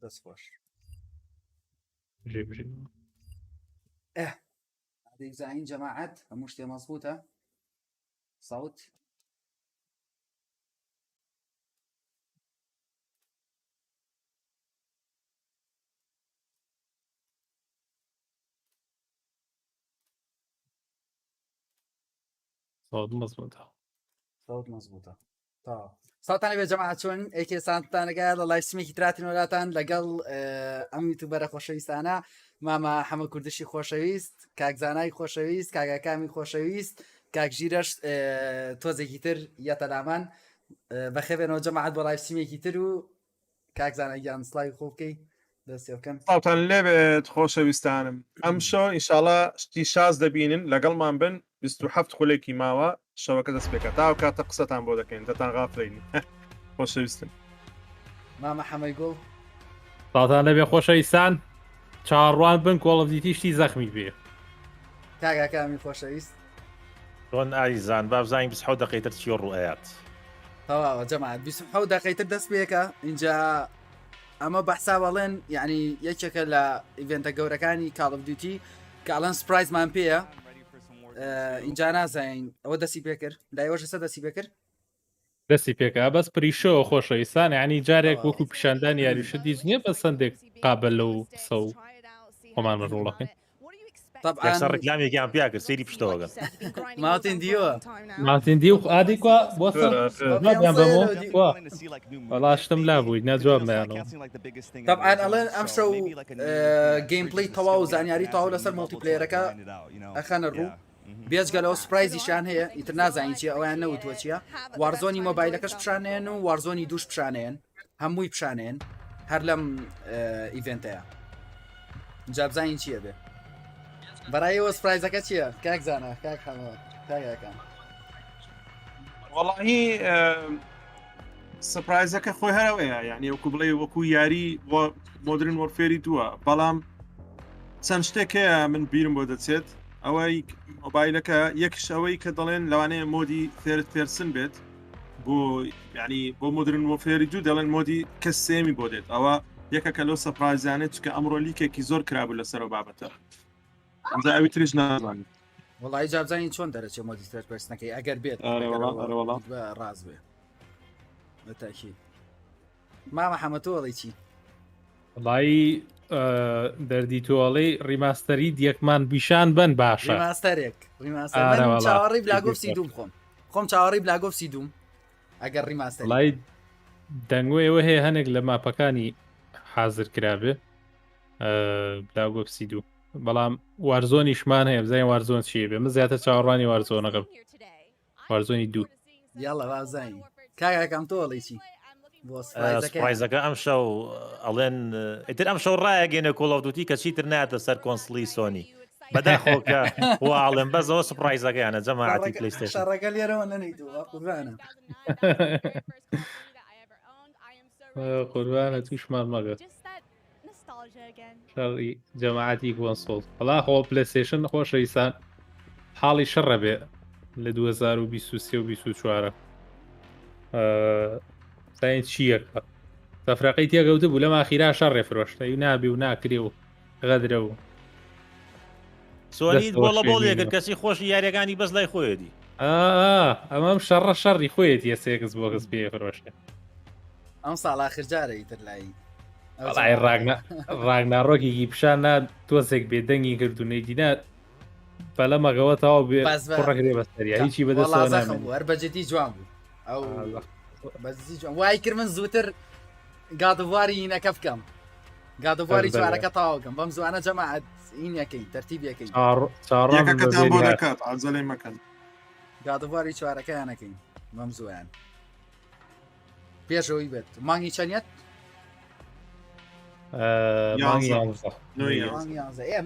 دەست خۆش دیزاین جەماعەت هەموو شتێ مەزبووتە ساوت صوت مزبوطة صوت مزبوطة ساڵتانی بێ جەماعەت چۆن ئێکێ سانتانەگە لە لای سمێکی تراتین وڵاتان لەگەڵ ئەم یوتوبەرە خۆشەویستانە مامە حەمە کوردشی خۆشەویست کاکزانای خۆشەویست کاگاکامی خۆشەویست کاکژیرەش تۆزێکی تر یەتەلامان بەخێبێنەوە جەماعەت بۆ لای سمێکی تر و کاکزانە گیان سڵاوی خۆ بکەی دەستی بکەم ساڵتان لێبێت خۆشەویستانم ئەم شۆ ئینشاڵڵا شتی شاز دەبینن لەگەڵمان بن 27 خولێکی ماوە شەوەکە دەست پێکە تاو کاتە قسەتان بۆ دەکەین دەتان غافلین خۆشەویستن مامە حەمەی گوڵ ساڵتان لەبێ خۆشەویستان چاڕوان بن کۆڵۆفدیوتی شتی زەخمی بێ کاگاکامی خۆشەویست چۆن ئایزان با بزانین 20 دقیقەتر چی ڕوئەیات تەواوە جەماعەت 20 دقیقەتر دەست پێکە اینجا ئەمە بەحسا بەڵێن یعنی یەکێکە لە ئیڤێنتە گەورەکانی کالئۆفدیوتی کە ئەڵەن سوپڕایزمان پێیە اینجا نازانین ئەوە دەستی پێکرد لایەوەش سە دەستی پێکرد دەستی پێکە بەس پریشۆ خۆشەویستان ینی جارێک وەکو پیشاندان یاریشە دیز نییە بە سندێک قابل لەو قسە و خۆمان ڕوڵەکەین یەکسەر ڕێکلامێکیان پیا کرد سەیری پشتەوەگە ماوتین دیوە ماتین دی و ئادی کووا بۆ وەڵاشتم لا بووی نەجواب میانەوە طبعاً ئەڵێن ئەم شەو گەیم پلی تەواو و زانیاری تەواو لەسەر مۆڵتیپلەیەرەکە ئەخەنە ڕوو بێجگەلەوە سوپڕایزیشان هەیە ئیتر نازانین چیە ئەویان نەوتوە چییە واڕزۆنی مۆبایلەکەش پیشانێن و واڕزۆنی دووش پیشانێن هەمووی پیشانێن هەر لەم ئیڤێنتەیە جا بزانین چییە بێ بەڕایەوە سوپڕایزەکە چییە کاکزانە کاک حەمەوە کاکەکان وەڵاهی سپرایزەکە خۆی هەرەوەیە یعنی وەکو بڵێ وەکو یاری مۆدرن وەرفێری دووە بەڵام چەند شتێک هەیە من بیرم بۆ دەچێت ئەوەی مۆبایلەکە یەکش ئەوەی کە دەڵێن لەوانەیە مۆدی فێرت پێرسن بێت بۆ ینی بۆ مۆدرن وەرفێری دوو دەڵێن مۆدی کەس سێمی بۆ دێت ئەوە یەکەکە لەو سەپرایزانێت چکە ئەمڕۆ لیکێکی زۆر کرابوو لەسەرەوە بابەتە ئەمجا ئەوی تریش نازانین وڵی جابزانین چۆن دەرەچێ مۆدی فێر پێرسنەکەی ئەگەر بێت ڕاز بێ بەتاکی مامە حەمەتۆڵی چی وڵی دەردی تۆڵی ڕیماستەری دیەکمان بیشان بن باشە ڕیماستەرێک چاوەڕی بلاگۆفسی دوم خۆم چاوەڕی بلاگۆفسی دوم ئەگەر ڕیماستەر لای دەنگۆیەوە هەیە هەنێک لە ماپەکانی حازر کرابێ بلاگۆفسی دوو بەڵام وارزۆنیشمان هەیە بزانین وارزۆن چیە بێ من زیاتر چاوەڕوانی وارزۆنەکەم وارزۆنی دوو یاڵە وازانین کاکەکەم تۆڵی چی سوپڕایزەکە ئەم شەو ئەڵێن ئیتر ئەم شەو ڕایەگەێنە کۆڵۆفدیوتی کە چیتر ناتە سەر کۆنسلی سۆنی بەداخۆکە واڵێن بەزەوە سوپڕایزەکەیانە جەماعەتی پلەیستێشن شەڕەکە لێرەوە نەنیتوە قوربانە قوربانە تووشمان مەگە شەڕی جەماعەتی کۆنسۆڵ بەڵا خۆ پلەیستێشن خۆشەویستان حاڵی شەڕە بێ لە 2023 و 24 زین چیەکە تەفرەقەی تێگەوتە بوو لەم ئاخیرا شەڕێ فرۆشتەی نابی و ناکرێ و غەدرە و سۆنی بۆڵە بۆڵێگە کەسی خۆشی یاریەکانی بەس لای خۆیەتی ئەمەم شەڕە شەڕی خۆیەت یەسێکس بۆ کەس پێ فرۆشتە ئەم ساڵا خرجارە ئیتر لای ڕاگناڕۆکێکی پیشاننا تۆزێک بێدەنگی کردوونەی دینا بەلە مەگەوەتەوە بێ ڕەگرێ بەستەریا هیچی بەدەست هەر بەجێتی جوان بوو ئەو وای کرد من زووتر گادواری هینەکە بکەم گادواری جوارەکە تاواکەم بەم زوانە جەماعەت این یەکەی تەرتیبەکەی یەکەکەتان بۆ دەکات ئازەڵێ مەکەن گادواری چوارەکەیانەکەین بەم زویان پێشەوەی بێت مانگی چەندێت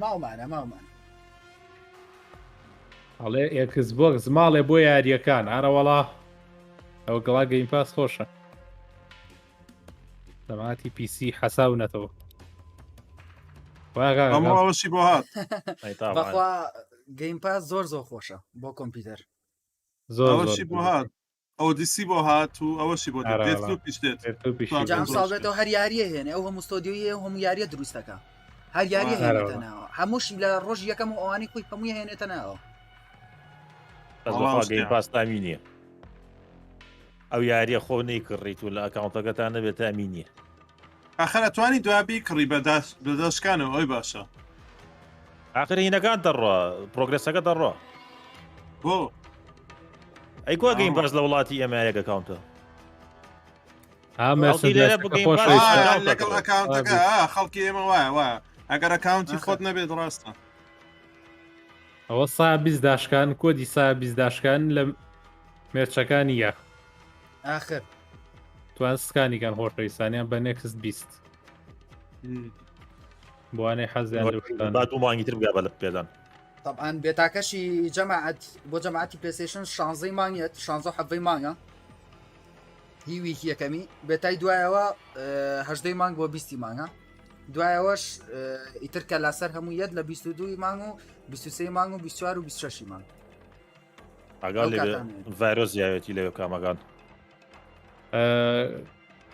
ماومانە ئەڵێ ئێکس بۆکس ماڵێ بۆ یاریەکان ئارەوەڵا ئەو گەڵا گەیم پاس خۆشە دەماتی پیسی حەساونەتەوە ئەمەوەشی بۆ هات بەخوا گەیم پاس زۆر خۆشە بۆ کۆمپیوتەر زۆرشی بۆ هات ئەو دیسی بۆ هات و ئەوەشی بۆ دێت و پیشتێت جام ساڵ بێتەوە هەر یاریە هێنێ ئەو هەموو ستۆدیۆیە هەموو یاریە دروستەکە هەر یاریە هێنێتە ناوە هەمووشی لە ڕۆژ یەکەم و ئەوانی خۆی هەمووی هێنێتە ناوە گەی پاستامی نییە ئەو یاریە خۆ نەیکڕیت و لە ئەکاونتەکەتان نەبێت ئەمی نییە ئاخر ئەتوانی دوابی کڕی بەدەشکانەوە ئەوی باشە ئاخر هینەکان دەڕۆ پرۆگرسەکە دەڕۆ بۆ ئەی کوا گەیم باز لە وڵاتی ئەمریکا ئەکاونتە لەگەڵ ئەکاونتەکە خەڵکی ئێمە وایە ئەگەر ئەکاونتی خۆت نەبێت ڕاستە ئەوە سا 20 داشکان کۆدی سا 20 داشکان لە مێرچەکانی یاخ آخر توان سکانیکان خۆشەویستانیان بە نێکس 20 بوانەی حەزیان با دوو مانگی تر بگا بە لە پێدان طبعا بێتاکەشی جەماعەت بۆ جەماعەتی پلەیستیشن 16 مانگێت 16 حەڤەی مانگە هی ویکی یەکەمی بێتای دوایەوە 18 مانگ بۆ 20 مانگە دوایەوەش ئیتر کە لەسەر هەموو یەت لە 22 مانگ و 23 مانگ و 24 و 26 مانگ ئاگال لێ ڤایرۆس زیاوێتی لەوێ کامەکان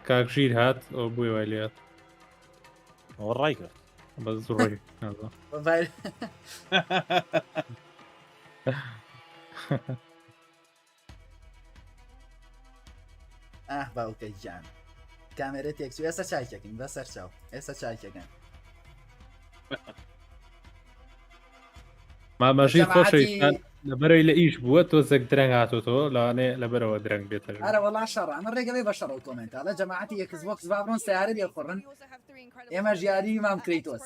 کاکژیر هات ئەو بووی وای لێت ئەوە ڕای کرد بە زۆری باوکەی گیان کامێرە تێکس و ئێستا چاکەکەین بە سەر چاو ئێستا چاکەکەن مامەژیر خۆشەویستان لەبەرەوەی لە ئیش بووە تۆ زەک درەنگ هاتۆتەوە لەوانێ لەبەرەوە درەنگ بێتە ئەرە وەڵا شەڕ ئەمە ڕێگەڵێ بە شەڕ و کۆمنتە لە جەماعەتی ئێکس بۆکس بابڕۆن سیارە لێخۆڕن ئێمە ژیاری مام کریتۆس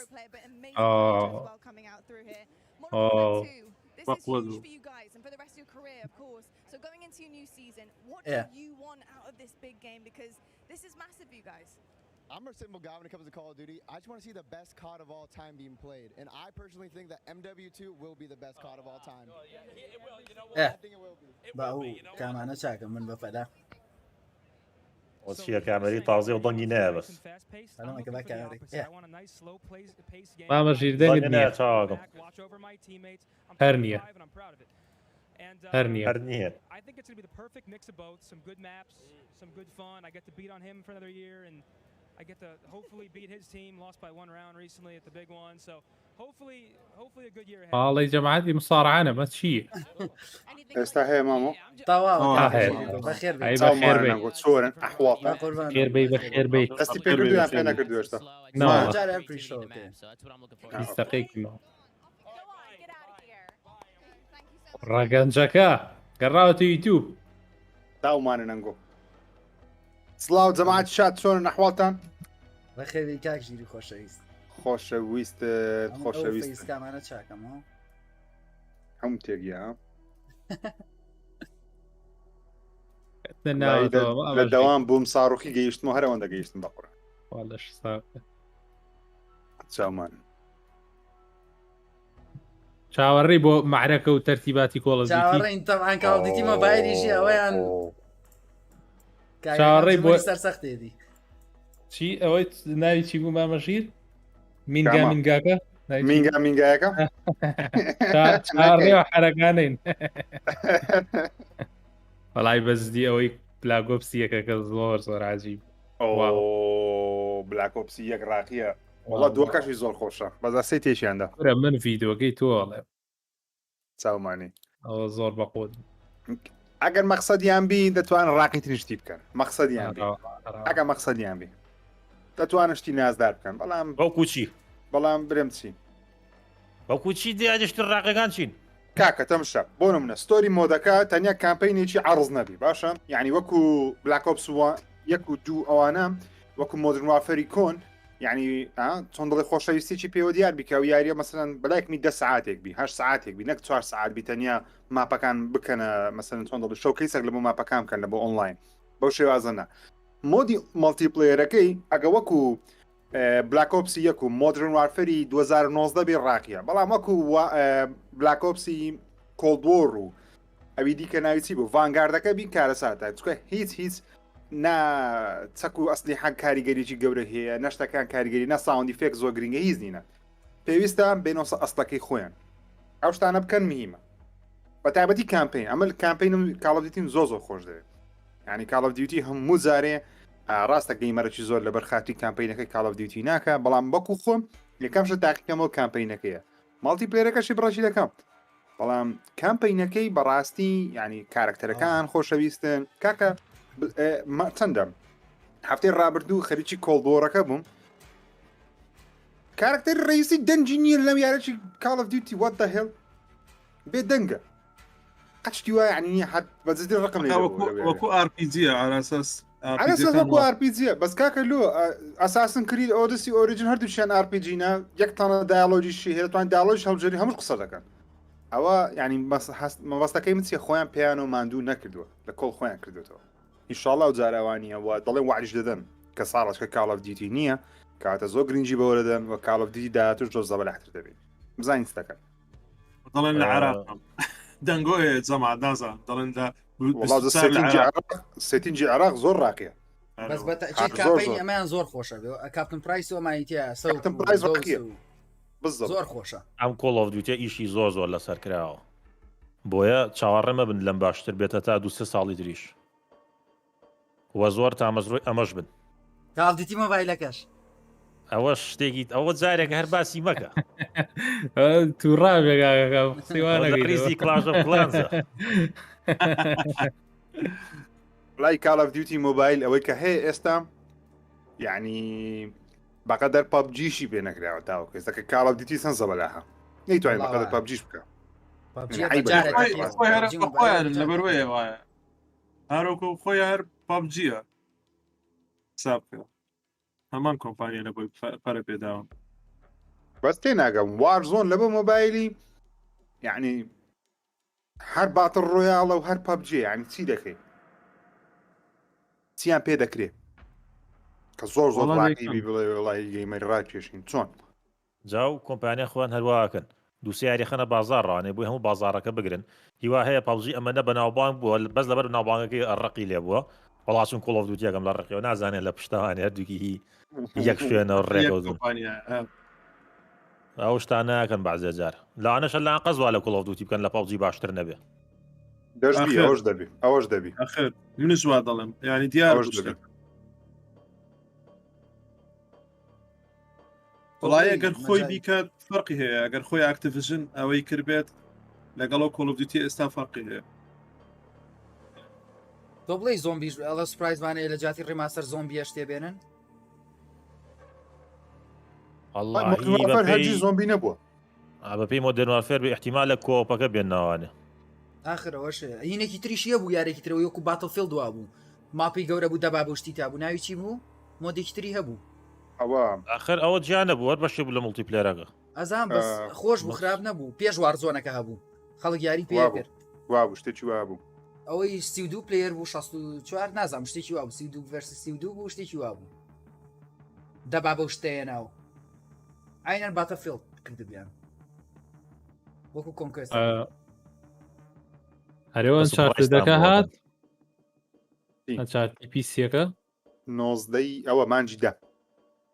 So going into your new season, what do you want out of this big game? Because this is massive for you guys. I'm a simple guy when it comes to Call of Duty. I just want to see the best COD of all time being played. And I personally think that MW2 will be the best COD of all time. It will, you know what? I think it will be. باو كمان شاكا من بفدا وشي كاميري طازي وضني نابس انا ما كذا كاميري ما مجير دنگ هرنية هرنية I think it's going to be the perfect mix of both. Some good maps, some good fun. I get to beat on him for another year, and I get to hopefully beat his team. Lost by 1 round recently at the big one, so hopefully a good year ahead. والله يا جماعة مصارعة ما تشي. استحي ماما. تواو. بخير بي. بخير بي. صورة أحواط. بخير بي بخير بي. استي بيقولوا يا فينا كردو إشتا. نعم. جال أبري شو. يستقيك إنه. ڕاگەنجەکە گەڕاوەتە یوتیوب داومانە نەنگۆ سڵاو جەماعەت شاد چۆنن ئەحواڵتان بەخێوی کاک ژیری خۆشەویست خۆشەویستت خۆشەویست کامانە چاکەمەوە هەموو تێگیە لە دەوام بووم ساڕوخی گەیشتمەوە هەرەوەندە گەیشتم بەقڕە چاومان چاوەڕێی بۆ معرەکە و تەرتیباتی کۆڵ چاوەڕێین تەمان کاڵدیتی مۆبایلیژی ئەوەیان چاوەڕێی بۆ سەرسەختێدی چی ئەوەی ناوی چی بوو مامەژیر مینگا مینگاکە مینگا مینگایەکە چاوەڕێەوە حەرەکانین وەڵای بەزدی ئەوەی بلاگۆپسیەکەکە زۆر زۆر عجیب بلاکۆپسی یەک ڕاقیە وڵات دووەکەشی زۆر خۆشە بەزاسی تێشیاندا من ڤیدۆگەی تۆڵێ چاومانی ئەوە زۆر بەقۆت ئەگەر مەقسەدیان بی دەتوانن ڕاقی تریشتی بکەن مەقسەدیان بی ئەگە مەقسەدیان بی دەتوانشتی نازدار بکەن بەڵام بەوکو چی بەڵام برم چی بەوکو چی دیادشتر ڕاقەکان چین کاکە تەمشە بۆ نمونە ستۆری مۆدەکە تەنیا کامپینێکی عرض نەبی باشە یعنی وەکو بلاکۆپسوە یەک و دوو ئەوانە وەکو مۆدرن وافەری کۆن یعنی چۆن دڵی خۆشەویستێکی پێوە دیار بیکە و یاریە مەسەن بەلایەکمی 10 ساعتێک بی 8 ساعتێک بی نەک 4 ساعت بی تەنیا ماپەکان بکەنە مەسەن چۆن دڵی شەوکەیسەک لە بۆ ماپەکان بکەن لە بۆ ئۆنلاین بەو شێوازەنە مۆدی مەڵتیپلەیەرەکەی ئەگە وەکو بلاکۆپسی یەک و مۆدرن وارفەری 2019 بێ ڕاقیە بەڵام وەکو بلاکۆپسی کۆڵدوۆر و ئەوی دیکە ناوی چی بوو ڤانگاردەکە بی کارەساتە چکە هیچ نا چەک و ئەسلی حەق کاریگەریی گەورە هەیە نەشتەکان کاریگەری نە ساوندی فێک زۆر گرنگە هیچ نینە پێویستە بێنەوە ئەسڵەکەی خۆیان ئەو شتانە بکەن میمە بە تایبەتی کامپین ئەمە کامپینم کاڵەدیتیم زۆر خۆش دەوێت ینی کالۆفدیوتی هەموو جارێ ڕاستە گەیمەرەی زۆر لەبەر خاتی کامپینەکەی کالۆفدیوتی ناکە بەڵام بەکو خۆم یەکەم شت تاقیەکەمەوە کامپینەکەیە ماڵتی پلێرەکەشی بڕەشی دەکەم بەڵام کامپینەکەی بەڕاستی ینی کارکتەرەکان خۆشەویستن کاکە چەندەم هەفتەی ڕابردوو خەریکی کۆڵبۆڕەکە بووم کارکتەری ڕئیسی دەنجی نییە لەم یارەی کالۆفدیوتی وات دە هێڵ بێ دەنگە قەچتی وایە عنی حد بەجددی ڕقم وەکو ئارپیجیە ئاراساس وەکو ئارپیجیە بەس کاکە لۆ ئەساسن کرید ئۆدسی ئۆریجن هەردووشیان ئارپیجینە یەک تانە دایالۆجیشی هێتوان داڵۆژ هەڵبژێری هەموو قسە دەکەن ئەوە ینی مەبەستەکەی من چیە خۆیان پێیان و ماندوو نەکردووە لە کۆڵ خۆیان کردێتەوە ئینشاڵڵا و جاراوانیە و دەڵێن وعریش دەدەن کە ساڵشکە کالۆفدیوتی نییە کاتە زۆر گرنگی بەوەدەن و کالۆفدیوتی داهاتوش زۆر زەبەلەحتر دەبێت بزانین دەکەن دەڵێن لە عێراق دەنگۆیە جەماعەت نازان دەڵێن لە سێتینجی عێراق زۆر ڕاقیە بەس بەتەکید کامپینی ئەمەیان زۆر خۆشە کاپتن پرایس ومانیتیا زۆر خۆشە ئەم کۆڵۆفدیوتە ئیشی زۆر زۆر لەسەر کراوە بۆیە چاوەڕێمە بن لەم باشتر بێتە تا 2-3 ساڵی تریش وە زۆر تامەزڕۆی ئەمەش بن کاڵدیتی مۆبایلەکەش ئەوە شتێکی ئەوە جارێک هەر باسی مەکە تووڕابێگاکەڕیزی کلاژە پلانزە لای کالۆفدیوتی مۆبایل ئەوەی کە هەیە ئێستا یعنی بەقەدەر پابجیشی پێ نەکراوە تاوە کەسەکە کالۆفدیوتی سەن زەبەلاها نەیتوانین بەقەدەر پابجیش بکە خۆیان لەبەروەیە وایە هەروکە خۆی هەر پابجیە حساب بکە هەمان کۆمپانیە لە بۆی پەرە پێداوە بەس تێ ناگەم واڕزۆن لە بە مۆبایلی یعنی هەر باتڵ ڕۆیاڵە و هەر پابجێ یعنی چی دەکەی چیان پێ دەکرێت کە زۆر زۆر ڕاقیبی بڵێ وڵی گەیمەری ڕاکێشین چۆن جاو کۆمپانیا خۆیان هەروواکەن دووسێ یاری خەنە بازار ڕانێ بووی هەموو بازارەکە بگرن هیوا هەیە پاوزی ئەمەنە بە ناوبانگ بووە بەس لەبەر ناوبانگەکەی ئەڕقی لێ بووە بەڵاچون کۆڵۆفدیوتیەکەم لە ڕقیەوە نازانێت لە پشتەوانی هەردووکی یەک شوێنەوە ڕێکەوتن ئەو شتانەکەن بەعزێ جار لاانەشە لا قەزوا لە کۆڵۆفدیوتی بکەن لە پاوزی باشتر نەبێ دەشبی ئەوەش دەبی ئەخر منش وا دەڵێم ینی دیار وڵای ئەگەر خۆی بیکات فەرقی هەیە ئەگەر خۆی ئاکتیڤژن ئەوەی کردبێت لەگەڵەوە کۆڵۆفدیوتی ئێستا فەرقی هەیە تۆ بڵێ زۆمبیش ئەڵە سوپڕایزوانەیە لە جاتی ڕێماسەر زۆمبیە شتێ بێنن هەرجی زۆمبی نەبووە بەپێی مۆدرن وارفێر بە احتیمال لە کۆپەکە بێنناوانێ ئاخرەوەش هینێکی تریشیە بوو یارێکی ترەوە یەکو باتڵفیل دوا بوو ماپی گەورە بوو دەبا بۆشتی تا بوو ناوی چی بوو مۆدێکی تری هەبوو ئەوە ئاخر ئەوە جیانە بوو وەر بەشی بوو لە مڵتیپلێرەکە ئەزان بەس خۆش بوو خراپ نەبوو پێش واڕزۆنەکە هەبوو خەڵک یاری پێ کرد وا بوو شتێکی وا بوو ئەوەی 32 پلێر بوو 64 نازانم شتێکی وا بوو 32 ڤەرس 32 بوو شتێکی وا بوو دەبا بەو شتەیە ناو ئاینەن باتەفیڵد کردبیان وەکو کۆنکرس هەرێوەن چارتدەکە هات چارتی پیسیەکە 19 ئەوە مانجی دا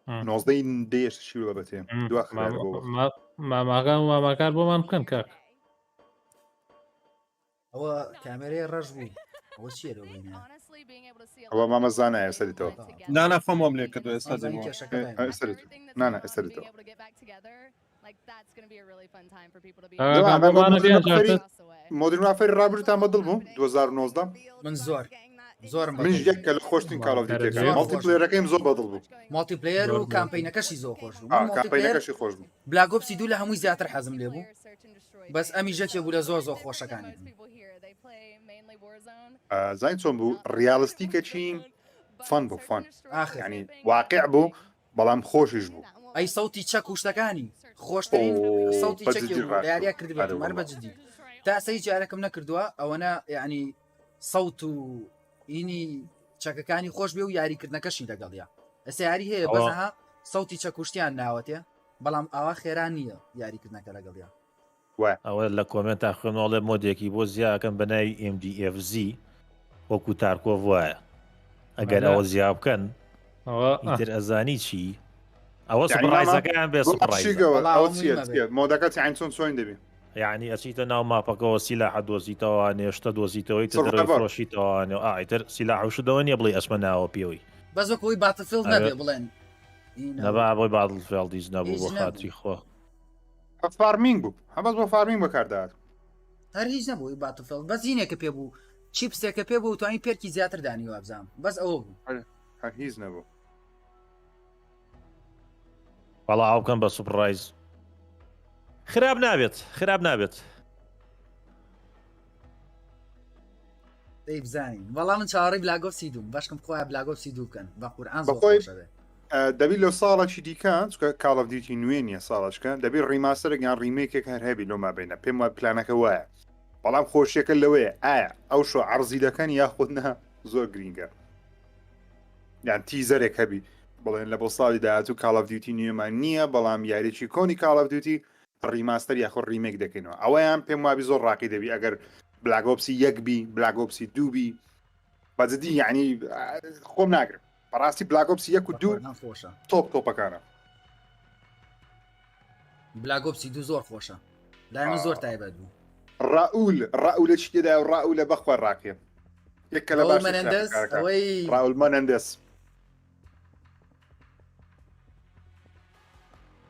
19 دێش شیوە بەتێ ماماکان و ماماکار بۆمان بکەن کاک ئەوە کامێرەیە ڕەش بوو ئەوە چیە لەوێنە ئەوە مامەزانایە سەریتەوە نانا خۆمۆم لێ کردو ئێستا نانا ئێستەریتەوە مۆدرن وارفێری ڕابردوتان بەدڵ بوو 2019 من زۆرم منش یەک کە لە خۆشترین کالۆفدیوتیەکە ماڵتیپلێرەکەیم زۆر بەدڵ بوو ماڵتیپلێر و کامپینەکەشی زۆر خۆش بوو کامپینەکەشی خۆش بوو بلاگۆپسی دوو لە هەمووی زیاتر حەزم لێ بوو بەس ئەمیژەکێ بوو لە زۆر زۆر خۆشەکانی زین چۆن بوو ڕیاڵستیکەچی فەن بوو فەن ینی واقع بوو بەڵام خۆشیش بوو ئەی سەوتی چەک و شتەکانی خۆشترین سەوتی چەکی یاریا کردبێت مەر بەجددی تا سەی جارەکەم نەکردووە ئەوەنە یعنی سەوت و ئینی چەکەکانی خۆش بێ و یاریکردنەکەشی لەگەڵیا ئەسە یاری هەیە بەزەها سەوتی چەکوشتیان ناوەتێ بەڵام ئاوا خێران نییە یاریکردنەکە لەگەڵیا ئەوە لە کۆمنتا خوێنەوەڵێ مۆدێکی بۆ زیاکەم بە ناوی MDFZ وەکو تارکۆڤ وایە ئەگەر ئەوە زیا بکەن ئیتر ئەزانی چی ئەوە سوپڕایزەکەیان بێ سوپڕایز مۆدەکەت عین چۆن دەبێت یعنی ئەچیتە ناو ماپەکەەوە سیلاح دۆزیتەوە نێشتە دۆزیتەوەی تەڕۆشیتەوەوانێ ئایتر سیلاحشدەوە نیە بڵێ ئەسمە ناوە پێوەی بەس وەکەوەی باتفیلد نەبێ بڵێن نەبا بۆی بادڵ فێڵدیز نەبوو بۆ خاتی خۆ فارمینگ بوو هەبەت بۆ فارمینگ بەکاردات هەر هیچ نەبووی باتفیلد بەس هینێکە پێ بوو چیپسێکە پێ بوو توانین پێرکی زیاتر دانی وابزانام بەس ئەوە بوو هەر هیچ نەبوو بەڵا ئاو بکەم بە سوپڕایز خراپ نابێت دەی بزانین وەڵام من چاوەڕێی بلاگۆسی دوم باشکەم خۆیان بلاگۆسی دوو بکەن بە قورئان بەخۆی دەبی لە ساڵێکی دیکان چکە کالۆفدیوتی نوێ نیە ساڵشکە دەبی ڕیماسەرێک یان ڕیمێکێک هەر هەبی لۆ مابینە پێم وای پلانەکە وایە بەڵام خۆشیەکە لەوەیە ئایا ئەو شۆ عەرزی دەکەن یاخود نە زۆر گرینگە یان تیزەرێک هەبی بڵێن لە بۆ ساڵی داهاتوو کالۆفدیوتی نوێمان نییە بەڵام یاریی کۆنی کالۆفدیوتی ڕیماستەر یاخۆ ڕیمێک دەکەینەوە ئەوەیان پێم وابی زۆر ڕاقی دەبی ئەگەر بلاگۆپسی یەکبی بلاگۆپسی دووبی بەجددی یعنی خۆم ناگرم بەڕاستی بلاگۆپسی یەک و دوو خۆشە تۆپەکانە بلاگۆپسی دوو زۆر خۆشە لای من زۆر تایبەت بوو ڕاول چ تێدا و ڕاول لە بەخوا ڕاکێ یەکە لە باش ڕاول مەنەندەس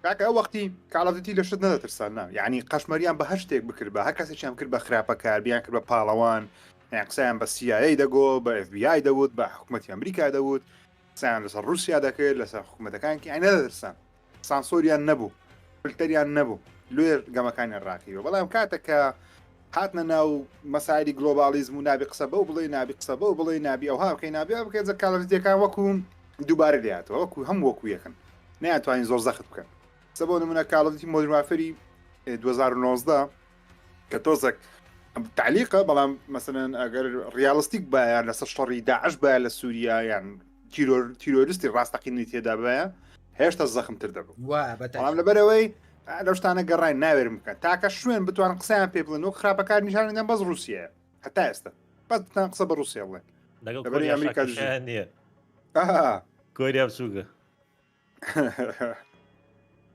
کاکە ئەو وەختی کالۆفدیوتی لە شت نەدەترسان نا یعنی قەشمەریان بە هەر شتێک بکرد بە هەر کەسێکیان کرد بە خراپەکار بیان کرد بە پاڵەوان قسەیان بە CIA دەگۆ بە FBI دەوت بە حکوومەتی ئەمریکا دەوت قسەیان لەسەر رووسیا دەکرد لەسەر حکوومەتەکانکی ئەی نەدەترسان سانسۆریان نەبوو فلتەریان نەبوو لێر گەمەکانیان ڕاکیوە بەڵام کاتێککە هاتنە ناو مەسایلی گلۆبالیزم و نابی قسە بەو بڵێ نابی قسە بەو بڵێ نابی ئەوها بکەی نابی بکەیت جە کالۆفدیوتیەکان وەکو دووبارە دێتەوە وەکو هەموو وەکو یەکن نەیانتوانین زۆر زەخت بکەن سە بۆ نمونە کالۆفدیوتی مۆدرن وارفەری 2019 کە تۆزێک تعلیقە بەڵام مەسەلەن ئەگەر ڕیاڵستیک بایە لەسەر شەڕی داعش بایە لە سووریا یان تیرۆریستی ڕاستەقینی تێدا بایە هێشتا زەخمتر دەبوو بەڵام لەبەرەوەی لەو شتانە گەڕای ناوێرم بکەن تاکە شوێن بتوان قسەیان پێ بڵێن و خراپەکار نیشانیان بەس رووسیە هەتا ئێستا بەس بتان قسە بە رووسیا بڵێن لەگەڵ ئەمریکا نییە کۆریا بچووکە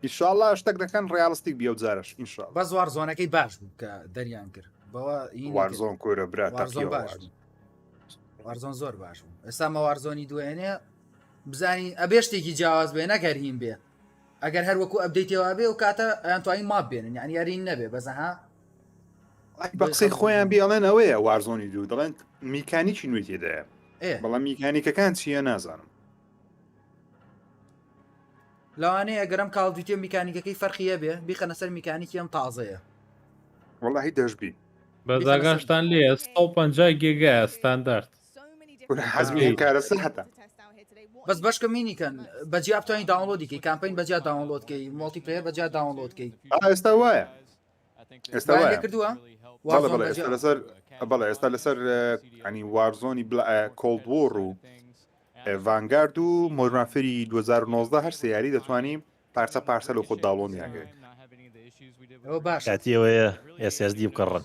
ئینشاءڵڵا شتێک دەکەن ڕیاڵستیک بیە و جارش ئینشاءڵڵا بەس واڕزۆنەکەی باش بوو کە دەریان کرد بەوە واڕزۆن کۆرە برا واڕزۆن زۆر باش بوو ئێستا مە واڕزۆنی دوێنێ بزانی ئەبێ شتێکی جیاواز بێ نەگەر هین بێ ئەگەر هەر وەکو ئەبدەیتەوە بێ و کاتە ئەیانتوانی ماب بێنن یعنی یارین نەبێ بەزەها بە قسەی خۆیان بیاڵێن ئەوەیە واڕزۆنی دوو دەڵێن میکانیکی نوێ تێدایە بەڵام میکانیکەکان چییە نازانم لەوانەیە ئەگەرم کاڵدیوتێ میکانیکەکەی فەرقیە بێ بیخەنە سەر میکانیکی ئەم تازەیە وەڵاهی دەشبی بەزاگاشتان لێ 150 گیگا ستاندارد حەزمی کارە سەحەتە بەس بەشکە مینیکەن بەجیا بتوانین داونلۆدیکەی کامپین بەجیا داونلۆدکەی مۆڵتیپلەیەر بەجیا داونلۆدکەی ئێستا وایە ئێستا وایە کردووە بەڵێ ئێستا لەسەر ینی واڕزۆنی کۆڵد وۆڕ و ڤانگارد و مۆدرنافری 2019 هەر سیاری دەتوانیم پارچە پارسە لە خۆت داڵۆنیاگەی کاتیەوەیە SSD بکەڕن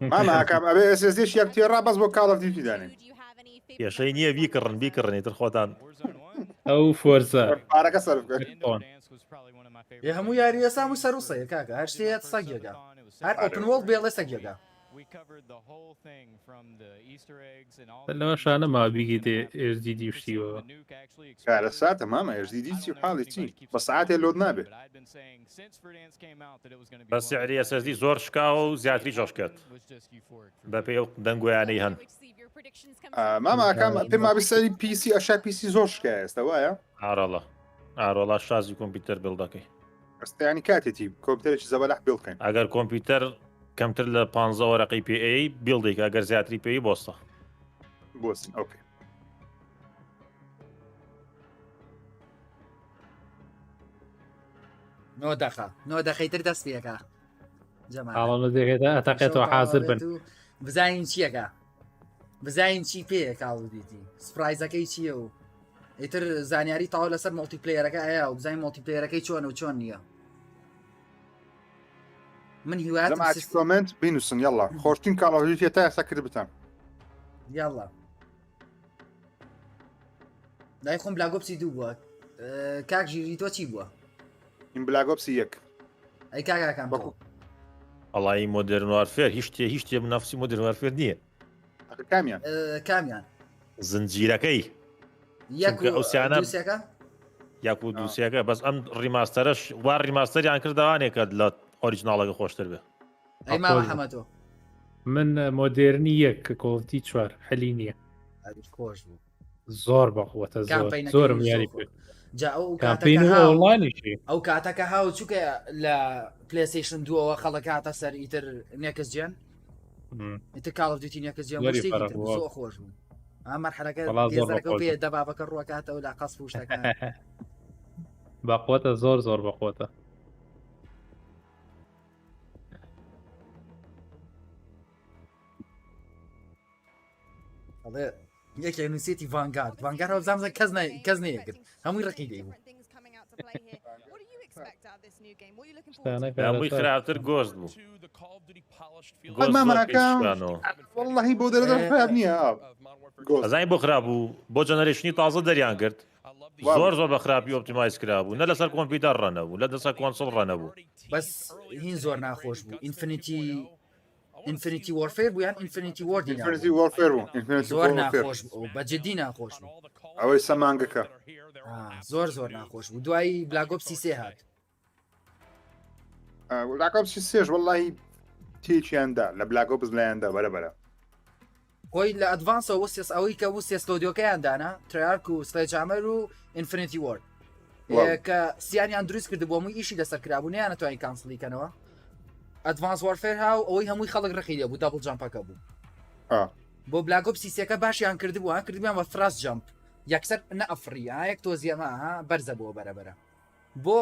ماماکەم ئەبێ SSDش یەک تێڕا بەس بۆ کاڵەفدیوتی دانێن کێشەی نییە بیکڕن تر خۆتان ئەو فۆرزە پارەکە سەرف هەموو یاری ئێستا و سەر و سەیە کاکە هەر شتێت سەگێگا هەر ئۆپنوەڵ بێڵێ سەگێگا لەوە شانە ما بیگیتێ HDD شتیوە کارە ساتە مامە HDD چی حاڵی چی بە ساعتێ لۆد نابێت بە سعری SSD زۆر شکاوە و زیاتری جۆشکرد بە پێ دەنگۆیانەی هەن ماماکەم پێم وابێ سەری PC ئەشا PC زۆر شکایە ئێستا وایە ئاڕۆڵا شازی کۆمپیوتەر بڵ دەکەی ئەستانی کاتێتی کۆمپیوتەرێکی زەبەلەح بیڵ بکەین ئەگەر کۆمپیوتەر کەمتر لە 15 وەرەقەی PA بیڵدێک ئەگەر زیاتری پێی بۆستە بۆستن ئۆکێ نۆ دەخەیتر دەست پێەکە ئاڵە دەکێتە ئەتەقێتەوە حازر بن بزانین چیەکە بزانین چی پێ کاڵدیتی سپڕایزەکەی چییە و ئیتر زانیاری تاوا لەسەر مۆڵتیپلەیەرەکە ئەیە و بزانین مۆڵتیپلەیەرەکەی چۆن و چۆن نییە من هیوات کۆمنت بینوسن یاڵا خۆشتین کاڵەفدیوتی تا ئێستا کرد بتان یاڵا دای خۆم بلاگۆپسی دوو بووە کاک ژیری تۆ چی بووە این بلاگۆپسی یەک ئەی کاکاکەم ئەڵی مۆدرنوارفێر هیچ شتێ منافسی مۆدرنوارفێر نییە کامیان کامیان زنجیرەکەی دووسێکە یاکو دووسێکە بەس ئەم ڕیماستەرش وا ڕیماستەریان کردوانێکە لە ئۆریجناڵەکە خۆشتر بێ ئەی ماوە حەمەتۆ من مۆدرنی یەک کە کۆڵتی چوار حەلی نییە خۆش بوو زۆر بەخوتە زۆرم یاری جا ئەو ئۆڵانیشی ئەو کاتەکە هاو چووکە لە پلێستیشن دووەوە خەڵک هاتە سەر ئیتر نێکس جیان ئیتر کاڵەفدیوتی نێکس جیان زۆر خۆش بوو ئەم مەرحەلەکە پێزەکە پێ دەبابەکە ڕووەکاتەوە لا قەس پوشتەکان بەخوتە زۆر بەخوتە یەکێ نووسێتی ڤانگارد هەوزانزە کەس نەیەگرت هەمووی ڕقی دەی بوو هەمووی خراپتر گۆشت بوو مامەکان وەڵڵەهی بۆ دەرەدە خراپ نییە ئەزای بۆ خراپ بوو بۆ جەنەرێشنی تازە دەریان کرد زۆر بە خراپی ئۆپتیمایز کرابوو نە لەسەر کۆمپیوتەر ڕەنەبوو لە دەسەر کۆنسۆڵ ڕەنەبوو بەس هین زۆر ناخۆش بوو ئینفینیتی وەرفێر بوو یان ئینفینیتی وەردی وەرفێر بوو زۆر ناخۆش بوو بەجددی ناخۆش بوو ئەوەی سەمانگەکە زۆر ناخۆش بوو دوایی بلاگۆپسی سێ هات لاکۆپسی سێش وەڵڵاهی تێکیاندا لە بلاگۆپس لایەندا بەرەبەرە خۆی لە ئەدڤانسەوە وسێس ئەوەی کە وسێ ستۆدیۆکەیان دانا تریارک و سلێجامەر و ئینفینیتی وەرد کە سییانیان دروست کرد بۆ هەمووی ئیشی لەسەر کرابوو نیان نەتوانین کانسلیکەنەوە ئەدڤانس وەرفێر هاو ئەوەی هەمووی خەڵک ڕقی بوو دابل جامپەکە بوو بۆ بلاگۆپسی سێکە باشیان کردبووە کردیان بە فراست جامپ یەکسەر نەئەفری یەک تۆ زیێمە بەرزە بۆ بەرەبەرە بۆ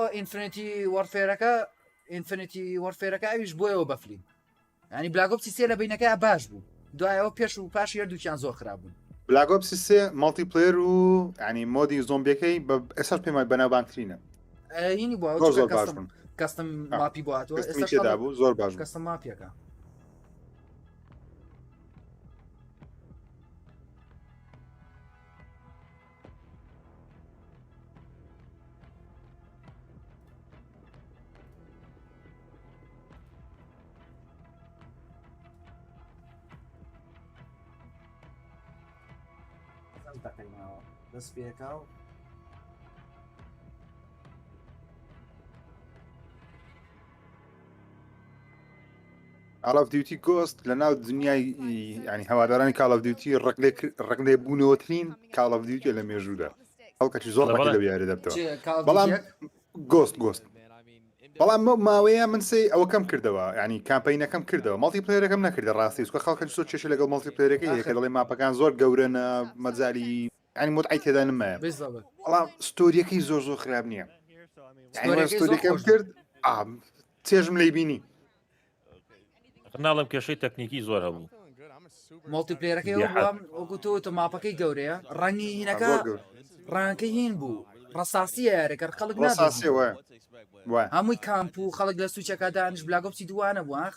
ئینفینیتی وەرفێرەکە ئەویش بۆیەوە بەفرین ینی بلاگۆپسی سێ لە بینەکەی باش بوو دوایەوە پێش و پاش هەردووکیان زۆر خراپ بوون بلاگۆپسی سێ ماڵتی پلێر و ینی مۆدی زۆمبیەکەی بە ئێستا پێمای بەناوبانترینە هینی بۆ کەستم ماپی بۆ هاتووە ئێستا بوو زۆر باش کەستم ماپیەکە دەست پێکا و کالئۆفدیوتی گۆست لە ناو دنیای ینی هەوادارانی کالئۆفدیوتی ڕقلێ بوونەوەترین کالئۆفدیوتی لە مێژوودا هەڵکەی زۆر ڕقی لە بیارە دەبتەوە بەڵام گۆست بەڵام ماوەیە من سێ ئەوەکەم کردەوە ینی کامپینەکەم کردەوە ماڵتی پلێرەکەم نەکردە ڕاستی سوکە خەڵکە زۆر چێشە لەگەڵ ماڵتی پلێرەکەی هەیە کە دەڵێ ماپەکان زۆر گەورەنە مەجای ینی متعی تێدا نمایە بەڵام ستۆریەکەی زۆر خراپ نییە ستۆریەکەم کرد چێژم لێی بینی ناڵم کێشەی تەکنیکی زۆر هەبوو ماڵتی پلێرەکەی وەگوتۆ ماپەکەی گەورەیە ڕەنگی هینەکە ڕانکەی هین بوو ڕساسیە یارێکە خەڵک هەمووی کامپ و خەڵک لە سوچەکە دانیش بلاگۆپسی دوانە بوو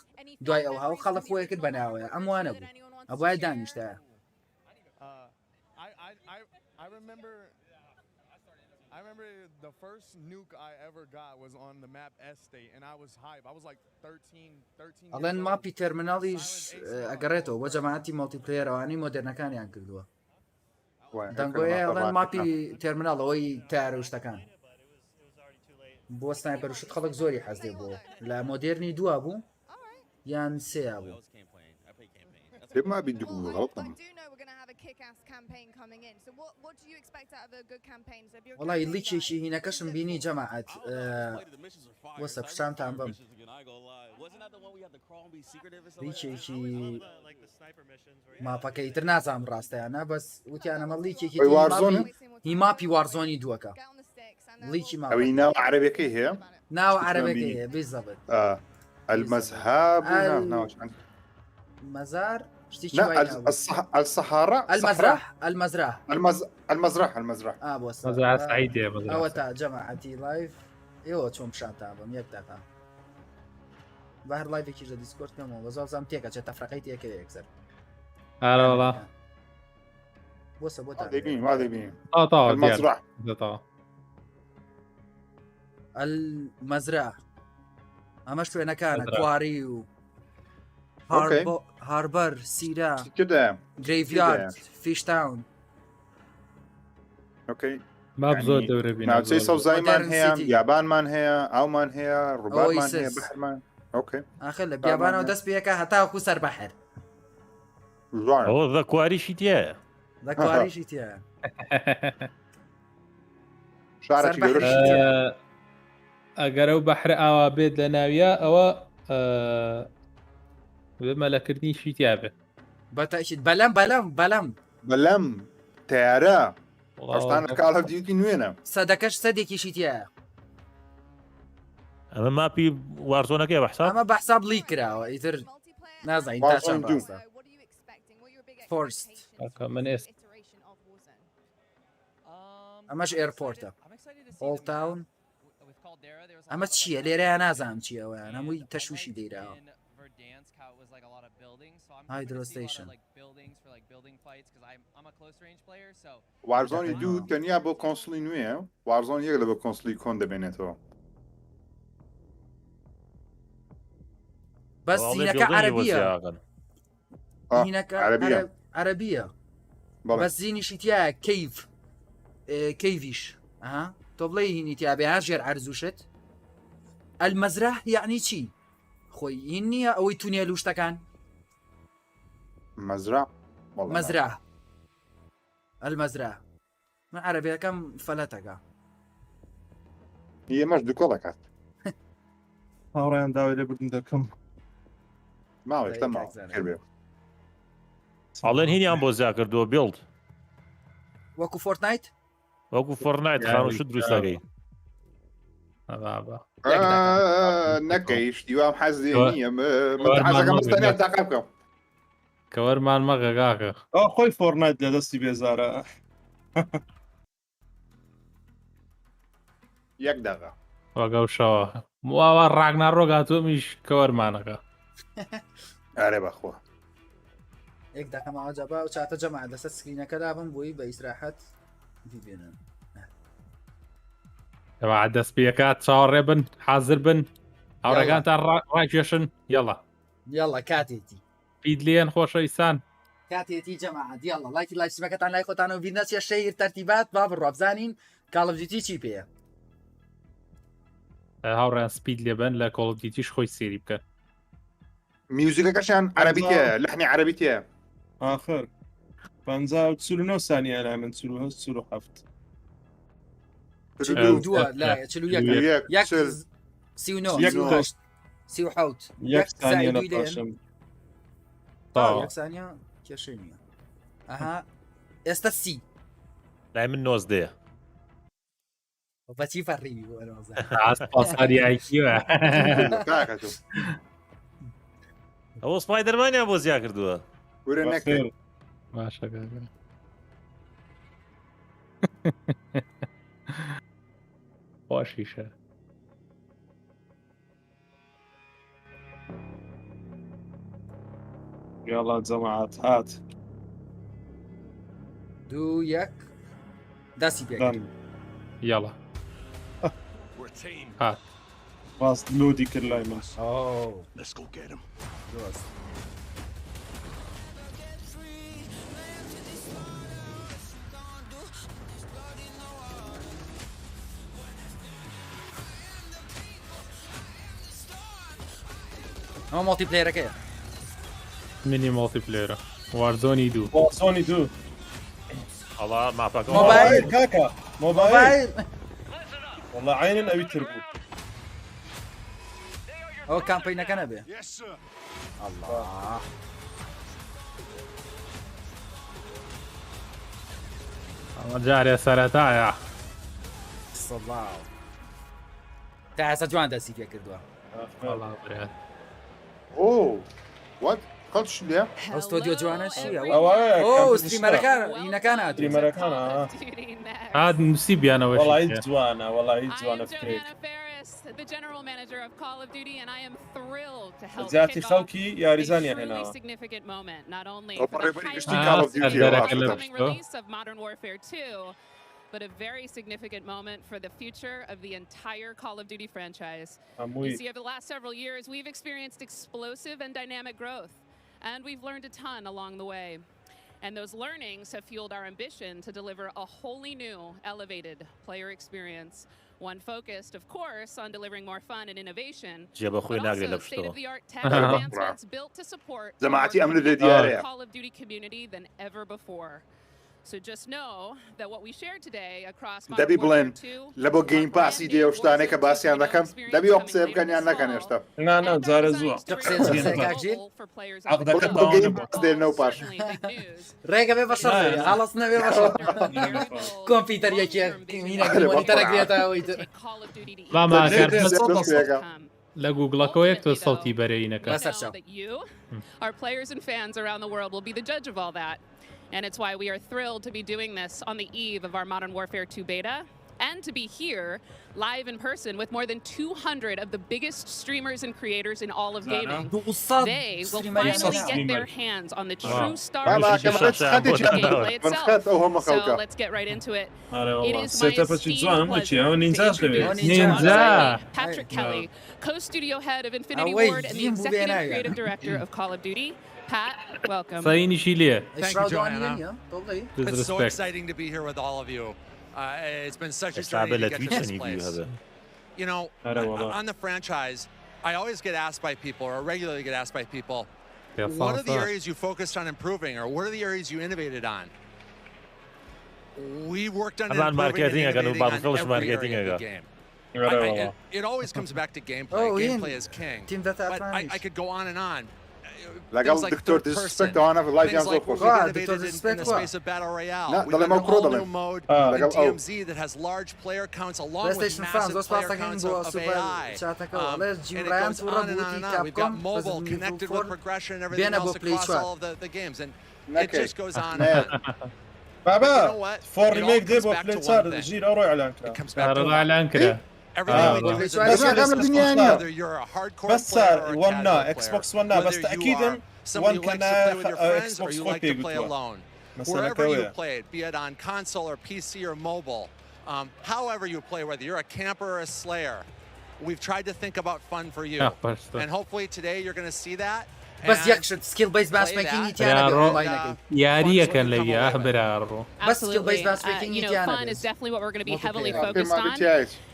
دوای ئەو هاو خەڵک خۆی کرد بەناوەیە ئەموانە بوو ئەوای دانیشتە I remember the first nuke I ever got was on the map Estate and I was hype. I was like 13 ئەڵێن ماپی تەرمیناڵیش ئەگەڕێتەوە بۆ جەماعەتی ماڵتی پلێرەوانی مۆدرنەکانیان کردووە دەنگۆیە ئەڵێن ماپی تەرمیناڵەوەی تارە و شتەکان بۆ سنایپەر و شت خەڵک زۆری حەزێ بۆ لە مۆدرنی دووە بوو یان سێیا بوو ما بيدقوا غلطنا والله لیکێکی هینەکەشم بینی جەماعەت وەسە پشتانتان بم لیکێکی ماپەکەی تر نازانم ڕاستەیانە بەس وتیانەمە لیکێکی هی ماپی واڕزۆنی دووەکە لیکی ناو عەرەبیەکەی هەیە ناو عەرەبەکەی هەیە بێزەبێت المذهب مزار الصحراء المزرعة مزرعة سعيدة أو تا جماعتي لايف يو تشوم شاتا بم يك دقة بهر لايف كي جا ديسكورد كم وزاف زام تيكا جا تفرقيتي كده يكسر هلا والله بوسه بوتا ما ديبين المزرعة المزرعة أما شو أنا كان كواري هاربەر سیرا كده گریڤیارد فیشتاون اوكي ما بزۆر دەورە بین ناوچەی سەوزایمان Modern هەیە City. یابانمان هەیە ئاومان هەیە ڕووبارمان هەیە Oasis. بەحرمان اوكي ئاخر لە بیابانەوە دەست پێەکە هەتاوەکو سەر بەحر جوانە ئەوە دەکواریشی تایە دەکواریشی تایە شارێکی سەر گەورەشی بەحری. تێیە. ئەگەر ئەو بەحر ئاوا بێت لە ناویە ئەوە مەلەکردنیشی تیاابێ بەتەشید بەلەم بەلەم تیارە ڕستانە کالئۆفدیوتی نوێنە سەدەکەش سەدێکیشی تایە ئەمە ماپی واڕزۆنەکەی بەحساب ئەمە بەحساب لی کراوە ئیتر نازانین تا چەند ڕاستە فۆرست من ئێستا ئەمەش ئێرپۆرتە ئۆڵتاون ئەمە چییە لێرەیان نازانم چیەوەیان هەمووی تەشویشی دەیراوە هایدرۆستیشن واڕزۆنی دوو تەنیا بۆ کۆنسڵی نوێە واڕزۆن یەک لە بە کۆنسڵی کۆن دەبێنێتەوە بەس زینەکە عەرەبیە زینەکە عەرەبیە. عەرەبیە بەس زینیشی تایە کەیڤیش تۆ بڵێ هینی تیا بێ هەر ژێر عەرزوشت ئەلمەزرە یعنی چی خۆی هین نییە ئەوەی تونێل و شتەکان مەزرا مەزرا ئەلمەزرا من عەرەبیەکەم فەلەتەکە ئێمەش دووکۆ دەکات هاوڕێیان داوای لێ بردن دەکەم ماوەی تەما بێ ئەڵێن هینیان بۆ زیا کردووە بیڵد وەکو فۆرتنایت وەکو فۆرنایت خانوشت دروستەکەی نەکەیش دیوام حەزی نییە حەزەکەم مستەنیات تاقا بکەم کەوەرمان مەغەگاکە ئەو خۆی فۆرنایت لە دەستی بێزارە یەک دەقا وەگەوشەوە واوە ڕاگنا ڕۆگاتۆمیش کەوەرمانەکە ئارێ بەخۆ یەک دەکەمەوە جەبا و چاتە جەماعەت لەسەر سکرینەکە دابم بۆی بە ئیسراحەت بیبێنن ئەوە دەست پێکات چاوەڕێ بن حازر بن هاوڕێکانتان ڕاکێشن یەڵە یاڵە کاتێتی پیدلێن خۆشەویستان کاتێتی جەماعەت یاڵە لایکی لایسیمەکەتان لای خۆتانەوە ڤینەچە شەیر تەرتیبات با بڕوابزانین کالئۆفدیوتی چی پێیە هاوڕێن سپید لێبن لە کۆڵۆفدیوتیش خۆی سێری بکە میوزیکەکەشان عەرەبیتە لەحنی عەرەبیتە آخر 49 ثانیە لا من 47 دووە لا 39 ثانیە کێشەی نییە ئەها ئێستا سی لای من نۆز دێ بەچی فەڕیوی پاساریایکیوە ئەوە سپایدەرمانیان بۆ زیا کردووە وەرە نەکرد باشە خۆشیشە یاڵا جەماعەت هات دوو یەک دەسی پێ یاڵە هات باس لودی کرد لای من ئەمە مۆڵتی پلێرەکەیە منی مۆڵتی پلێرە واڕزۆنی دوو واڕزۆنی دوو ئەڵا ماپەکە مۆبایل کاکە مۆبایل والله عینن ئەوی تر بوو ئەوە کامپەینەکە نەبێ ئەمە جارێ سەرەتایە تا ئێستا جوان دەستی پێ کردووە ئۆ وات خەڵش لێ ئەو ستۆدیۆ جوانە چییە ئەوە ستریمەرەکان هینەکانە ستریمەرەکانە هات نووسی بیانەوە وەڵی جوانە وەڵی جوانە فکرێک جاتی خەڵکی یاریزانیان هێناوە but a very significant moment for the future of the entire Call of Duty franchise. You see, over the last several years, we've experienced explosive and dynamic growth, and we've learned a ton along the way. And those learnings have fueled our ambition to deliver a wholly new, elevated player experience. One focused, of course, on delivering more fun and innovation, but also state-of-the-art tech advancements built to support a more Call of Duty community than ever before. So just know that what we shared today across دەبی بڵێن لە بۆ گەیم پاسی دێ و شتانێک کە باسییان دەکەم دەبی ئەو قسە بکەنیان نەکەن هێشتا جارە زووە دێنەوە پاش ڕێگە بێ بەشە هەڵەس نەبێ بەشە کۆمپیوتەر یەکێتەرەگرێتەوەی لە گوگڵەکەوەیەک تۆ سەوتی بەرەینەکە Our players and fans around the world will be the judge of all that. And it's why we are thrilled to be doing this on the eve of our Modern Warfare 2 beta and to be here live in person with more than 200 of the biggest streamers and creators in all of gaming. They will finally get their hands on the true stars of the gameplay itself. So let's get right into it. It is my esteemed pleasure to introduce Patrick Kelly, co-studio head of Infinity Ward and the executive creative director of Call of Duty. Pat, welcome. Thank you, Joanna. It's so exciting to be here with all of you. It's been such a journey to get to this place. You know, on the franchise, I always get asked by people, or regularly get asked by people, what are the areas you focused on improving, or what are the areas you innovated on? We worked on improving and innovating on every area of the game. It always comes back to gameplay. Gameplay is king. But I could go on and on. لەگەڵ دکتۆر دیسپێکت ئەوانە لایڤیان زۆر خۆش in the space of battle royale. We have a whole new mode in DMZ that has large player counts along with massive player counts of AI. And it goes on and on and on. We've got mobile connected with progression and everything else across all of the games. And it just goes on and on. بابا You know what? فور It all ريميك دي comes بو back بلاي to صار one thing. جير اورو اعلان It comes back to one. Everything we do is whether you're a hardcore بس player or صار a ونا casual اكس بوكس player, ونا بس whether you تاكيدا are somebody وان who likes to play with your كان friends اكس or بوكس you خوي like to play بيقولوا alone. مثلا Wherever you كويه played, be it on console or PC or mobile, however you play, whether you're a camper or a slayer, we've tried to think about fun for you. And hopefully today you're going to see that. بس يكشت سكيل بيس باس ميكينج تيانا ياريكن ليا برارو بس skill based match Absolutely. making You know, Tiana fun is. is definitely what we're going to be heavily Multiplayer. focused on.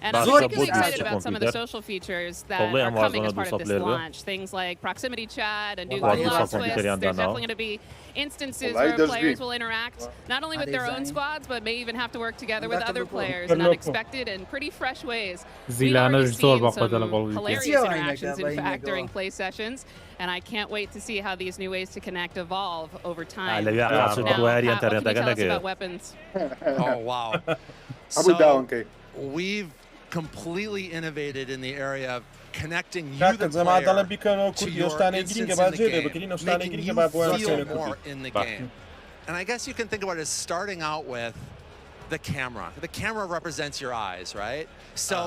And I'm Zork particularly is excited not about some of the computer. social features that Probably are I'm coming as Warzone part of this player. launch. Things like proximity chat and new Well, plot yeah. twists. There's definitely going to be instances where there's players green. will interact not only with their own squads, but may even have to work together with That's other cool. players in Loco. unexpected and pretty fresh ways. We've زيلانة already جزور seen بقى some لقول hilarious Yeah, I interactions, know, in I fact, know. during play sessions. And I can't wait to see how these new ways to connect evolve over time. لە Now, دوواری Pat, what can you ئەتەرنێتەکە tell us نەگەیە about weapons? Oh, wow. هەبوو داوانکەی We've completely innovated in the area of connecting you, كاكا the زعما دەڵێن player, بیکەنەوە to کوردی your شتانێک instance گرینگە in باجێ the لێ game, بکەین شتانێک making گرینگە you با بۆیان feel سێنە more کوردی in the game. And I guess you can think about it as starting out with the camera. The camera represents your eyes, right? So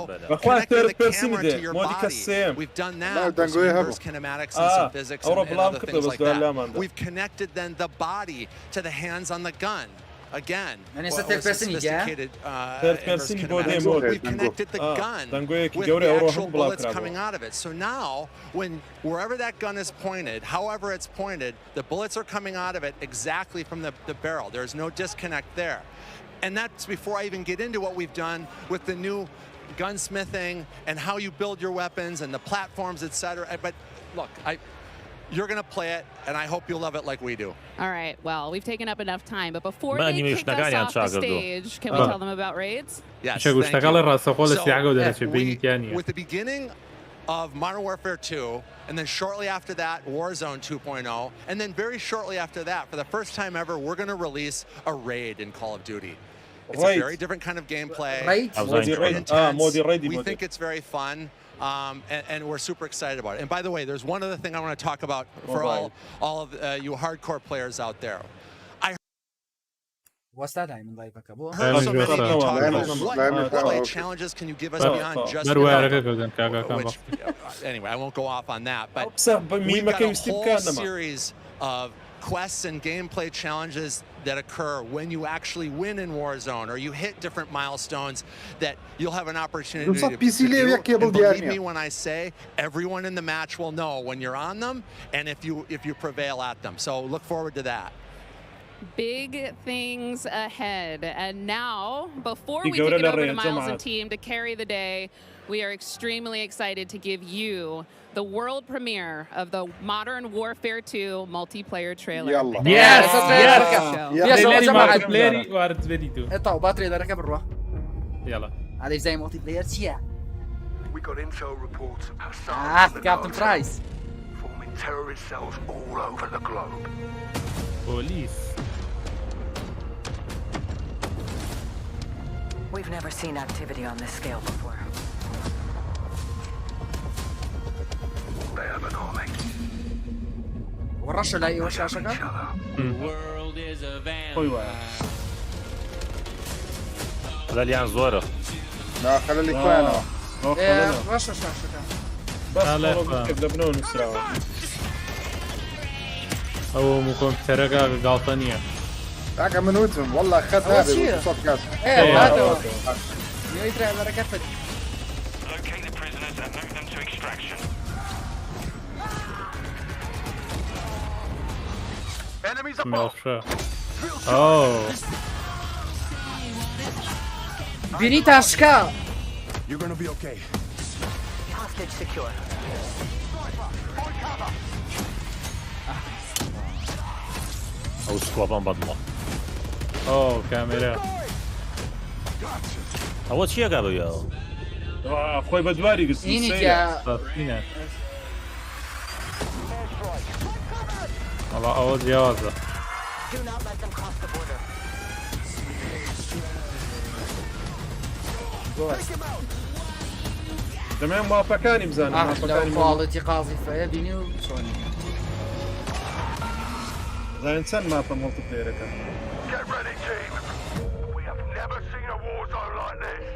connecting the camera to your body. We've done that with some inverse kinematics and some physics and other things like that. We've connected then the body to the hands on the gun. Again, And it's a third person, yeah? sophisticated Third inverse person kinematics. mode. We've connected the gun دەنگۆیەکی with گەورە the ئەوڕۆ actual هەموو bullets بڵاوکرابەوە coming out of it. So now, when wherever that gun is pointed, however it's pointed, the bullets are coming out of it exactly from the barrel. There's no disconnect there. And that's before I even get into what we've done with the new gunsmithing and how you build your weapons and the platforms, etc. But look, you're going to play it, and I hope you love it like we do. All right, well, we've taken up enough time, but before ما they أني مش kick us نقاني off the أنشاغل دو. stage, can we tell them about raids? Yes, شغل thank اشتغل you. الرأس خول السياقة ودرجة we, بين كيانية with the beginning of Modern Warfare 2, and then shortly after that, Warzone 2.0, and then very shortly after that, for the first time ever, we're going to release a raid in Call of Duty. It's a very different kind of gameplay. Right? مودي ريدي We think it's very fun, and we're super excited about it. And by the way, there's one other thing I want to talk about for all of you hardcore players out there. What's that I'm in live كابو Heard so many of you talk about what لا play challenges can you give us beyond just which, anyway, I won't go off on that, but we've got a whole series of quests and gameplay challenges that occur when you actually win in Warzone, or you hit different milestones that you'll have an opportunity to do. And believe me when I say, everyone in the match will know when you're on them and if you prevail at them. So look forward to that. Big things ahead. And now, before we kick it over to Miles and team to carry the day, we are extremely excited to give you the world premiere of the Modern Warfare 2 multiplayer trailer. Yes! Yes! multiplayer وارد فيديو. طاو باتري دركب الروح. يلا. هذا زي مالتي بلاير شيا. We got intel reports of how Captain Price. forming terrorist cells all over the globe. Police. We've never seen activity on this scale before. They have an army. ورش لاي وش عشقة؟ خلالي زوره لا خلالي كوانا رش عشقة بس كيف لبنان وسراوة أو ممكن ترجع غلطانية تاكا من وتهم والله أخذت هذا وصوت كاس هذا يترى على ركفت Locate the prisoners and move them to extraction. Enemies above. Oh. Binitashka. You're gonna be okay. Hostage secure. او سكوابان بضمه اوه كاميرا اول شيء قالوا يا اخوي بدواري قصدي هنا والله اول جوازه تمام موافقاني بزاني موافقاني كواليتي قاذفة يا بيني وسوني زين انسان ما في مالتي بلاير كان Get ready, team. We have never seen a war zone like this.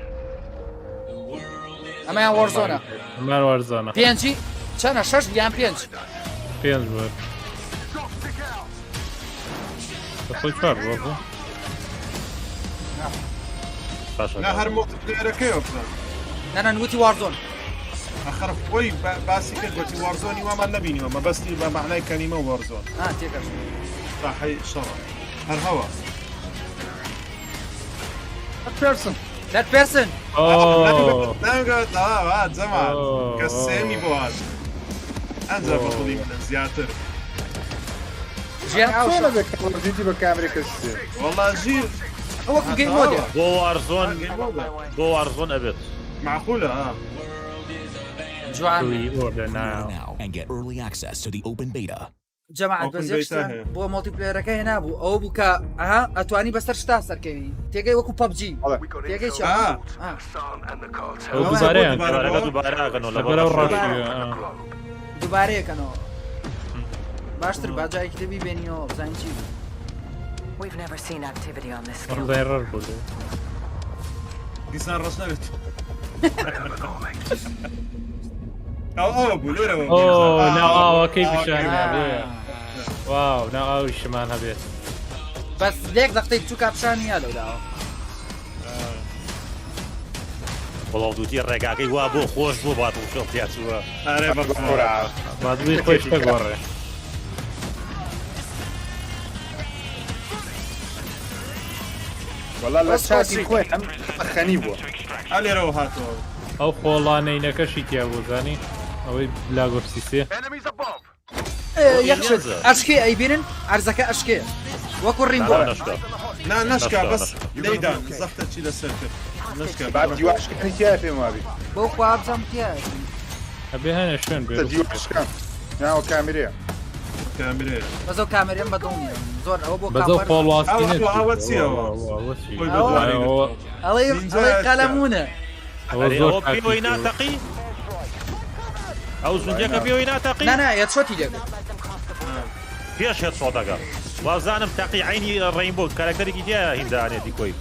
أما وارزونا ما وارزونا بينجي كان شش بيان بينج بور تقول فرق والله لا هر مالتي بلاير كيف أنا نوتي وارزون اخرف وي باسي كلمة وارزوني وما نبيني وما بس تبقى معناه كلمة وارزون تيكر صح هي شرع هالهوا that person اوه لا قلت زمان كسامي بواد انزل بطولي من زياتر جيان شلون عاوشة هذاك كواليتي بالكاميرا كسر والله جيل هو جيم مود جو وارزون ابد معقولة جوعان and get early access to the open beta. جماعة بزيشتن بو مالتي بلاير كاي هنا بو او بوكا اتواني بس ترشتا سركي تيجي وكو ببجي تيجي شو دوباره كانوا باشتر باجاي كتبي بينيو زانجي We've never seen activity on this scale. ضرر بقول ديسان رسنا او بوليرا اوه ناو كيف شان واو ناو الشمال هبيت بس ليك ضغطيت شو كابشاني هذا ولا كالئۆفدیوتی ڕێگاکەی وا بۆ خۆش بۆ باتڵفیڵد چووە بادوی خۆش تەگۆڕێ والله لا شاتي خوي هم خني بو علي رو هاتو ئەو خۆڵانەینەکەشی تیا بوو زانی ئەوەی بلاگۆپسیسێ يخشد اشكي اي بينن ارزكا اشكي وكو ريمبو لا نشكا بس ليدان زفتت شي للسيركل نشكا بعد ديواش كان كيفي ما بي بوكو ابزم تيا ابي هنا شلون بيرو ديواش كان ناو كاميرا بزو كاميرا بدوني زور او بو بزو فول واسكينت الله قلمونه هو بيوي ناتقي او زنديك بيوي ناتقي لا يتشوتي لك فيش هاد صوتك وازانم تقي عيني الرينبو كاركتري كيتيا هنداني ديكوي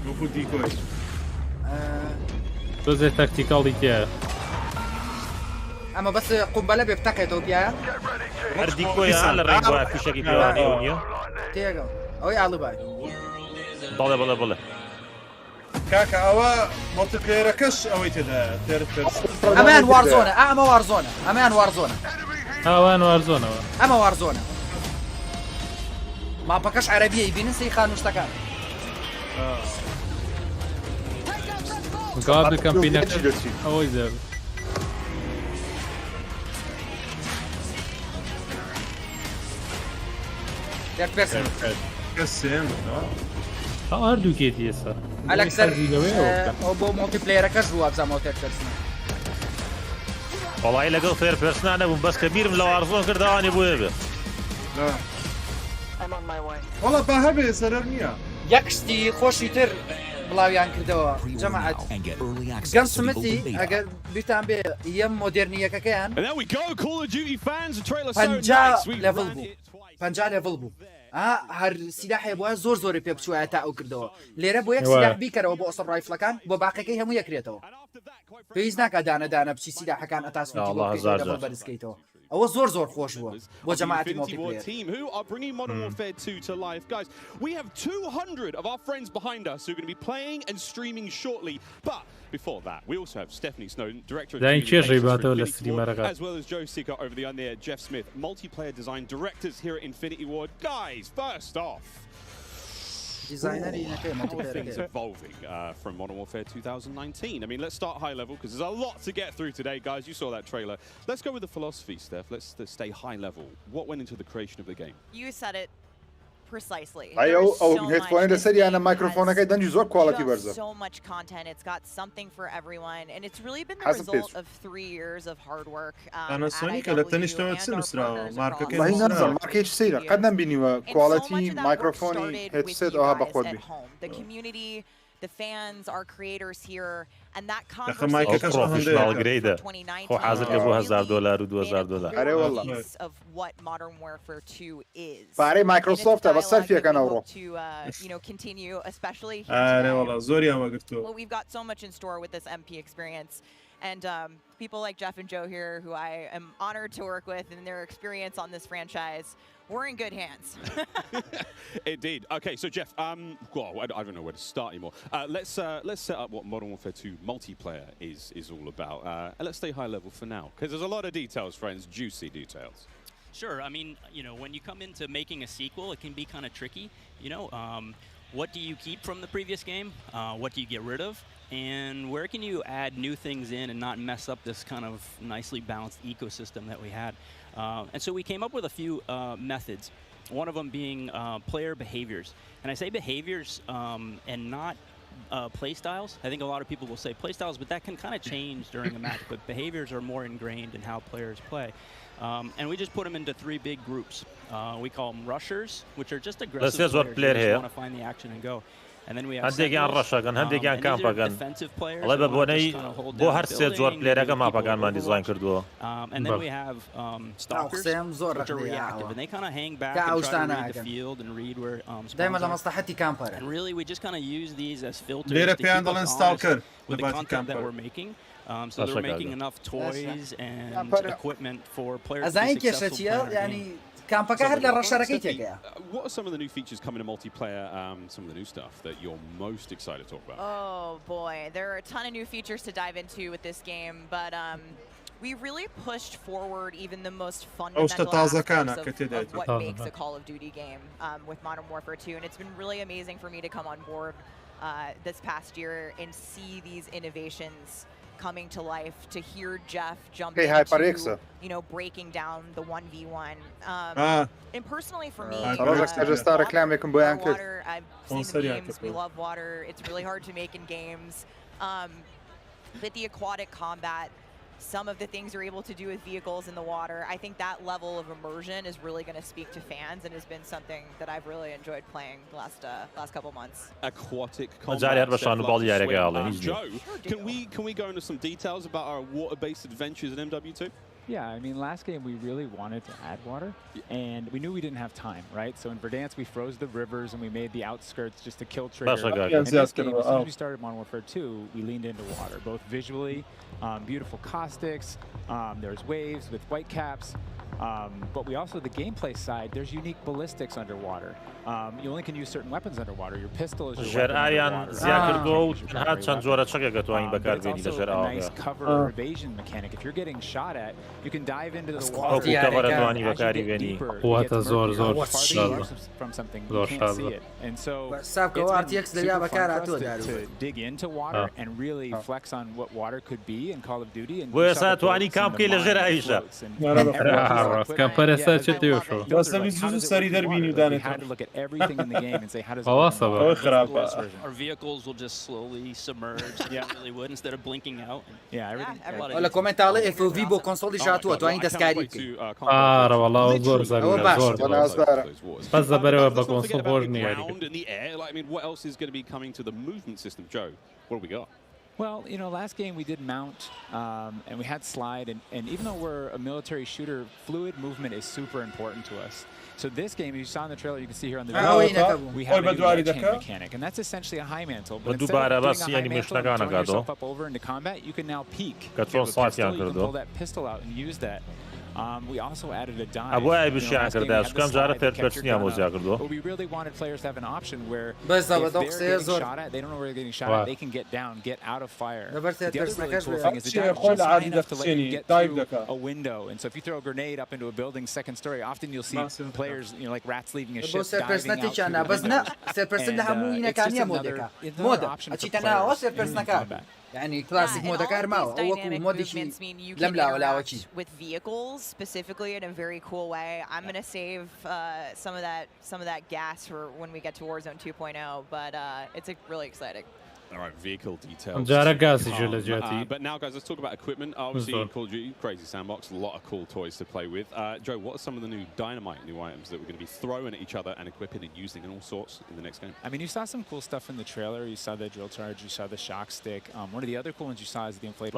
المفروض ديكوي بزي تاكتيكال ديتيا ئەمە بەس قومبەلە بێ بتەقێتەوە پیاە هەردی کۆیان لە ڕێگووە پیشەکی پێوانەوە نییە تێگەڵ ئەوەی ئاڵوبای بەڵێ بڵێ بڵێ کاکە ئەوە مۆتیپلێرەکەش ئەوەی تێدا ئەمان وارزۆنە ئەمە وارزۆنە ئەمان وارزۆنە ئەوان وارزۆنەوە ئەمە وارزۆنە ماپەکەش عەرەبیە بینن سەی خانوشتەکان گاڵ بکەم پینەکە ئەوەی دەر هەردووکێتی ئێستا ئەلەکسەر ئەو بۆ مۆتیپلێرەکەش بووە بزانەوە تێکسن وڵی لەگەڵ فێر پرسنا نەبووم بەس کە بیرم لە وارزۆن کردوانی بۆیە بێ وەڵا با هەبێ سەرەر نییە یەک شتی خۆشی تر بڵاویان کردەوە جەماعەت گەن سمتی ئەگەر بیتان بێ یەم مۆدێرنیەکەکەیان 50 لێڤڵ بوو هەر سیلاحێ بووە زۆر زۆری پێ بچوایە تا ئەو کردەوە لێرە بۆ یەک سیلاح بیکەرەوە بۆ ئۆسە ڕایفلەکان بۆ باقەکەی هەموو یەکرێتەوە پێویست ناکە دانەدانە بچی سیلاحەکان ئەتاسویتی بەرزکەیتەوە ئەوە زۆر زۆر خۆش بووە بۆ جەماعەتی مۆتیپلێر who are bringing Modern Warfare 2 to life. Guys, we have 200 of our friends behind us who are going to be playing and streaming shortly. But before that, we also have Stephanie Snowden, director of as well as Joe Seeker over the there, Jeff Smith, multiplayer design directors here at Infinity Ward. Guys, first off, things evolving from Modern Warfare 2019. I mean, let's start high level because there's a lot to get through today, guys. You saw that trailer. Let's go with the philosophy, Steph. Let's stay high level. What went into the creation of the game? You said it precisely. هێتوانێت لەسەری یانە مایکرۆفۆنەکەی دەنجی زۆر کوالەتی بەرزە. So much content. It's got something for everyone, and it's really been the result of 3 years of hard work. أنا سونيك لە تەنیشتەوە چ نووسراوە مارکەکەی مارکێکی سەیرە قەت نەمبینیوە کوالەتی مایکرۆفۆنی هێدسێت ئەوها بەخۆت بێ. The community, the fans, our creators here, and that conversation خو حاضر كبو $1000 و $2000 أري والله of what Modern Warfare 2 is. فاري مايكروسوفت بس صار فيها كان أورو. To you know continue, especially here. أري والله زوري ما قلتوا. Well, we've got so much in store with this MP experience. And people like Jeff and Joe here, who I am honored to work with, and their experience on this franchise, we're in good hands. Indeed. Okay, so Jeff, well, I don't know where to start anymore. Let's set up what Modern Warfare 2 multiplayer is all about, and let's stay high level for now, because there's a lot of details, friends, juicy details. Sure. I mean, you know, when you come into making a sequel, it can be kind of tricky. You know, what do you keep from the previous game? What do you get rid of? And where can you add new things in and not mess up this kind of nicely balanced ecosystem that we had? And so we came up with a few methods, one of them being player behaviors. And I say behaviors and not play styles. I think a lot of people will say play styles, but that can kind of change during a match. But behaviors are more ingrained in how players play. And we just put them into 3 big groups. We call them rushers, which are just aggressive players who just want to find the action and go. And then we have defensive players. And then we have stalkers, which are reactive, and they kind of hang back and try to read the field and read where and really we just kind of use these as filters to keep us honest with the content that we're making. So they're making enough toys and equipment for players to be successful playing. کامپەکە هەر لە ڕەشارەکەی تێگەیە. What are some of the new features coming to multiplayer, some of the new stuff that you're most excited to talk about? Oh boy, there are a ton of new features to dive into with this game, but we really pushed forward even the most fundamental aspects of what makes a Call of Duty game with Modern Warfare 2, and it's been really amazing for me to come on board this past year and see these innovations coming to life, to hear Jeff jump into, you know, breaking down the 1v1. And personally for me, water, I've seen the memes, we love water, it's really hard to make in games. But the aquatic combat, some of the things you're able to do with vehicles in the water, I think that level of immersion is really going to speak to fans and has been something that I've really enjoyed playing the last couple months. Aquatic combat. Joe, can we go into some details about our water-based adventures in MW2? Yeah, I mean, last game we really wanted to add water, and we knew we didn't have time, right? So in Verdansk, we froze the rivers and we made the outskirts just to kill trigger. And this game, as soon as we started Modern Warfare 2, we leaned into water, both visually, beautiful caustics, there's waves with white caps, but we also, the gameplay side, there's unique ballistics underwater. You only can use certain weapons underwater. Your pistol is your weapon underwater. It's also a nice cover or evasion mechanic. If you're getting shot at, you can dive into the water. As you get deeper, it gets murkier from something. You can't see it. And so it's super fun for us to dig into water and really flex on what water could be in Call of Duty. And كان فرسات شتي وشو بس بيجوز سري دربيني وداني everything in the game and say how does our vehicles will just slowly submerge really would instead of blinking out. ولا كومنت على اف في بو كونسول جاتو تو عند سكاري والله زور زور بس زبره بكونسول بورني يعني I mean, what else is going to be coming to the movement system, Joe? What do we got? Well, you know, last game we did mount and we had slide, and even though we're a military shooter, fluid movement is super important to us. So this game, as you saw in the trailer, you can see here on the video, we have a new chain mechanic, and that's essentially a high mantle. But instead of doing a high mantle and throwing yourself up over into combat, you can now peek. You can pull that pistol out and use that. We also added a dive. But we really wanted players to have an option where if they're getting shot at, they don't know where they're getting shot at, they can get down, get out of fire. The other really cool thing is the dive is just high enough to let you get through a window. And so if you throw a grenade up into a building's second story, often you'll see players, you know, like rats leaving a ship diving out. يعني كلاسيك مود كارما او مودش لملا ولا وشي with vehicles specifically in a very cool way. I'm going to save some of that gas for when we get to Warzone 2.0, but it's really exciting. All right, vehicle details. But now, guys, let's talk about equipment. Obviously, Call of Duty, crazy sandbox, a lot of cool toys to play with. Joe, what are some of the new dynamite new items that we're going to be throwing at each other and equipping and using in all sorts in the next game? I mean, you saw some cool stuff in the trailer. You saw the drill charge, you saw the shock stick. One of the other cool ones you saw is the inflatable.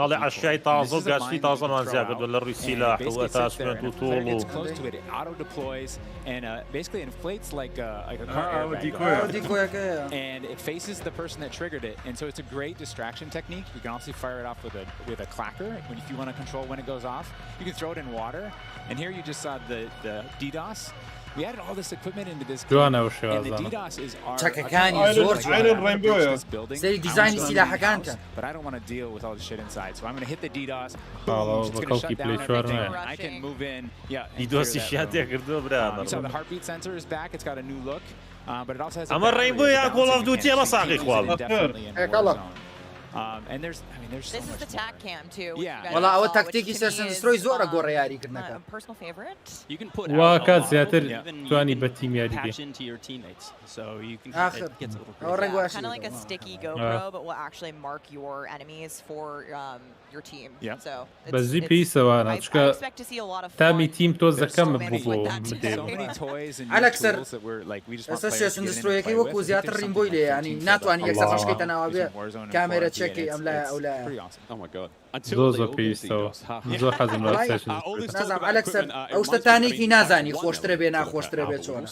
It's close to it. It auto deploys and basically inflates like a car airbag. And it faces the person that triggered it. And so it's a great distraction technique. You can also fire it off with a clacker if you want to control when it goes off. You can throw it in water. And here you just saw the DDoS. We added all this equipment into this game. And the DDoS is our but I don't want to deal with all the shit inside. So I'm going to hit the DDoS. Boom, it's going to shut down everything. I can move in. Yeah. You saw the heartbeat sensor is back. It's got a new look. But it also has a and there's so this is the tac cam too. Yeah. والله أول تكتيكي سيرسن ستروي زورة قرر ياري كنا. Personal favorite. You can put وكان زيادة تواني بتيم ياري. patch into your teammates, so you can. آخر. Kind of like a sticky GoPro, but will actually mark your enemies for your team. Yeah. So. بس زي بيسوا أنا أشكا. تامي تيم تازەکەم بوو. على أكثر. سيرسن ستروي كي وكو زيادة الريمبوي لي يعني ناتواني يكسر مشكلة تناوبية كاميرا تشيكي أم لا أو لا. Oh my god. زۆر پیسەوە زۆر حەزم نازانم ئەلەکسەر ئەو شتە تانێکی نازانی خۆشترە بێ ناخۆشترە بێت چۆنە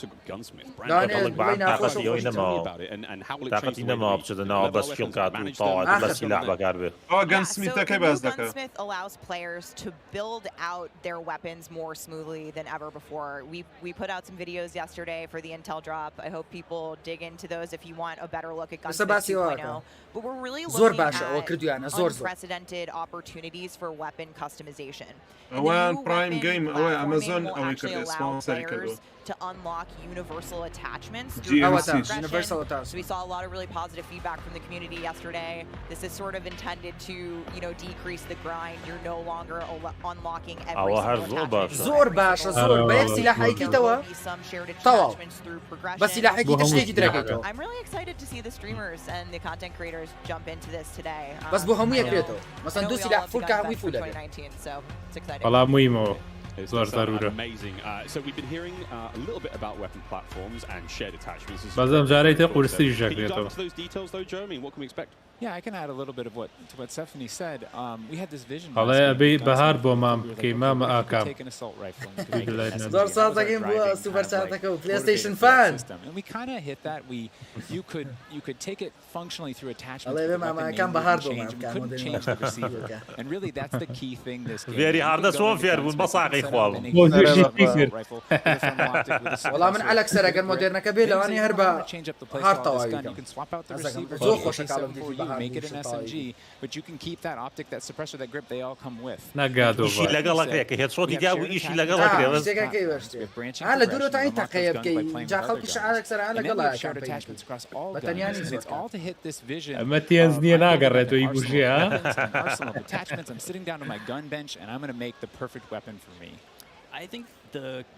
تااقەتی نەماوە بچێتە ناوە بەس شیڵکات و تاوات بە سیلاح بەکار بێت. گەنسمیتەکەی باز دەکات. Gunsmith allows players to build out their weapons more smoothly than ever before. We put out some videos yesterday for the intel drop. I hope people dig into those if you want a better look at Gunsmith 2.0. But we're really looking at unprecedented opportunities for weapon customization. Prime game Amazon to unlock universal attachments. Universal attachments. So we saw a lot of really positive feedback from the community yesterday. This is sort of intended to, decrease the grind. You're no longer unlocking every single attachment. زور باشا زور بيك سلاحيكي توا تواو بس سلاحيكي تشتيكي دراكيتو. I'm really excited to see the streamers and the content creators jump into this today. بس بو همو يكريتو مثلا دو سلاح فول كهوي فول. 2019, so it's exciting. والله مهمة. Amazing. So we've been hearing a little bit about weapon platforms and shared attachments. Can you jump to those details though, Joe? I mean, what can we expect? Yeah, I can add a little bit of what Stephanie said. We had this vision. والله أبي بهار بومام كيما ما أكاب. Take an assault rifle. دور صادقين بو سوبر شاتكو بلاي ستيشن فان. And we kind of hit that. You could take it functionally through attachments. والله ما كان بهار بومام couldn't change the receiver. And really, that's the key thing. This game. Very hard. That's one fair. والبصاقي خوالو. والله من على كسر أجر مودرنا كبير لو أنا هربا هارتا وايد. You can swap out the receiver. Make it an SMG, but you can keep that optic, that suppressor, that grip. They all come with. نقادو. إشي لقلك هيك هي صوتي جابوا إشي لقلك بس. على دورة تعين تقيب كي جا خلق شعار أكثر على قلها attachments across all guns. It's all to hit this vision. أما تيزني ناقرت ويبوشي ها. Arsenal of attachments. I'm sitting down to my gun bench, and I'm going to make the perfect weapon for me. I think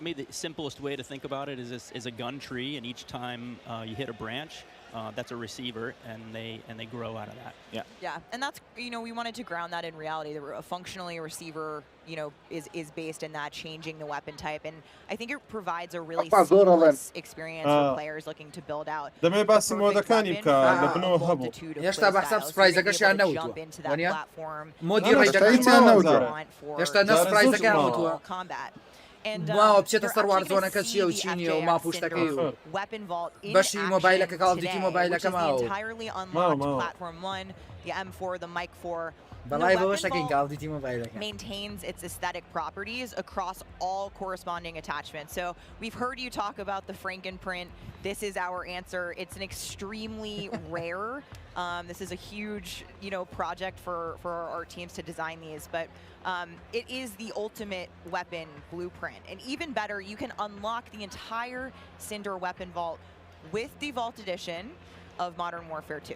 maybe the simplest way to think about it is a gun tree, and each time you hit a branch, that's a receiver, and they grow out of that. Yeah, and that's we wanted to ground that in reality. Functionally, a receiver is based in that changing the weapon type, and I think it provides a really seamless experience for players looking to build out. دەمێ باسی مۆدەکانی بکە لە بنەوە هەبوو. هێشتا بەحساب سپرایزەکەشیان نەوتووە. وانیا مۆدی ڕێژەکەیان نەوتووە. هێشتا نە سپرایزەکەیان نەوتووە. واو بچێتە سەر واڕزۆنەکە چییە و چی نییە و ماپوشتەکەی و بەشی مۆبایلەکە کاڵدیتی مۆبایلەکە ماوە. بەڵای بەوەشەکەی کاڵدیتی مۆبایلەکە. Maintains its aesthetic properties across all corresponding attachments. So we've heard you talk about the Frankenprint. This is our answer. It's an extremely rare. This is a huge, project for our teams to design these, but it is the ultimate weapon blueprint. And even better, you can unlock the entire Cinder weapon vault with the Vault Edition of Modern Warfare 2.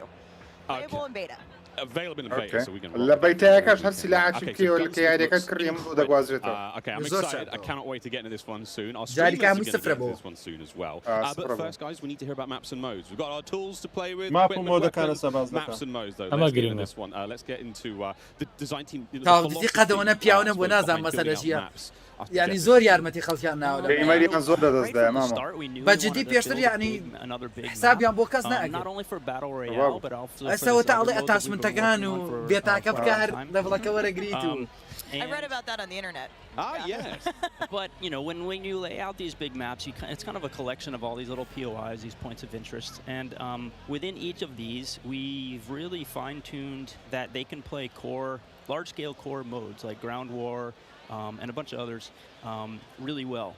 Playable in beta. Available in beta, so we can. لبيتاكش هل سلاح شكي ولا كيادك كريم ودقوازته. Okay, I'm excited. I cannot wait to get into this one soon. Our streamers are going to get into this one soon as well. But first, guys, we need to hear about maps and modes. We've got our tools to play with. Maps and modes, though. Let's get into this one. Let's get into the design team. قدونا بياونا بنازم مثلا شيء. يعني زور يارمتي خلفيان ناولا. إيميلي كان زور ده ده ماما. بجدي بيشتر يعني حساب يوم بوكاس ناقل. أسوي تعليق attachment كانوا بيتاك بكهر لفلك ورا قريتو. I read about that on the internet. Yes. But when you lay out these big maps, it's kind of a collection of all these little POIs, these points of interest, and within each of these, we've really fine-tuned that they can play large-scale core modes like ground war and a bunch of others really well.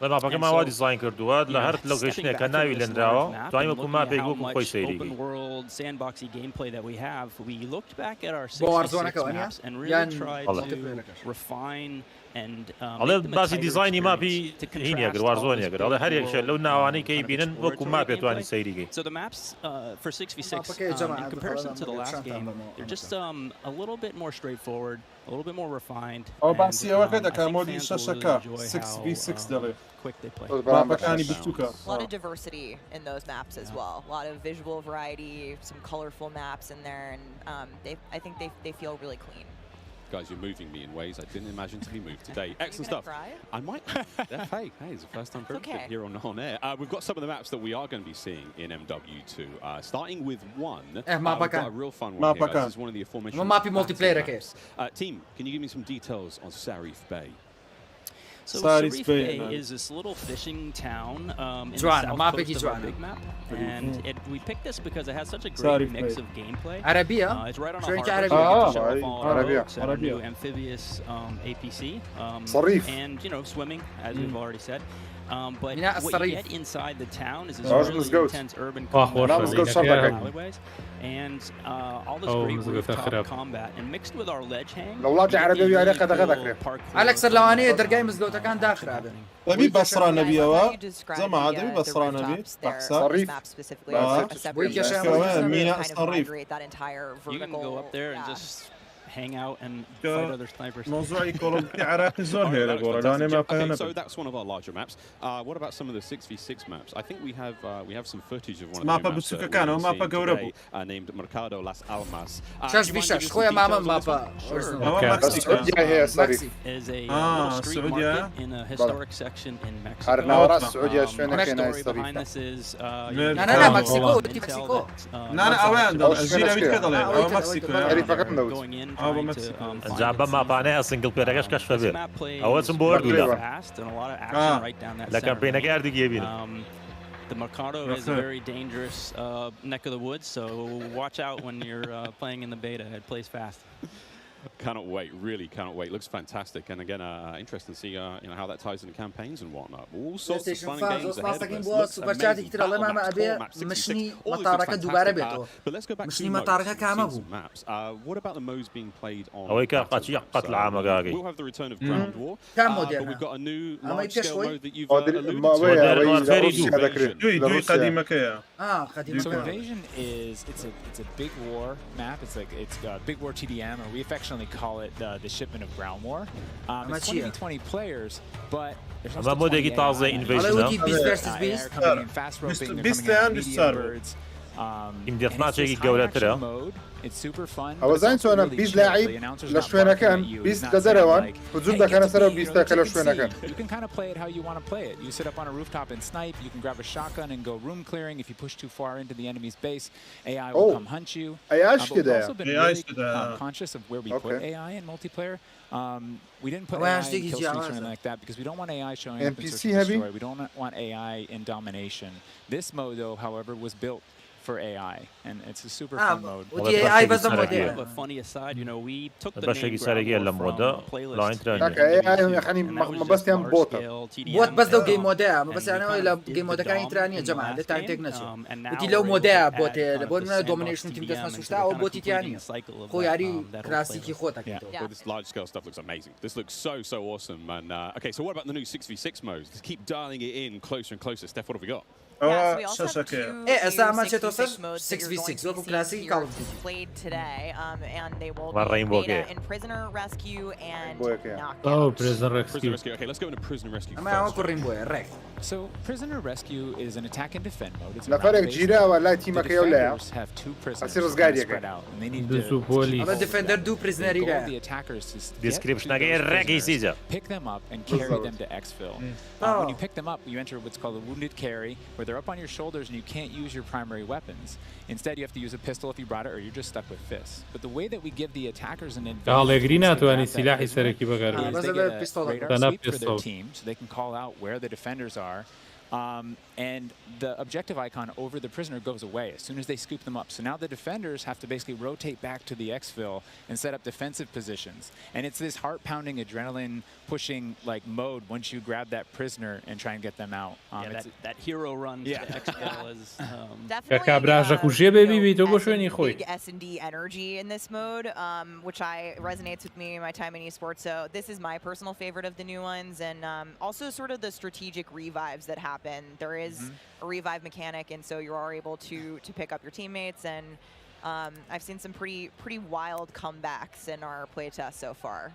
لما بقى ما وادي ديزاين كردوها لهرت لوكيشن كناوي لندراوا تايم كل ما بيجوكم كويس سيري. Open world sandboxy gameplay that we have, we looked back at our 66 maps and really tried to refine and الله باسي ديزايني ما في هيني أقدر واڕزۆنی أقدر الله هر یک شيء لو ناواني كي بينن وكم ما بيتواني سيري. So the maps for 6v6 in comparison to the last game, they're just a little bit more straightforward, a little bit more refined. أو باسي وكذا كمودي شاشكا 6v6 دلي. Quick they play. A lot of diversity in those maps as well. A lot of visual variety, some colorful maps in there, and I think they feel really clean. Guys, you're moving me in ways I didn't imagine to be moved today. Excellent stuff. Cry? I might. Hey, it's the first time for everything here on air. We've got some of the maps that we are going to be seeing in MW2. Starting with one. We've got a real fun one here. This is one of the aforementioned maps. Team, can you give me some details on Sarif Bay? So Sarif Bay is this little fishing town in the south coast of our big map, and we picked this because it has such a great mix of gameplay. It's right on our harbor. It's a new amphibious APC, and swimming, as we've already said. But what you get inside the town is this really intense urban alleyways, and all this great rooftop combat, and mixed with our ledge hang. ألكسر لوانية درجاي مزلوطة كان داخل هذا. أبي بصرة نبيها. زما أدري بصرة نبي. صريف. ويكشف مينا صريف. You can go up there and just hang out and fight other snipers. موضوعي كولومبي عراقي زور هي لغورا لاني ما Okay, so that's one of our larger maps. What about some of the 6v6 maps? I think we have some footage of one of the maps named Mercado Las Almas. شاش بيشاش خويا ماما مابا السعودية هي صريف is a street market in a historic section in Mexico. عرنا السعودية شفنا كنا behind this is لا مكسيكو مكسيكو لا اوان الجيل بيت كذا او مكسيكو going in trying to جابا ما بانه سنجل بلايرش كشف به اول سن بورد ولا fast and a lot of action right down that لكن بينك قاعد يجيبين The Mercado is a very dangerous neck of the woods, so watch out when you're playing in the beta. It plays fast. Cannot wait, really cannot wait. Looks fantastic, and again, interesting to see how that ties into campaigns and whatnot. All sorts of fun games ahead of us. But let's go back to maps. What about the modes being played on? We'll have the return of Ground War, but we've got a new large-scale mode that you've alluded to. So Invasion is it's a big war map. It's a big war TDM, or we affectionately call it the shipment of ground war. It's 20 players, but there's also 20 coming in fast roping, they're coming in medium birds. It's super fun. أو زين سو أنا بيز لاعب لشوينا كان بيز كزروان وزود ده كان سرب بيز تاكل لشوينا كان. You can kind of play it how you want to play it. You sit up on a rooftop and snipe. You can grab a shotgun and go room clearing. If you push too far into the enemy's base, AI will come hunt you. AI's We've also been really conscious of where we put AI in multiplayer. We didn't put AI in kill streaks or anything like that because we don't want AI showing up in search and destroy. We don't want AI in domination. This mode, though, however, was built for AI, and it's a super fun mode. A funny aside, you know, we took the name بس هم بوت بس لو جيم مودها بس انا لو جيم مودها كان تراني يا جماعه ده تاع تكنسو ودي لو مودها بوت لبون دومينيشن تيم داس مسوشتا او بوتي تاني خو ياري كلاسيكي خوتك This large scale stuff looks amazing. This looks so awesome. And okay, so what about the new 6v6 modes? Let's keep dialing it in closer and closer. Steph, what have we got?6v6 local classic played today, and they will be in prisoner rescue and knockout. Prisoner rescue. Okay, let's go into prisoner rescue first. So prisoner rescue is an attack and defend mode. It's نفرق جيرا ولا تيمك يا ولا have two prisoners spread out, and they need to I'm a defender do prisoner the attackers to description again pick them up and carry them to exfil. When you pick them up, you enter what's called a wounded carry, where they're up on your shoulders and you can't use your primary weapons. Instead, you have to use a pistol if you brought it, or you're just stuck with fists. But the way that we give the attackers an advantage is they get a radar sweep for their team, so they can call out where the defenders are. And the objective icon over the prisoner goes away as soon as they scoop them up. So now the defenders have to basically rotate back to the exfil and set up defensive positions. And it's this heart-pounding, adrenaline-pushing like mode once you grab that prisoner and try and get them out. That hero run to the exfil is definitely big S&D energy in this mode, which resonates with me in my time in esports. So this is my personal favorite of the new ones, and also sort of the strategic revives that happen. There is a revive mechanic, and so you are able to pick up your teammates, and I've seen some pretty wild comebacks in our playtest so far.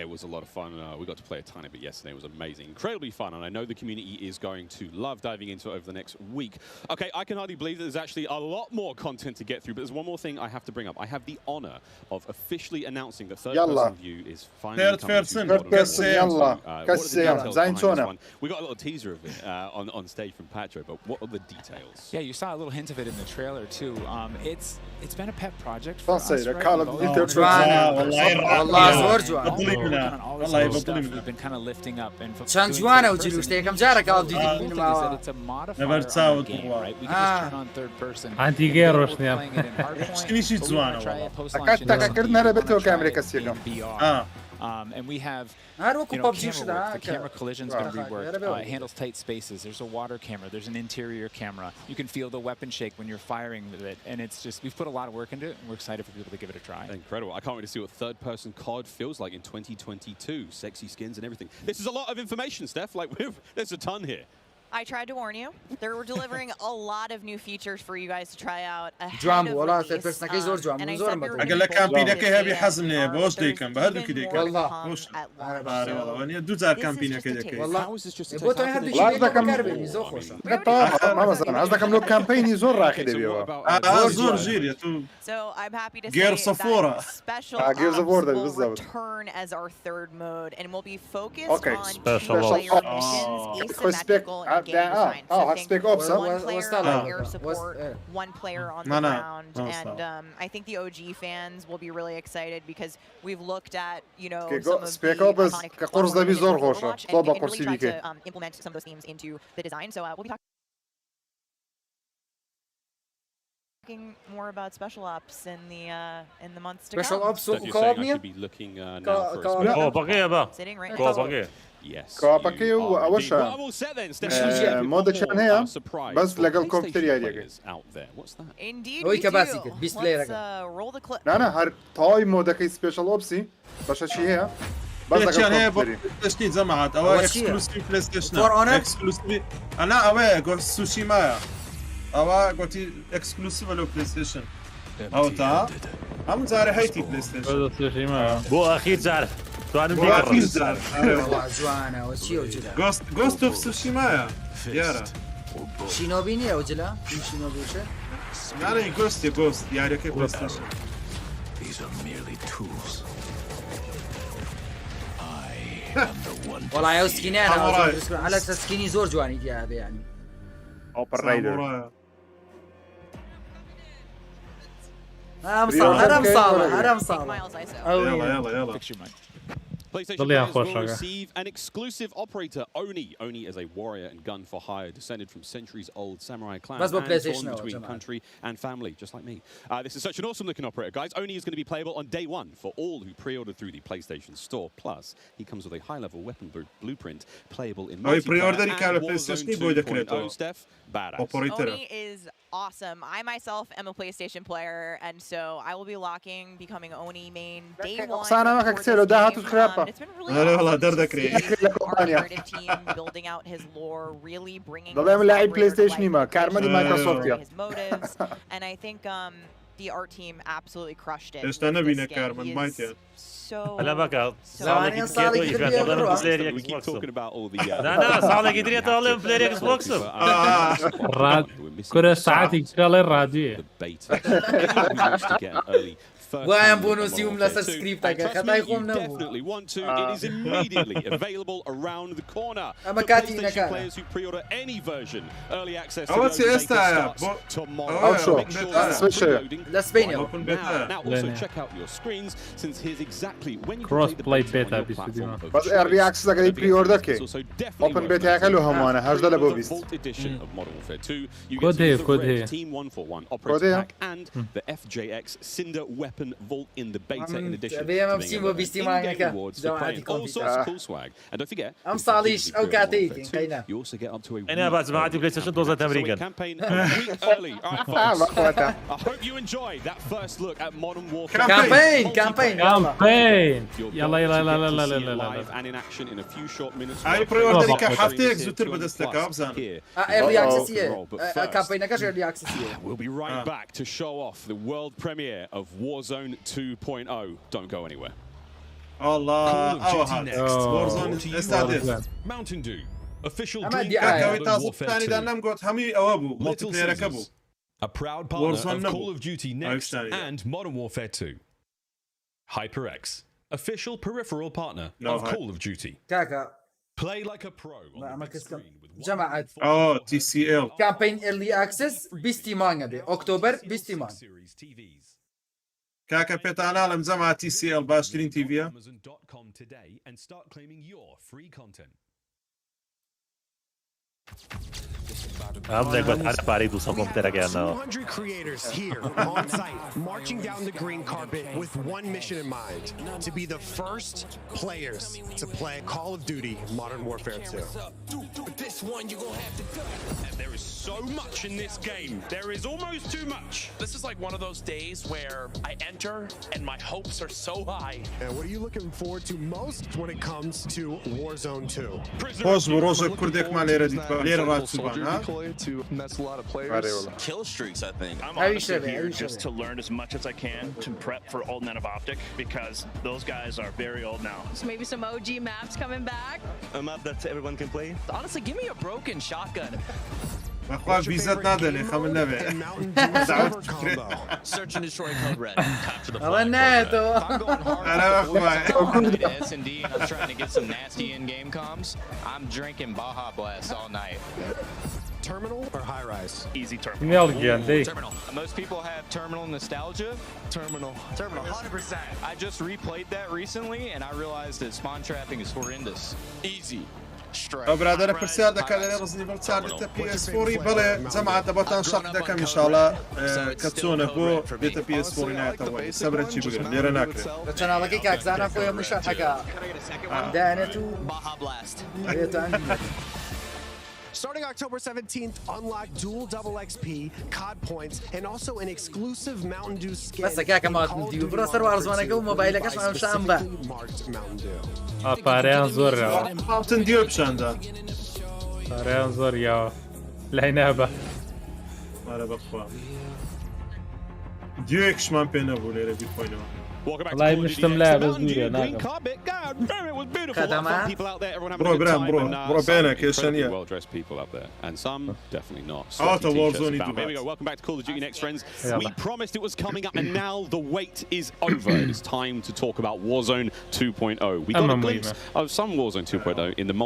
It was a lot of fun. We got to play a tiny bit yesterday. It was amazing, incredibly fun, and I know the community is going to love diving into it over the next week. Okay, I can hardly believe that there's actually a lot more content to get through, but there's one more thing I have to bring up. I have the honor of officially announcing that third-person view is finally coming to We got a little teaser of it on stage from Patro, but what are the details? Yeah, you saw a little hint of it in the trailer too. It's been a pet project for us. We've been kind of lifting up and it's a modifier game, right? We can just turn on third person. Playing it in hardpoint. And we have the camera collision's been reworked. It handles tight spaces. There's a water camera. There's an interior camera. You can feel the weapon shake when you're firing with it. And it's just, we've put a lot of work into it, and we're excited for people to give it a try. Incredible. I can't wait to see what third-person COD feels like in 2022. Sexy skins and everything. This is a lot of information, Steph. Like, there's a ton here. I tried to warn you. We're delivering a lot of new features for you guys to try out ahead جوان of بوو وڵات release. پرسنەکەی زۆر جوان And I بوو زۆرم said we were بەدڵ ئەگەر لە کامپینەکە هەبی حەزم لێ بۆش دەیکەم بە هەردووکی دەیکەم وڵڵ دوو جار کامپینەکە دەکەیت بۆ تۆ هەردووکی دەکەم زۆر خۆشە ئەس دەکەم لۆ کامپینی زۆر ڕاقی دەبیەوە زۆر ژیرە تو So I'm happy to say Gears of War. that special Gears of War ops will return as our third mode and will be focused on Special two-player missions, asymmetrical in game design. So think one player on air support, one player on the ground, and I think the OG fans will be really excited because we've looked at, you know, some of the iconic Overwatch and really tried to implement some of those themes into the design. So we'll be talking more about special ops in the months to come. Special ops co-op should be looking now for sitting right Yes. كواباكي وأوش مودة كان هي بس لقل كومبيوتر يديك. Indeed. هو كباسي كده بيس بلاير. Roll the clip. أنا هر تاي مودة كي سبيشال أوبسي بس شيء هي. بس لقل كومبيوتر. تشتيت زمعت أو إكسكلوسيف بلاي ستيشن. إكسكلوسيف. أنا أوه قلت سوشيما. أوه قلت إكسكلوسيف لو بلاي ستيشن. أو تا. هم زاره هايتي بلاي ستيشن. سوشيما. بو أخير زاره. أخير زاره. جوانا وشي وجلا. Ghost of Tsushima يارا. شينوبيني أو جلا؟ شينوبي وش؟ يعني Ghost يعني كيف بلاي ستيشن. These are merely tools. والله يا سكيني أنا على أساس سكيني زور جواني دي هذا يعني. أوبر رايدر. حرام صالح. يلا. PlayStation players will receive an exclusive operator, Oni. Oni is a warrior and gun for hire, descended from centuries-old samurai clan and torn between country and family, just like me. This is such an awesome-looking operator, guys. Oni is going to be playable on day one for all who pre-ordered through the PlayStation Store. Plus, he comes with a high-level weapon blueprint, playable in multiplayer and Warzone 2.0. Steph, badass. Oni is awesome. I myself am a PlayStation player, and so I will be becoming Oni main day one. It's been really awesome to see our creative team building out his lore, really bringing his motives, and I think the art team absolutely crushed it. So we keep talking about all the وأنا بونوسيوم لسه سكريبتك خداي خوم definitely want to. It is immediately available around the corner. أما كاتي Players who pre-order any version, early access. tomorrow. Now also check out your screens since here's exactly when you cross-play beta بس early access أقدر pre-order كي. Open beta كله هم أنا هذا اللي ببيست. edition of Modern Warfare 2. You get the Team 141 operator pack and the FJX Cinder weapon vault in the beta in addition to being able to in-game rewards for playing all sorts of cool swag. And don't forget, you also get up to a campaign a week early. All right, folks. I hope you enjoyed that first look at Modern Warfare. Campaign. Live and in action in a few short minutes. I pre-order كحفتك زوتر بدستك أبزان. early access campaign early access. We'll be right back to show off the world premiere of Warzone 2.0. Don't go anywhere. Allah. Warzone Mountain Dew. Official drink of Modern Warfare 2. A proud partner of Call of Duty Next and Modern Warfare 2. HyperX. Official peripheral partner of Call of Duty. Play like a pro on the screen with جماعة TCL campaign early access بيستيمان هذا أكتوبر بيستيمان كاكا بيت عالم جماعة TCL باشترين تيفيا Amazon.com today and start claiming your free content. 200 creators here on site, marching down the green carpet with one mission in mind: to be the first players to play Call of Duty Modern Warfare 2. And there is so much in this game. There is almost too much. This is like one of those days where I enter and my hopes are so high. And what are you looking forward to most when it comes to Warzone 2? Poz bu roza kurdek ma lera dit lera ratsuban ha. To mess a lot of players. Kill streaks, I think. I'm honestly here just to learn as much as I can to prep for alternate optic because those guys are very old now. So maybe some OG maps coming back. A map that everyone can play. Honestly, give me a broken shotgun. Bak vizet nadane khamın neve. Search and destroy code red. Capture the Allah neto. I'm going hard. S&D and I'm trying to get some nasty in-game comms. I'm drinking Baja Blast all night. Terminal or high rise? Easy terminal. Terminal. Most people have terminal nostalgia. Terminal. 100%. I just replayed that recently and I realized that spawn trapping is horrendous. Easy. برادر پرسیار دەکات لە ڕزنی بەڵچار دێتە PS4 بەڵێ جەماعەت دەبەتان شەڕ دەکەم ئینشاءڵڵا کە چۆنە بۆ بێتە PS4 نایەتەوە سەبرەکی بگرن لێرە ناکرێت لە چەناڵەکەی کاکزانە خۆی هەموو شەرحەکە دایانێت و Starting October 17th, unlock dual double XP, COD points, and also an exclusive Mountain Dew skin. بس كاكا Mountain Dew برا سر واڕزۆنەکە و مۆبایلەکەش ئەم شام بە پارەیان زۆر Mountain Dew پیشاندا پارەیان زۆر یاوە لای نابە مارە بەخوا دیوێکشمان پێ نەبوو لێرە بیخۆینەوە والله مشتم لا بس دوره green carpet. God, it was beautiful. A lot of people out there, everyone having a good time. And well-dressed people up there, and some definitely not. Here we go. Welcome back to Call of Duty Next, friends. We promised it was coming up, and now the wait is over. It's time to talk about Warzone 2.0. We got a glimpse of some Warzone 2.0 in the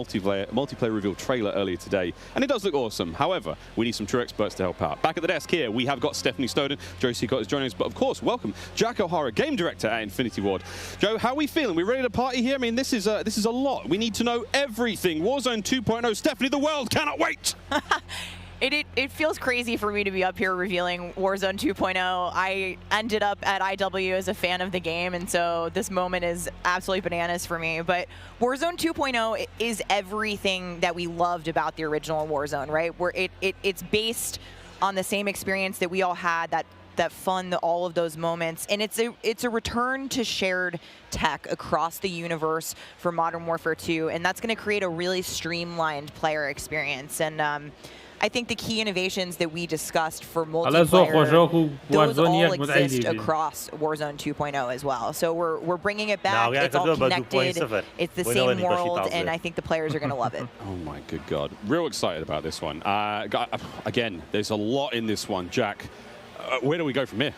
multiplayer reveal trailer earlier today, and it does look awesome. However, we need some true experts to help out. Back at the desk here, we have got Stephanie Snowden, Joe Seacott is joining us, but of course, welcome Jack O'Hara, game director at Infinity Ward. Joe, how are we feeling? We ready to party here? I mean, this is a lot. We need to know everything. Warzone 2.0. Stephanie, the world cannot wait. It feels crazy for me to be up here revealing Warzone 2.0. I ended up at IW as a fan of the game, and so this moment is absolutely bananas for me. But Warzone 2.0 is everything that we loved about the original Warzone, right? Where it's based on the same experience that we all had, that fun, all of those moments, and it's a return to shared tech across the universe for Modern Warfare 2, and that's going to create a really streamlined player experience. And I think the key innovations that we discussed for multiplayer, those all exist across Warzone 2.0 as well. So we're bringing it back. It's all connected. It's the same world, and I think the players are going to love it. Oh my good God. Real excited about this one. Again, there's a lot in this one, Jack. Where do we go from here?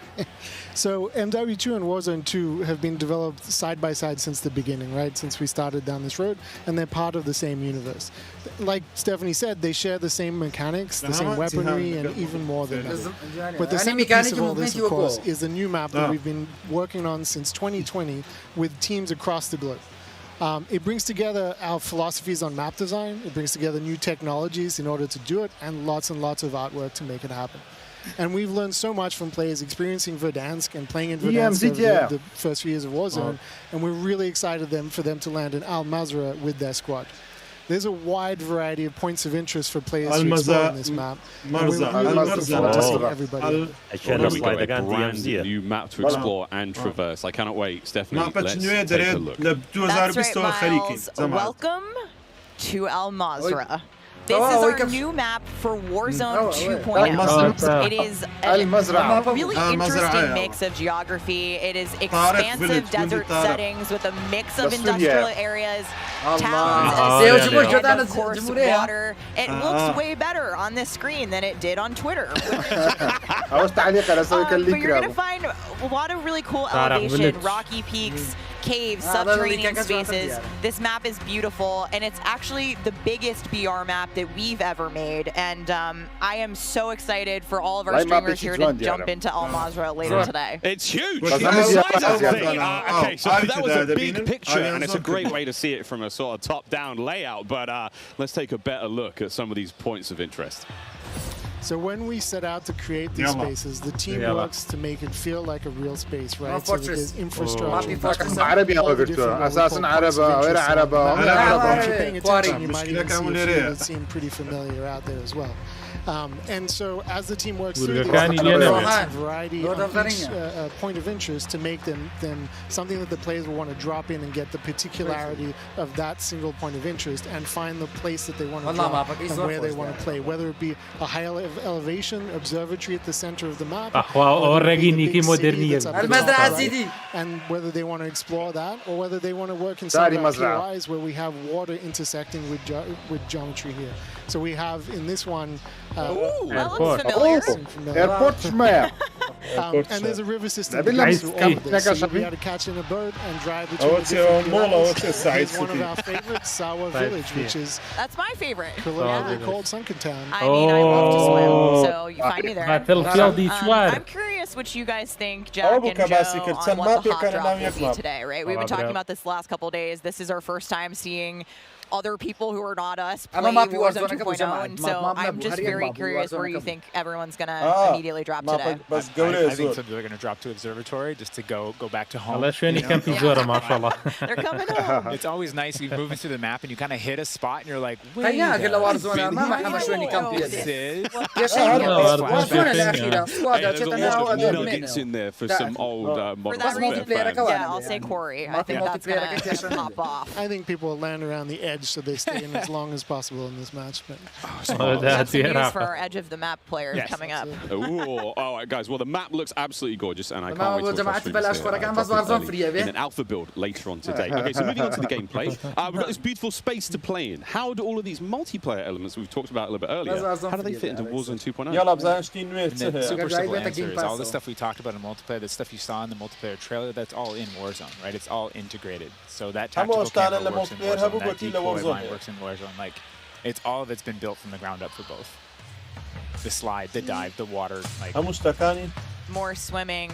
So MW2 and Warzone 2 have been developed side by side since the beginning, right? Since we started down this road, and they're part of the same universe. Like Stephanie said, they share the same mechanics, the same weaponry, and even more than that. But the centerpiece of all this, of course, is the new map that we've been working on since 2020 with teams across the globe. It brings together our philosophies on map design, it brings together new technologies in order to do it, and lots of artwork to make it happen. And we've learned so much from players experiencing Verdansk and playing in Verdansk over the first few years of Warzone, and we're really excited for them to land in Al Mazrah with their squad. There's a wide variety of points of interest for players to explore on this map. New map to explore and traverse. I cannot wait. Stephanie, let's take a look. That's right, Miles. Welcome to Al Mazrah. This is our new map for Warzone 2.0. It is a really interesting mix of geography. It is expansive desert settings with a mix of industrial areas, towns, and of course water. It looks way better on this screen than it did on Twitter. But you're going to find a lot of really cool elevation, rocky peaks, caves, subterranean spaces. This map is beautiful, and it's actually the biggest BR map that we've ever made, and I am so excited for all of our streamers here to jump into Al Mazrah later today. It's huge! Okay, so that was a big picture, and it's a great way to see it from a sort of top-down layout, but let's take a better look at some of these points of interest. So when we set out to create these spaces, the team works to make it feel like a real space, right? So that there's infrastructure. عربي او فيكتور اساسا عربة غير عربة If you're paying attention, you might even see a few that seem pretty familiar out there as well. And so as the team works through these variety of each point of interest to make them something that the players will want to drop in and get the particularity of that single point of interest and find the place that they want to drop and where they want to play, whether it be a high elevation observatory at the center of the map, and whether they want to explore that or whether they want to work in some POIs where we have water intersecting with geometry here. So we have in this one airport. Airport and there's a river system through all of this. So we had to catch in a boat and drive between the different It's one of our favorites, Sawa Village, which is that's my favorite. Called Sunken Town. I mean, I love to swim, so you find me there. I'm curious what you guys think, Jack and Joe, on what the hot drop will be today, right? We've been talking about this the last couple of days. This is our first time seeing other people who are not us play Warzone 2.0, and so I'm just very curious where you think everyone's going to immediately drop today. I think some they're going to drop to Observatory just to go back to home. They're coming home. It's always nice you moving through the map and you kind of hit a spot and you're like, wait, nuggets in there for some old Modern Warfare fans. Yeah, I'll say Corey. I think that's going to pop off. I think people will land around the edge so they stay in as long as possible in this match. But that's some news for our edge of the map players coming up. All right, guys. Well, the map looks absolutely gorgeous, and I can't wait to in an alpha build later on today. Okay, so moving on to the gameplay, we've got this beautiful space to play in. How do all of these multiplayer elements we've talked about a little bit earlier, how do they fit into Warzone 2.0? Super simple answer is all the stuff we talked about in multiplayer, the stuff you saw in the multiplayer trailer, that's all in Warzone, right? It's all integrated. So that tactical camera works in Warzone, that decoy line works in Warzone. Like, it's all of it's been built from the ground up for both. The slide, the dive, the water. Like more swimming.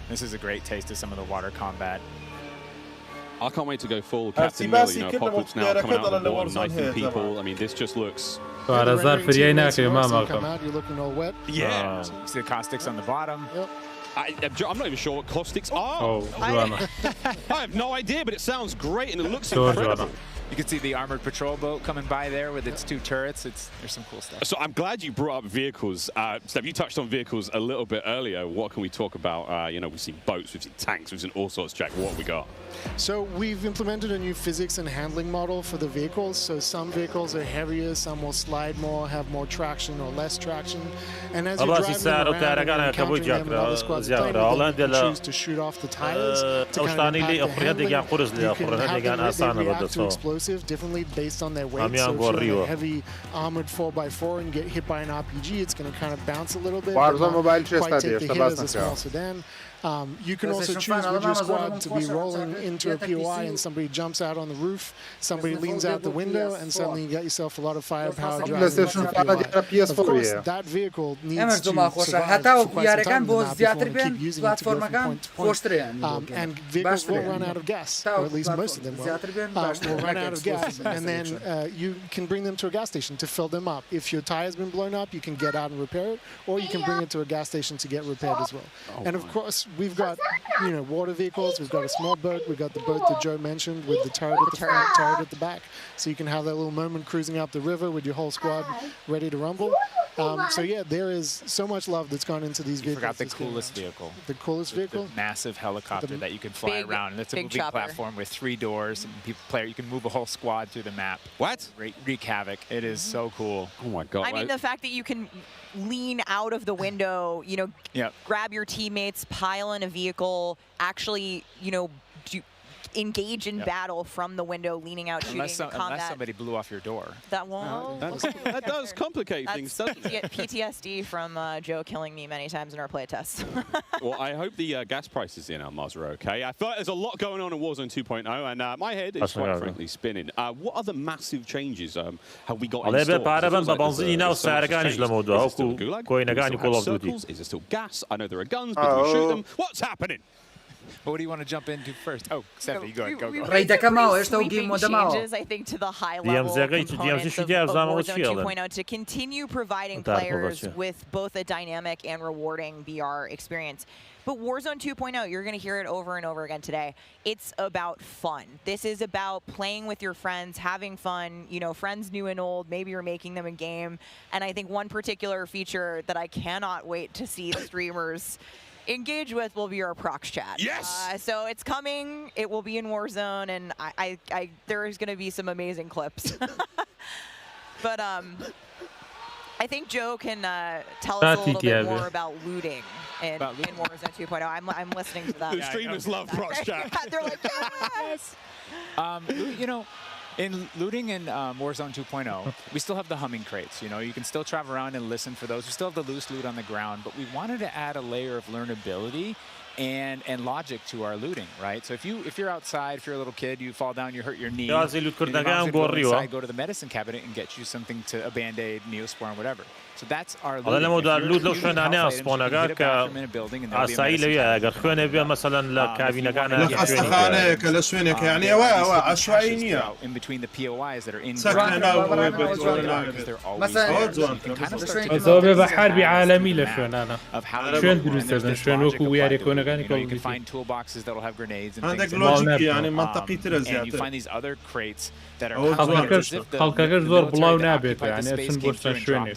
This is a great taste of some of the water combat. I can't wait to go full Captain Miller, you know, Apocalypse Now coming out of the water, knifing people. I mean, this just looks... You're looking all wet. Yeah. See the caustics on the bottom. I'm not even sure what caustics are. I have no idea, but it sounds great and it looks incredible. You can see the armored patrol boat coming by there with its 2 turrets. There's some cool stuff. So I'm glad you brought up vehicles. Steph, you touched on vehicles a little bit earlier. What can we talk about? You know, we've seen boats, we've seen tanks, we've seen all sorts. Jack, what have we got? So we've implemented a new physics and handling model for the vehicles. So some vehicles are heavier, some will slide more, have more traction or less traction. And as you're driving them around and encountering them and other squads playing with them, you choose to shoot off the tires to kind of impact the handling. You can have them react to explosive differently based on their weight. So if you're in a heavy armored 4x4 and get hit by an RPG, it's going to kind of bounce a little bit, but not quite take the hit as a small sedan. You can also choose with your squad to be rolling into a POI and somebody jumps out on the roof, somebody leans out the window, and suddenly you got yourself a lot of firepower driving into the POI. Of course, that vehicle needs to survive for quite some time in the map if you want to keep using it to go from point to point. And vehicles will run out of gas, or at least most of them will run out of gas, and then you can bring them to a gas station to fill them up. If your tire's been blown up, you can get out and repair it, or you can bring it to a gas station to get repaired as well. And of course, we've got, you know, water vehicles, we've got a small boat, we've got the boat that Joe mentioned with the turret at the front, turret at the back, so you can have that little moment cruising up the river with your whole squad ready to rumble. So yeah, there is so much love that's gone into these vehicles. You forgot the coolest vehicle. The coolest vehicle? The massive helicopter that you can fly around. And it's a moving platform with 3 doors. And you can move a whole squad through the map. What? Wreak havoc. It is so cool. Oh my God. I mean, the fact that you can lean out of the window, you know, grab your teammates, pile in a vehicle, actually, you know, engage in battle from the window, leaning out, shooting combat. Unless somebody blew off your door. That won't. That does complicate things, doesn't it? PTSD from Joe killing me many times in our play tests. Well, I hope the gas prices in Almaz are okay. I thought there's a lot going on in Warzone 2.0, and my head is quite frankly spinning. What other massive changes have we got in store? Is there still gas? I know there are guns, but do we shoot them? What's happening? What do you want to jump into first? Oh, Stephanie, go ahead. Go. ڕێیدەکە ماوە هێشتا و گەیم مۆدە ماوە. I think to the high level components of Warzone 2.0 to continue providing players with both a dynamic and rewarding VR experience. But Warzone 2.0, you're going to hear it over and over again today. It's about fun. This is about playing with your friends, having fun, you know, friends new and old. Maybe you're making them a game. And I think one particular feature that I cannot wait to see the streamers engage with will be our prox chat. Yes. So it's coming. It will be in Warzone, and there is going to be some amazing clips. But I think Joe can tell us a little bit more about looting in Warzone 2.0. I'm listening to that. The streamers love prox chat. They're like, yes. You know, in looting in Warzone 2.0, we still have the humming crates. You know, you can still travel around and listen for those. We still have the loose loot on the ground, but we wanted to add a layer of learnability and logic to our looting, right? So if you're outside, if you're a little kid, you fall down, you hurt your knee. You inside, go to the medicine cabinet and get you something to a band-aid, Neosporin, whatever. So that's our looting. هذا موضوع اللود لو شلون أنا أسبونك كعسائي لو أجر خوانه بيا مثلا لكابينة كان لخستخانة كلا شوينك يعني عشوائية. In between the POIs that are in. مثلا. زوجة بحرب عالمي لشون أنا. شون درست شون وكو وياري كونه كان يكون. You can find toolboxes that will have grenades and things. عندك لوجيك يعني منطقي ترى And you find these other crates that are. خلقك زور بلاو نابت يعني أسن بوشة شوني.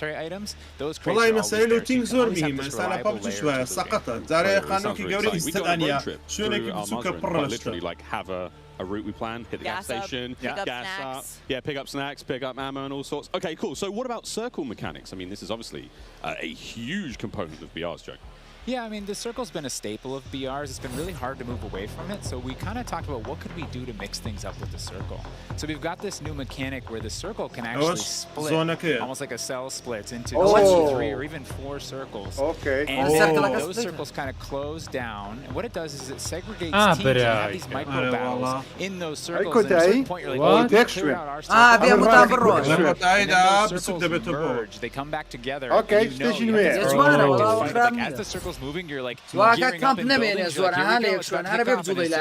Items, those والله مسائل لوتينغ زور مهمة مسألة بابجي شوية سقطت زاري قانون كي جوري استدانيا شونك بسوكا برا literally like have a route we planned, hit the gas station, gas up, pick up snacks, pick up ammo and all sorts. Okay, cool. So what about circle mechanics? I mean, this is obviously a huge component of BR's, Joe. Yeah, I mean, the circle's been a staple of BRs. It's been really hard to move away from it. So we kind of talked about what could we do to mix things up with the circle. So we've got this new mechanic where the circle can actually split, almost like a cell splits into 2, 3, or even 4 circles. Okay. And those circles kind of close down. And what it does is it segregates teams and have these micro battles in those circles. And at a certain point, you're like, clear out our circles merge. They come back together. Okay, as the circles moving, you're like gearing up in buildings, you're like,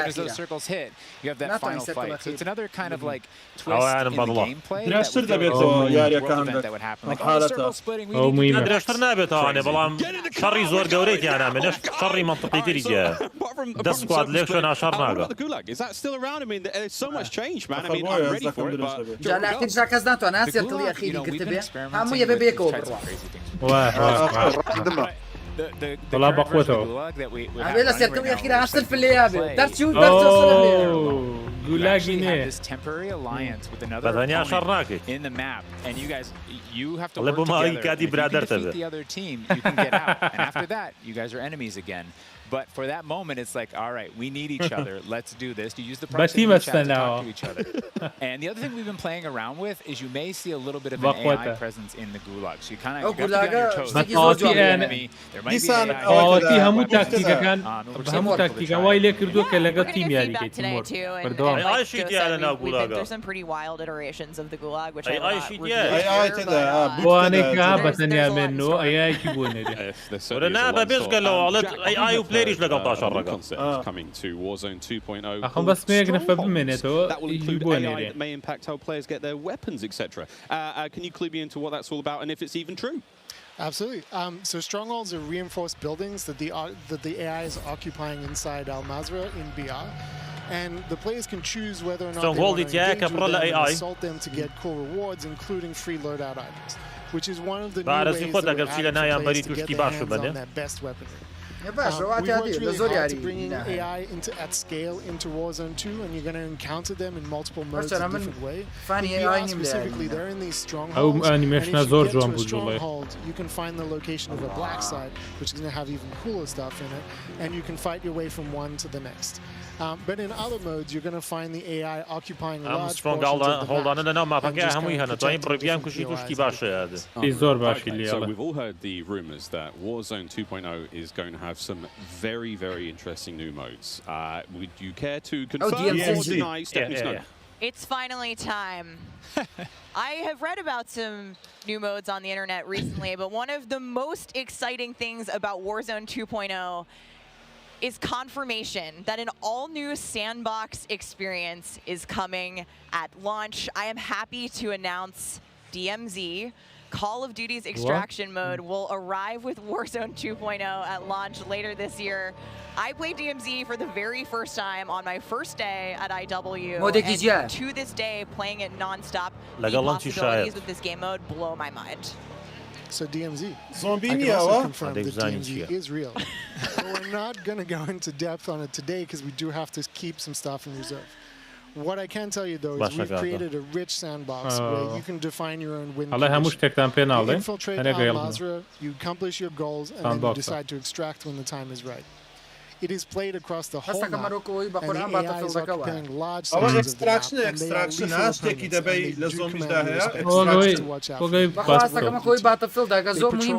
as those circles hit, you have that final fight. So it's another kind of like twist in the gameplay that would happen. Like, oh, circle splitting, we need to درشتر نابت أنا بلام شري زور قوريت يعني منش شري منطقي تريجا دس سكواد ليش أنا شرناقة. Is that still around? I mean, there's so much change, man. I mean, I'm ready for it. But جانا أكيد جاكز ناتو أنا سيرت لي أخيري كتبه هم يبي بيكو طلع بقوته عميلا سيرتوي أخيرا عسل في الليابة درتشو درتشو Gulag this temporary alliance with another opponent in the map, and you have to work together. If you defeat the other team, you can get out, and after that, you guys are enemies again. But for that moment, it's like, all right, we need each other. Let's do this. You use the proximity chat to talk to each other. And the other thing we've been playing around with is you may see a little bit of an AI presence in the gulag. So you kind of have to be on your toes. There might be an AI. همو تاكتيكا كان همو تاكتيكا وايلي كردو كلاغا تيم يعني كي تيمور بردوام there's some pretty wild iterations of the gulag which اي تدا وانا كابتن يا منو اي كي بونيدي ورنا ببيش قالوا على اي بلايريش لقطع رقم coming to Warzone 2.0 اخو بس ما يقنف بمنتو it may impact how players get their weapons, etc. Can you clue me into what that's all about and if it's even true? Absolutely. So strongholds are reinforced buildings that the AI is occupying inside Al Mazrah in BR. And the players can choose whether or not they want to engage with them and assault them to get cool rewards, including free loadout items, which is one of the new ways that we're adding players to get their hands on that best weaponry. We've worked really hard to bringing AI at scale into Warzone 2, and you're going to encounter them in multiple modes in different ways. Specifically, they're in these strongholds, and if you get to a stronghold, you can find the location of a black site, which is going to have even cooler stuff in it, and you can fight your way from one to the next. But in other modes, you're going to find the AI occupying large portions of the map. So we've all heard the rumors that Warzone 2.0 is going to have some very, very interesting new modes. Would you care to confirm or deny Stephanie Snow? It's finally time. I have read about some new modes on the internet recently, but one of the most exciting things about Warzone 2.0 is confirmation that an all-new sandbox experience is coming at launch. I am happy to announce DMZ, Call of Duty's extraction mode, will arrive with Warzone 2.0 at launch later this year. I played DMZ for the very first time on my first day at IW, and to this day, playing it non-stop, the possibilities with this game mode blow my mind. So DMZ. Zombie I can also confirm that DMZ is real. So we're not going to go into depth on it today because we do have to keep some stuff in reserve. What I can tell you though is we've created a rich sandbox where you can define your own win condition. You infiltrate Al-Mazrah, you accomplish your goals, and then you decide to extract when the time is right. It is played across the whole map, and the AI is occupying large sections of the map, and they are lethal opponents, and they do command your respect to watch out for. They patrol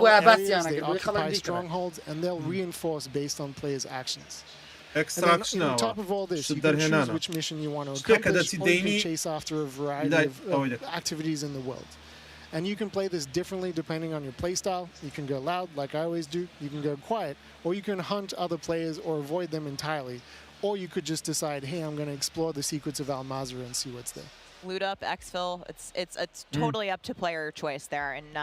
areas, they occupy strongholds, and they'll reinforce based on players' actions. And then on top of all this, you can choose which mission you want to accomplish, or you can chase after a variety of activities in the world. And you can play this differently depending on your playstyle. You can go loud, like I always do. You can go quiet, or you can hunt other players or avoid them entirely. Or you could just decide, hey, I'm going to explore the secrets of Al-Mazrah and see what's there. Loot up, exfil. It's totally up to player choice there, and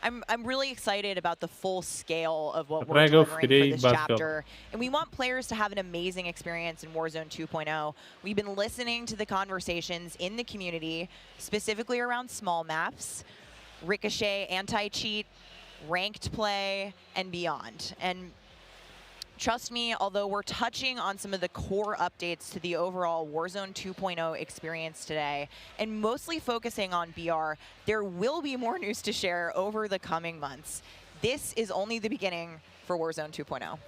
I'm really excited about the full scale of what we're delivering for this chapter. And we want players to have an amazing experience in Warzone 2.0. We've been listening to the conversations in the community, specifically around small maps, ricochet, anti-cheat, ranked play, and beyond. And trust me, although we're touching on some of the core updates to the overall Warzone 2.0 experience today, and mostly focusing on BR, there will be more news to share over the coming months. This is only the beginning for Warzone 2.0.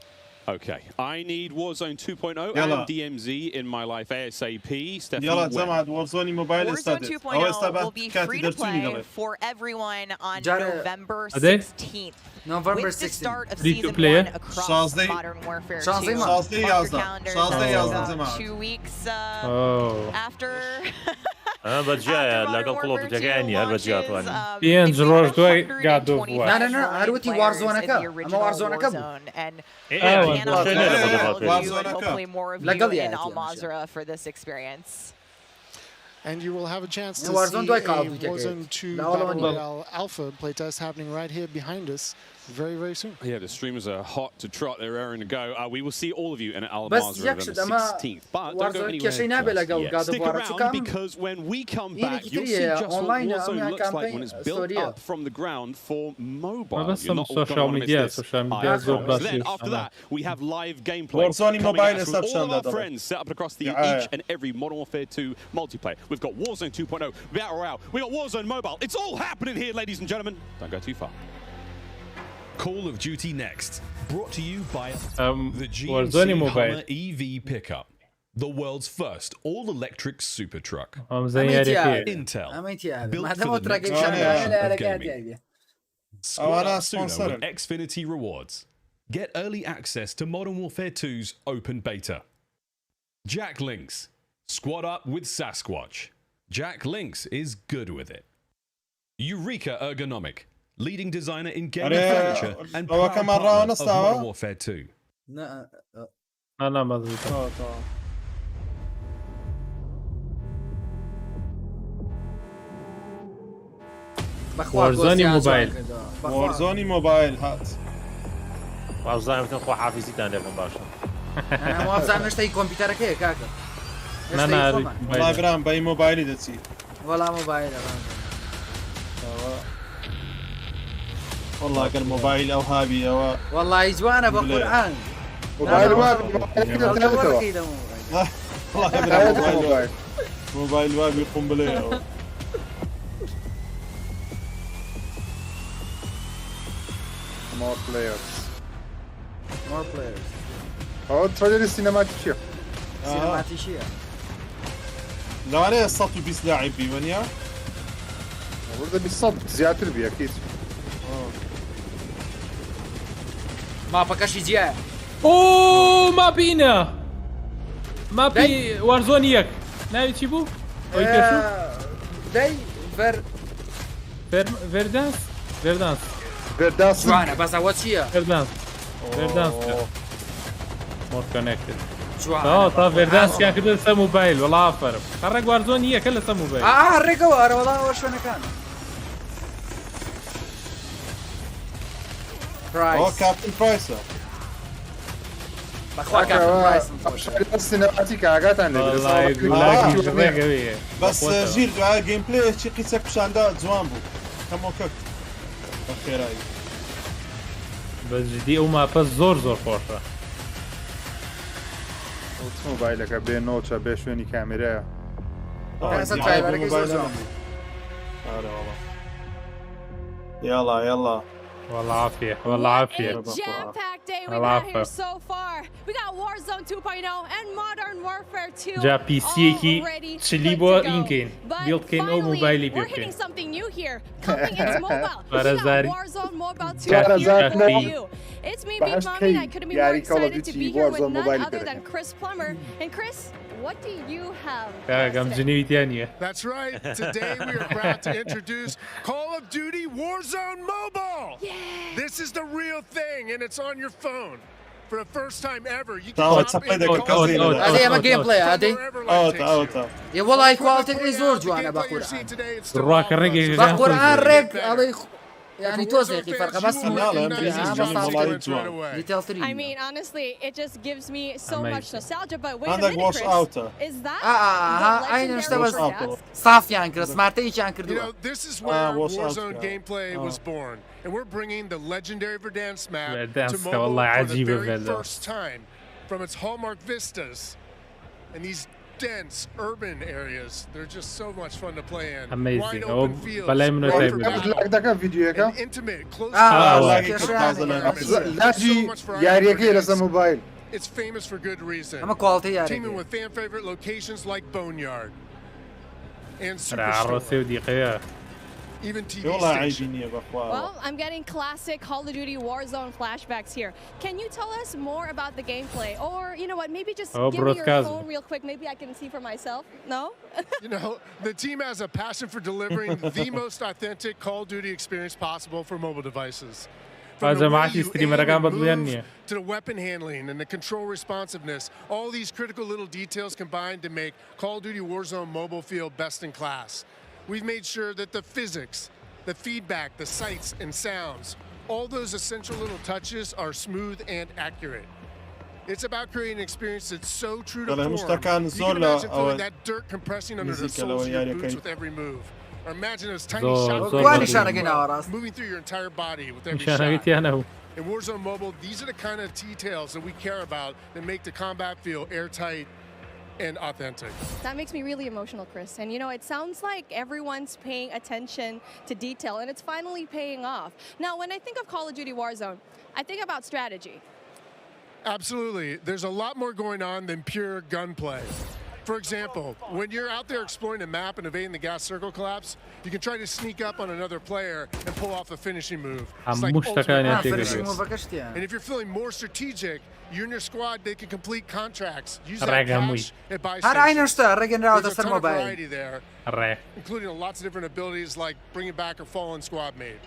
Okay, I need Warzone 2.0 and DMZ in my life ASAP. يلا زعما Warzone Mobile Warzone 2.0 will be free to play for everyone on November 16th. November 16th. With the start of Season 1 across Modern Warfare 2. Calendar 2 weeks after... بەجایە لەگەڵ کۆڵۆفدیوتەکانی هەر بەجیاتوانین پێنج ڕۆژ دوای God of War. هەروتی واڕزۆنەکە ئەمە واڕزۆنەکە بوو لەگەڵ Al-Mazrah for this experience. And you will have a chance to see a Warzone 2 Battle Royale Alpha playtest happening right here behind us very, very soon. Yeah, the streamers are hot to trot. They're raring to go. We will see all of you in Al-Mazrah November 16th. But don't go anywhere. Stick around because when we come back, you'll see just what Warzone looks like when it's built up from the ground for mobile. You're not going to want to miss this. Then after that, we have live gameplay coming out with all of our friends set up across each and every Modern Warfare 2 multiplayer. We've got Warzone 2.0, Battle Royale. We've got Warzone Mobile. It's all happening here, ladies and gentlemen. Don't go too far. Call of Duty Next, brought to you by the Warzone GMC Mobile Hummer EV pickup, the world's first all-electric super truck. Intel, built for the next generation of gaming. Squad up sooner with Xfinity rewards. Get early access to Modern Warfare 2's open beta. Jack Links, squad up with Sasquatch. Jack Links is good with it. Eureka Ergonomic, leading designer in gaming furniture and proud partner of Modern Warfare 2. أنا مضبوط. Warzone Mobile. Warzone Mobile هات. وابزایم تن خو حافظی تن لێم باشە. أنا ما أبزع نشتري كمبيوترك هيك كاكا. أنا والله برام باي موبايلي دتي. ولا موبايل والله قال موبايل او هابي او والله يجوانا بقرآن موبايل والله موبايل وابي قنبله more players اه تريلر السينماتيكيه لو عليه الصوت بيس لاعب بي ونيا ورده بالصوت زيادة بي اكيد ما بكاش جاء اوه ما بينا ما بي وارزوني ياك ناوي تشيبو او يكشو داي فيردانس وانا بس اول شيء فيردانس more connected تا فردانسیان کردن لەسەر موبایل وەڵا ئافەرم هەڕێک وارزۆنی یەکە لەسەر موبایل ڕێگەوە ئەرە وەڵا ئەوە شوێنەکانە کاپتن پرایسە بەخوا کاپتن پرایس سینەماتی کاگاتان بەس ژیر دوای گەیمپلەیەکی قیچە پیشاندا جوان بوو هەمووکە بە خێرایی بەجددی ئەو ماپە زۆر خۆشە مۆبایلەکە بێ نۆچە بێ شوێنی کامێرەیە يلا والله عافية والله عافية jam-packed day we've had here so far. We got Warzone 2.0 and Modern Warfare 2 جا بي سي كي تشلي بو يمكن بيلد كين او موبايلي we're hitting something new here. Coming into mobile. Warzone Mobile 2 here for you. It's me, Beach Mommy, and I couldn't be more excited to be here with none other than Chris Plummer. And Chris, what do you have? That's right. Today we are proud to introduce Call of Duty Warzone Mobile. Yeah. This is the real thing, and it's on your phone. For the first time ever, you can hop in the هذه ما جيم بلاي هذه يا والله كواليتي زور جوانا بقران بقران ريك يعني توزيقي فرق بس I mean, honestly, it just gives me so much nostalgia. But wait a minute, Chris, is that أين اشتبه صافي عن كريس مارتي كان كردوا. You know, this is where Warzone gameplay was born, and we're bringing the legendary Verdansk map to mobile for the very first time from its hallmark vistas and these dense urban areas. They're just so much fun to play in. Amazing. Wide open fields. Intimate, close mobile. It's famous for good reason. Teaming with fan favorite locations like Boneyard and Superstore. Even TV stations. Well, I'm getting classic Call of Duty Warzone flashbacks here. Can you tell us more about the gameplay? Or, you know what, maybe just give me your phone real quick. Maybe I can see for myself. No? You know, the team has a passion for delivering the most authentic Call of Duty experience possible for mobile devices. From the way you aim and move, to the weapon handling and the control responsiveness, all these critical little details combined to make Call of Duty Warzone mobile feel best in class. We've made sure that the physics, the feedback, the sights and sounds, all those essential little touches are smooth and accurate. It's about creating an experience that's so true to form. You can imagine feeling that dirt compressing under the soles of your boots with every move. Or imagine those tiny shots moving through your entire body with every shot. In Warzone Mobile, these are the kind of details that we care about that make the combat feel airtight and authentic. That makes me really emotional, Chris. And you know, it sounds like everyone's paying attention to detail, and it's finally paying off. Now, when I think of Call of Duty Warzone, I think about strategy. Absolutely. There's a lot more going on than pure gunplay. For example, when you're out there exploring a map and evading the gas circle collapse, you can try to sneak up on another player and pull off a finishing move. It's like and if you're feeling more strategic, you and your squad, they can complete contracts. Use that cash and buy stations. There's a ton of variety there, including lots of different abilities like bringing back a fallen squad mate.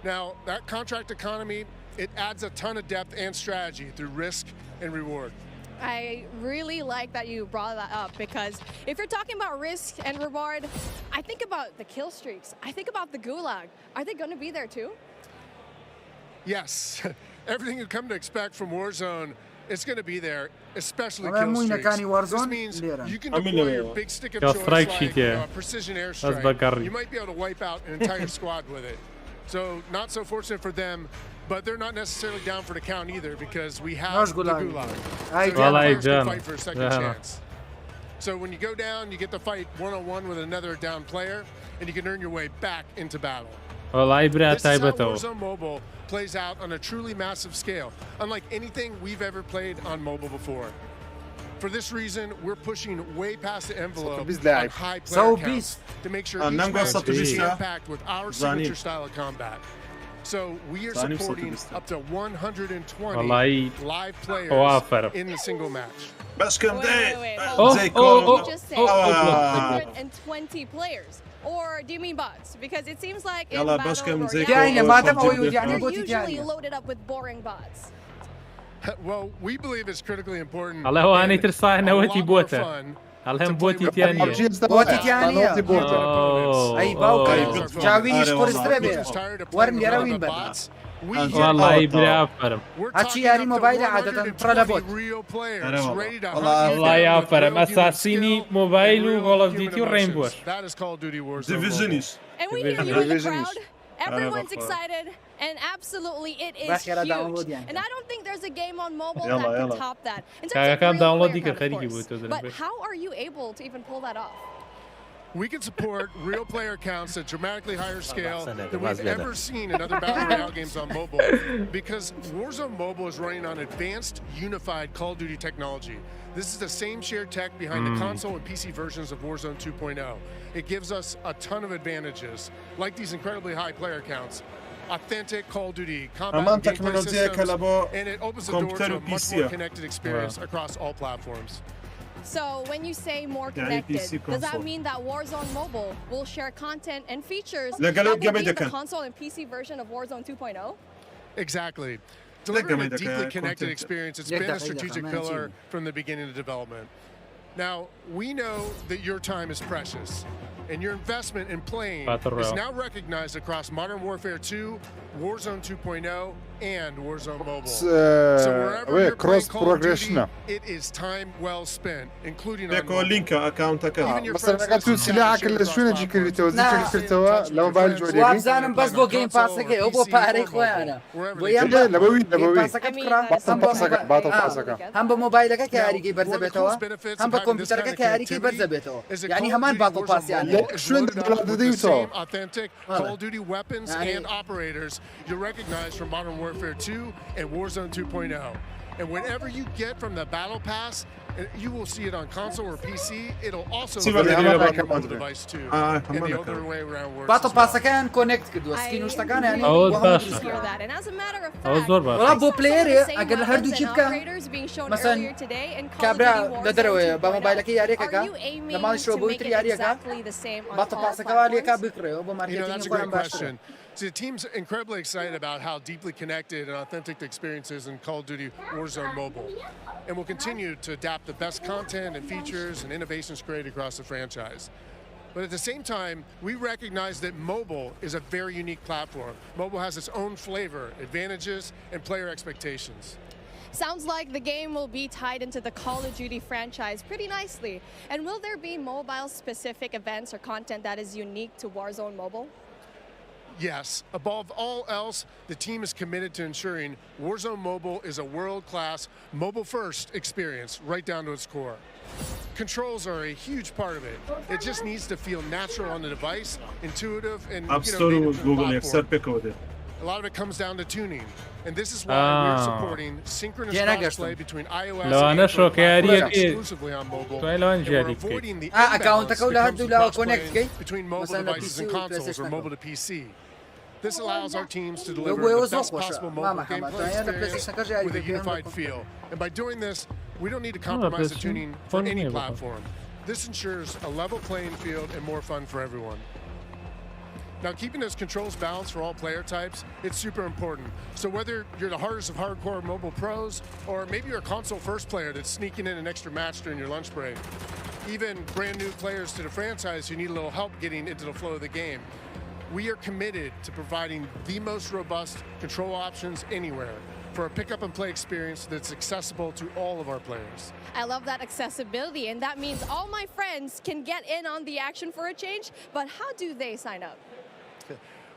Now, that contract economy, it adds a ton of depth and strategy through risk and reward. I really like that you brought that up, because if you're talking about risk and reward, I think about the kill streaks. I think about the gulag. Are they going to be there too? Yes. Everything you come to expect from Warzone, it's going to be there, especially kill streaks. This means you can deploy your big stick of choice like precision airstrike. You might be able to wipe out an entire squad with it. So not so fortunate for them, but they're not necessarily down for the count either, because we have the gulag. So you fight for a second chance. So when you go down, you get to fight one-on-one with another down player, and you can earn your way back into battle. This is how Warzone Mobile plays out on a truly massive scale, unlike anything we've ever played on mobile before. For this reason, we're pushing way past the envelope on high player counts to make sure each match is jam-packed with our signature style of combat. So we are supporting up to 120 live players in the single match. Wait. You just said 120 players. Or do you mean bots? Because it seems like in Battle Royale, they're usually loaded up with boring bots. Well, we believe it's critically important. الله هو أنا ترصاه نوتي بوته. الهم بوتي تانية. بوتي تانية. أي باوكا. جاويش كورستربي. ورم يراوين بنا. والله يبرا فرم. هاتشي ياري موبايل عادة ترى بوت. الله يا فرم. أساسيني موبايل وكول أوف ديوتي ورينبوش. ديفيجنيش. And we hear you in the crowd. Everyone's excited, and absolutely it is huge. And I don't think there's a game on mobile that can top that. In terms of real player count, of course. But how are you able to even pull that off? We can support real player counts at dramatically higher scale than we've ever seen in other Battle Royale games on mobile, because Warzone Mobile is running on advanced, unified Call of Duty technology. This is the same shared tech behind the console and PC versions of Warzone 2.0. It gives us a ton of advantages, like these incredibly high player counts, authentic Call of Duty combat gameplay systems, and it opens the door to a much more connected experience across all platforms. So when you say more connected, does that mean that Warzone Mobile will share content and features that will be the console and PC version of Warzone 2.0? Exactly. Delivering a deeply connected experience, it's been a strategic pillar from the beginning of development. Now, we know that your time is precious, and your investment in playing is now recognized across Modern Warfare 2, Warzone 2.0, and Warzone Mobile. So wherever you're playing Call of Duty, it is time well spent, including on mobile. لينك أكاونتك. مثلا قلت سلاحك اللي شو نجي كريتو ذكر كريتو لو بالجودي. وابزانم بس بو جيم باسك أو بو باري خويانا. ويا لا بوي. باسك تكرا. باطل باسك. هم بموبايلك كهاريكي برزبتوا. هم بكمبيوترك كهاريكي برزبتوا. يعني همان باطل باس يعني. شو أنت بلاديوتو؟ Authentic Call of Duty weapons and operators you'll recognize from Modern Warfare 2 and Warzone 2.0. And whenever you get from the Battle Pass, you will see it on console or PC. It'll also be on your mobile device too. And the other way around works. Battle Pass كان connect كدو سكين وش تكان يعني. And as a matter of fact, والله بو بلاير أقل هردو جيب كان. مثلا كابرا لدروي بموبايلك ياريك كا. لما نشرو بويتري ياريك كا. Battle Pass كوالي كا بكره وبو ماركتينج كلام باشر. So the team's incredibly excited about how deeply connected and authentic the experience is in Call of Duty Warzone Mobile. And we'll continue to adapt the best content and features and innovations created across the franchise. But at the same time, we recognize that mobile is a very unique platform. Mobile has its own flavor, advantages, and player expectations. Sounds like the game will be tied into the Call of Duty franchise pretty nicely. And will there be mobile-specific events or content that is unique to Warzone Mobile? Yes. Above all else, the team is committed to ensuring Warzone Mobile is a world-class, mobile-first experience right down to its core. Controls are a huge part of it. It just needs to feel natural on the device, intuitive, and native to the platform. A lot of it comes down to tuning, and this is why we're supporting synchronous crossplay between iOS and Android exclusively on mobile, and we're avoiding the imbalance crossplay between mobile devices and consoles or mobile to PC. This allows our teams to deliver the best possible mobile gameplay experience with a unified feel. And by doing this, we don't need to compromise the tuning for any platform. This ensures a level playing field and more fun for everyone. Now, keeping those controls balanced for all player types, it's super important. So whether you're the hardest of hardcore mobile pros, or maybe you're a console first player that's sneaking in an extra match during your lunch break, even brand new players to the franchise who need a little help getting into the flow of the game, we are committed to providing the most robust control options anywhere for a pick up and play experience that's accessible to all of our players. I love that accessibility, and that means all my friends can get in on the action for a change, but how do they sign up?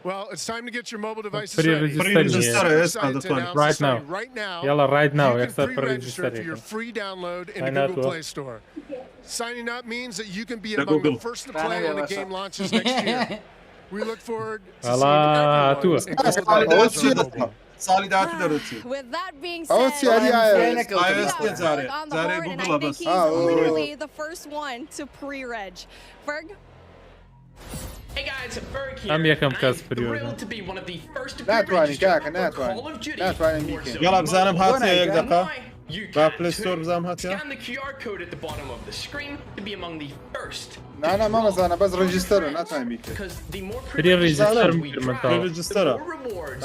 Well, it's time to get your mobile devices ready. Right now. Yalla, right now. You can pre-register for your free download in the Google Play Store. Signing up means that you can be among the first to play when the game launches next year. We look forward to seeing everyone. With that being said, on the board, and I think he's literally the first one to pre-reg. Ferg? Hey guys, Ferg here. I'm thrilled to be one of the first to pre-register for Call of Duty Warzone. يلا بزانم هاتي دقيقة. بابل ستور بزانم هاتي. Scan the QR code at the bottom of the screen to be among the first. لا ما بزانم بس ريجستر لا تايميك. Because the more ريجستر. rewards,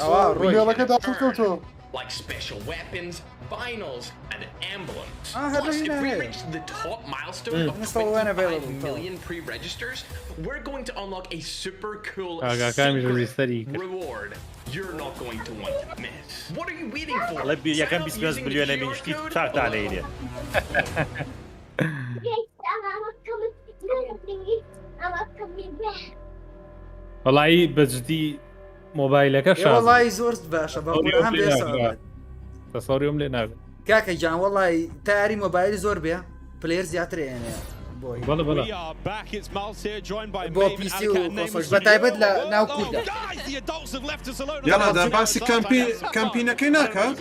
like special weapons, vinyls, and emblems. Plus, if we reach the top milestone of 25 million pre-registers, we're going to unlock a super cool secret reward you're not going to want to miss. What are you waiting for? يكن 25 مليون من جديد شارت عليه. والله بجدي موبايلك شاف والله زورت باشا بقول هم ليس تصور يوم لنا كاكا جان والله تاري موبايل زور بيا بلايرز ياتري يعني بلا بو بي سي وكونسولز بتايبد لا ناو كودا يلا ده باسي كامبينا كيناكا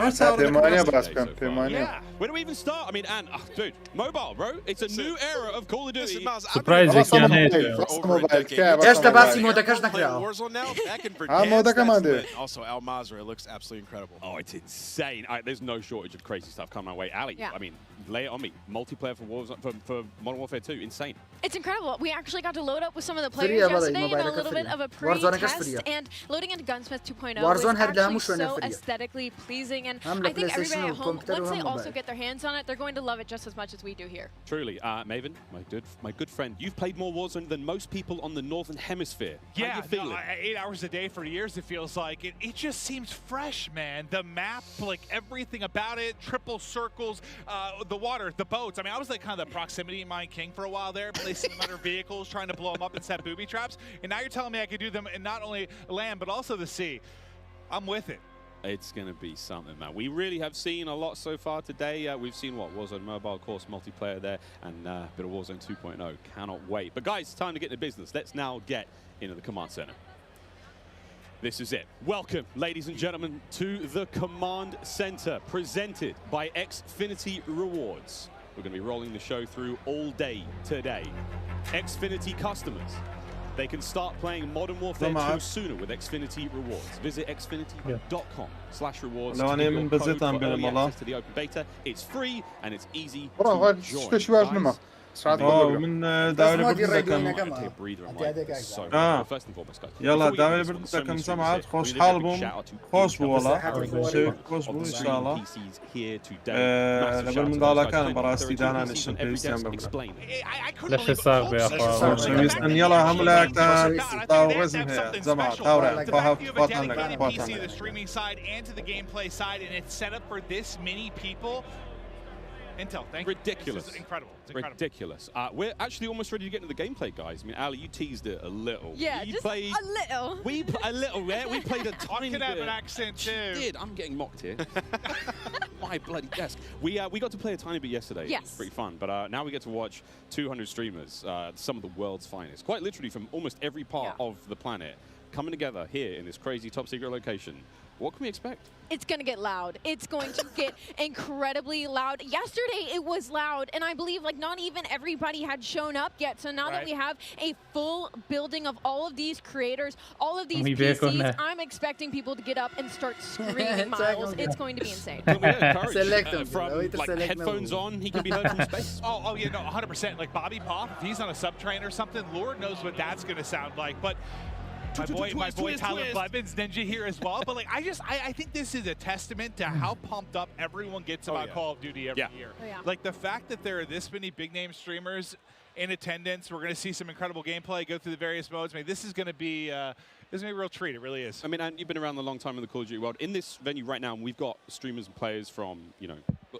ثمانية باس ثمانية. Where do we even start? I mean, and dude, mobile, bro. It's a new era of Call of Duty. Surprise كان ايش تباسي مودكاش نكرا مودك كمان Also, Al Mazrah looks absolutely incredible. Oh, it's insane. There's no shortage of crazy stuff coming my way. Ali, I mean, lay it on me. Multiplayer for Modern Warfare 2, insane. It's incredible. We actually got to load up with some of the players yesterday in a little bit of a pre-test, and loading into Gunsmith 2.0 is actually so aesthetically pleasing, and I think everybody at home, once they also get their hands on it, they're going to love it just as much as we do here. Truly. Maven, my good friend, you've played more Warzone than most people on the Northern Hemisphere. How do you feel it? 8 hours a day for years, it feels like. It just seems fresh, man. The map, like everything about it, triple circles, the water, the boats. I mean, I was like kind of the proximity mine king for a while there, placing them under vehicles, trying to blow them up and set booby traps. And now you're telling me I could do them in not only land, but also the sea. I'm with it. It's going to be something, man. We really have seen a lot so far today. We've seen Warzone Mobile, of course, multiplayer there, and a bit of Warzone 2.0. Cannot wait. But guys, it's time to get into business. Let's now get into the command center. This is it. Welcome, ladies and gentlemen, to the command center, presented by Xfinity Rewards. We're going to be rolling the show through all day today. Xfinity customers, they can start playing Modern Warfare 2 sooner with Xfinity Rewards. Visit xfinity.com/rewards to get your code for early access to the open beta. It's free and it's easy to join. من داوله بردكم يلا داوله بردكم سمعت خوش حالبهم خوش بو والله خوش بو ان شاء الله لبر من دالا كان براستي دانا نشن بيستان بمنا ليش الصاغ يا اخوان يلا هم لك تاو رزم هي زمان تاورا فاتن لك the streaming side and to the gameplay side, and it's set up for this many people. Intel, thank you. Ridiculous. This is incredible. It's incredible. Ridiculous. We're actually almost ready to get into the gameplay, guys. I mean, Ali, you teased it a little. Yeah, you just played, a little. A little, yeah? We played a tiny bit. I could have an accent, too. Did. I'm getting mocked here. My bloody desk. We got to play a tiny bit yesterday. Yes. It's pretty fun. But now we get to watch 200 streamers, some of the world's finest, quite literally from almost every part of the planet, coming together here in this crazy top secret location. What can we expect? It's going to get loud. It's going to get incredibly loud. Yesterday, it was loud, and I believe like not even everybody had shown up yet. So now that we have a full building of all of these creators, all of these PCs, I'm expecting people to get up and start screaming miles. It's going to be insane. From like headphones on, he can be heard from space. Oh yeah, no, 100%. Like Bobby Pop, if he's on a subtrain or something, Lord knows what that's going to sound like. But my boy Tyler Blevins Ninja here as well. But like I think this is a testament to how pumped up everyone gets about Call of Duty every year. Like the fact that there are this many big name streamers in attendance, we're going to see some incredible gameplay, go through the various modes. I mean, this is going to be a real treat. It really is. I mean, and you've been around a long time in the Call of Duty world. In this venue right now, we've got streamers and players from,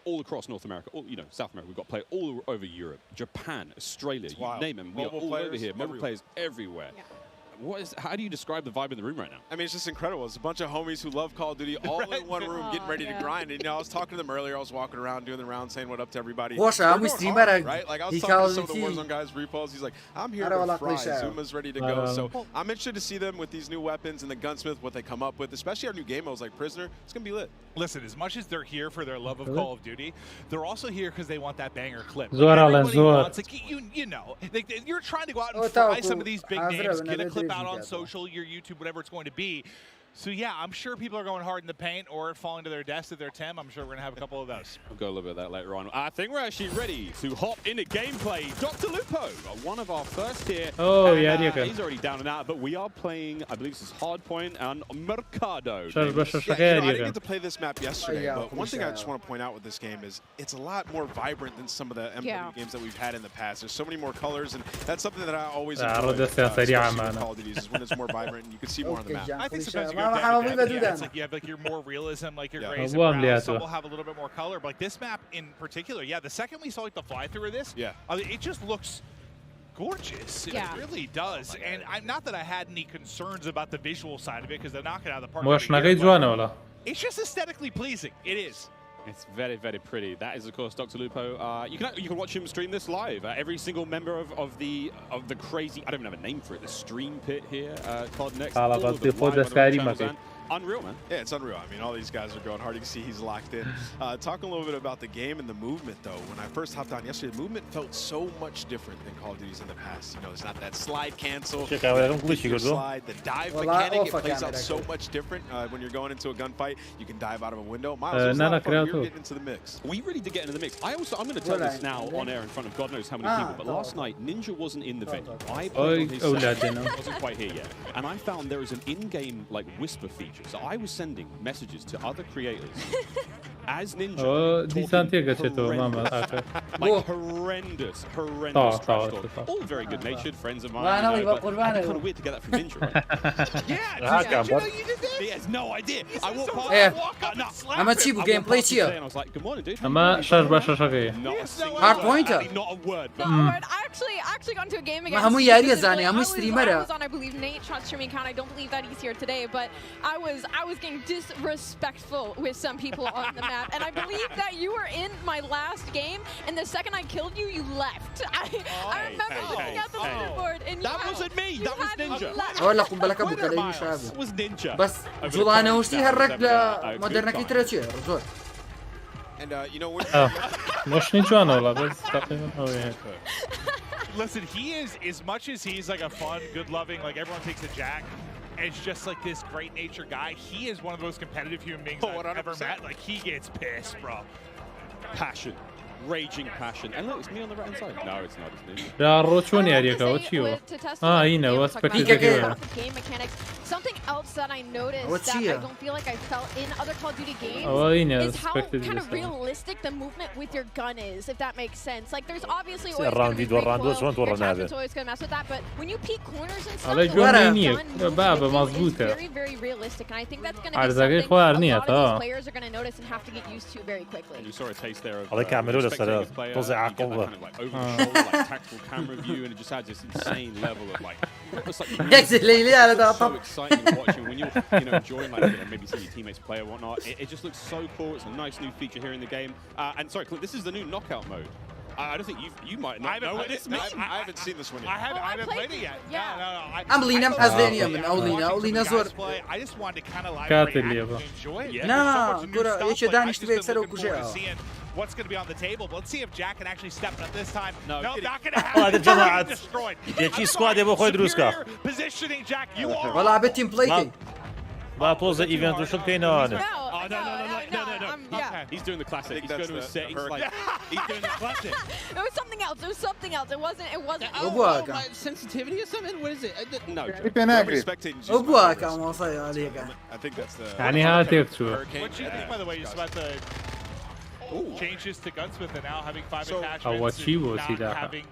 all across North America, South America. We've got players all over Europe, Japan, Australia, you name them. We are all over here. Mobile players everywhere. Yeah. How do you describe the vibe in the room right now? I mean, it's just incredible. It's a bunch of homies who love Call of Duty all in one room getting ready to grind. And, I was talking to them earlier. I was walking around doing the round saying what up to everybody. Right? Like, I was talking to some of the Warzone guys, repos. He's like, I'm here to fry. Zuma's ready to go. So I'm interested to see them with these new weapons and the gunsmith, what they come up with, especially our new game modes like Prisoner. It's going to be lit. Listen, as much as they're here for their love of Call of Duty, they're also here because they want that banger clip. You're trying to go out and fry some of these big names, get a clip out on social, your YouTube, whatever it's going to be. So yeah, I'm sure people are going hard in the paint or falling to their deaths at their Tim. I'm sure we're gonna have a couple of those. We'll go a little bit of that later on. I think we're actually ready to hop into gameplay. Dr. Lupo, one of our first here. Oh, and, yeah, he's already down and out, but we are playing, I believe this is Hardpoint and Mercado. I didn't get to play this map yesterday, but one thing I just want to point out with this game is it's a lot more vibrant than some of the MW games that we've had in the past. There's so many more colors, and that's something that I always enjoy. Call of Duty is when it's more vibrant and you can see more on the map. I think sometimes you go down to it's like you have like your more realism, like your grays and browns. Some will have a little bit more color, but like this map in particular, the second we saw like the fly through of this, it just looks gorgeous. It really does. And not that I had any concerns about the visual side of it because they're knocking out of the park. It's just aesthetically pleasing. It is. It's very, very pretty. That is, of course, Dr. Lupo. You can watch him stream this live. Every single member of the crazy, I don't even have a name for it, the stream pit here. COD Next. Unreal, man. Yeah, it's unreal. I mean, all these guys are going hard. You can see he's locked in. Talking a little bit about the game and the movement, though. When I first hopped on yesterday, the movement felt so much different than Call of Duty's in the past. You know, it's not that slide cancel. The dive mechanic, it plays out so much different when you're going into a gunfight. You can dive out of a window. Miles, you're getting into the mix. We really did get into the mix. I'm going to tell this now on air in front of God knows how many people, but last night, Ninja wasn't in the venue. I played on his side. Wasn't quite here yet. And I found there is an in-game, like, whisper feature. So I was sending messages to other creators as Ninja. Like horrendous trash talk. All very good-natured friends of mine. But it's kind of weird to get that from Ninja, right? Yeah, you know you did this? He has no idea. I walk past, I'm a cheap gameplay here. And I was like, good morning, dude. Hardpoint. Not a word. I actually got into a game against. I was on, I believe, Nate shot streaming account. I don't believe that he's here today, but I was getting disrespectful with some people on the map, and I believe that you were in my last game, and the second I killed you, you left. I remember looking at the leaderboard, and that wasn't me. That was Ninja. That was Ninja. بس زولانه وشتي هرك لمودرنكي ترى رجول. And you know what? مش نجوانا والله بس تقريبا. Listen, he is, as much as he's like a fun, good-loving, like everyone takes a Jack, it's just like this great-natured guy. He is one of the most competitive human beings I've ever met. Like, he gets pissed, bro. Passion. Raging passion. And look, it's me on the right-hand side. No, it's not. It's me. Yeah, Rochoni Ariaka, what you? You know, what's game mechanics. Something else that I noticed that I don't feel like I felt in other Call of Duty games is how kind of realistic the movement with your gun is, if that makes sense. Like, there's obviously always going to be it's always going to mess with that, but when you peek corners and stuff, it's very, very realistic, and I think that's going to be something a lot of these players are going to notice and have to get used to very quickly. And you saw a taste there of tactical camera view, and it just adds this insane level of like so exciting watching when you're enjoying maybe seeing your teammates play or whatnot. It just looks so cool. It's a nice new feature here in the game. And sorry, Clint, this is the new knockout mode. I don't think you might not know what it means. I haven't seen this one yet. I haven't played it yet. No. I'm Lina Pazlenia من أولينا زور. I just wanted to kind of like enjoy it. No, كورة إيش دانش تبي سرو كوجا. What's going to be on the table? But let's see if Jack can actually step it up this time. No, not going to happen. Destroyed. Positioning Jack, you are. والله عبت team playing. ما توزع إيفنت وشو كينا أنا. No. He's doing the classic. He's going to a set. He's doing the classic. It was something else. It wasn't. Oh, sensitivity or something? What is it? No. I think that's the. يعني هذا تكتشف. What do you think, by the way, just about the changes to Gunsmith and now having 5 attachments and not having,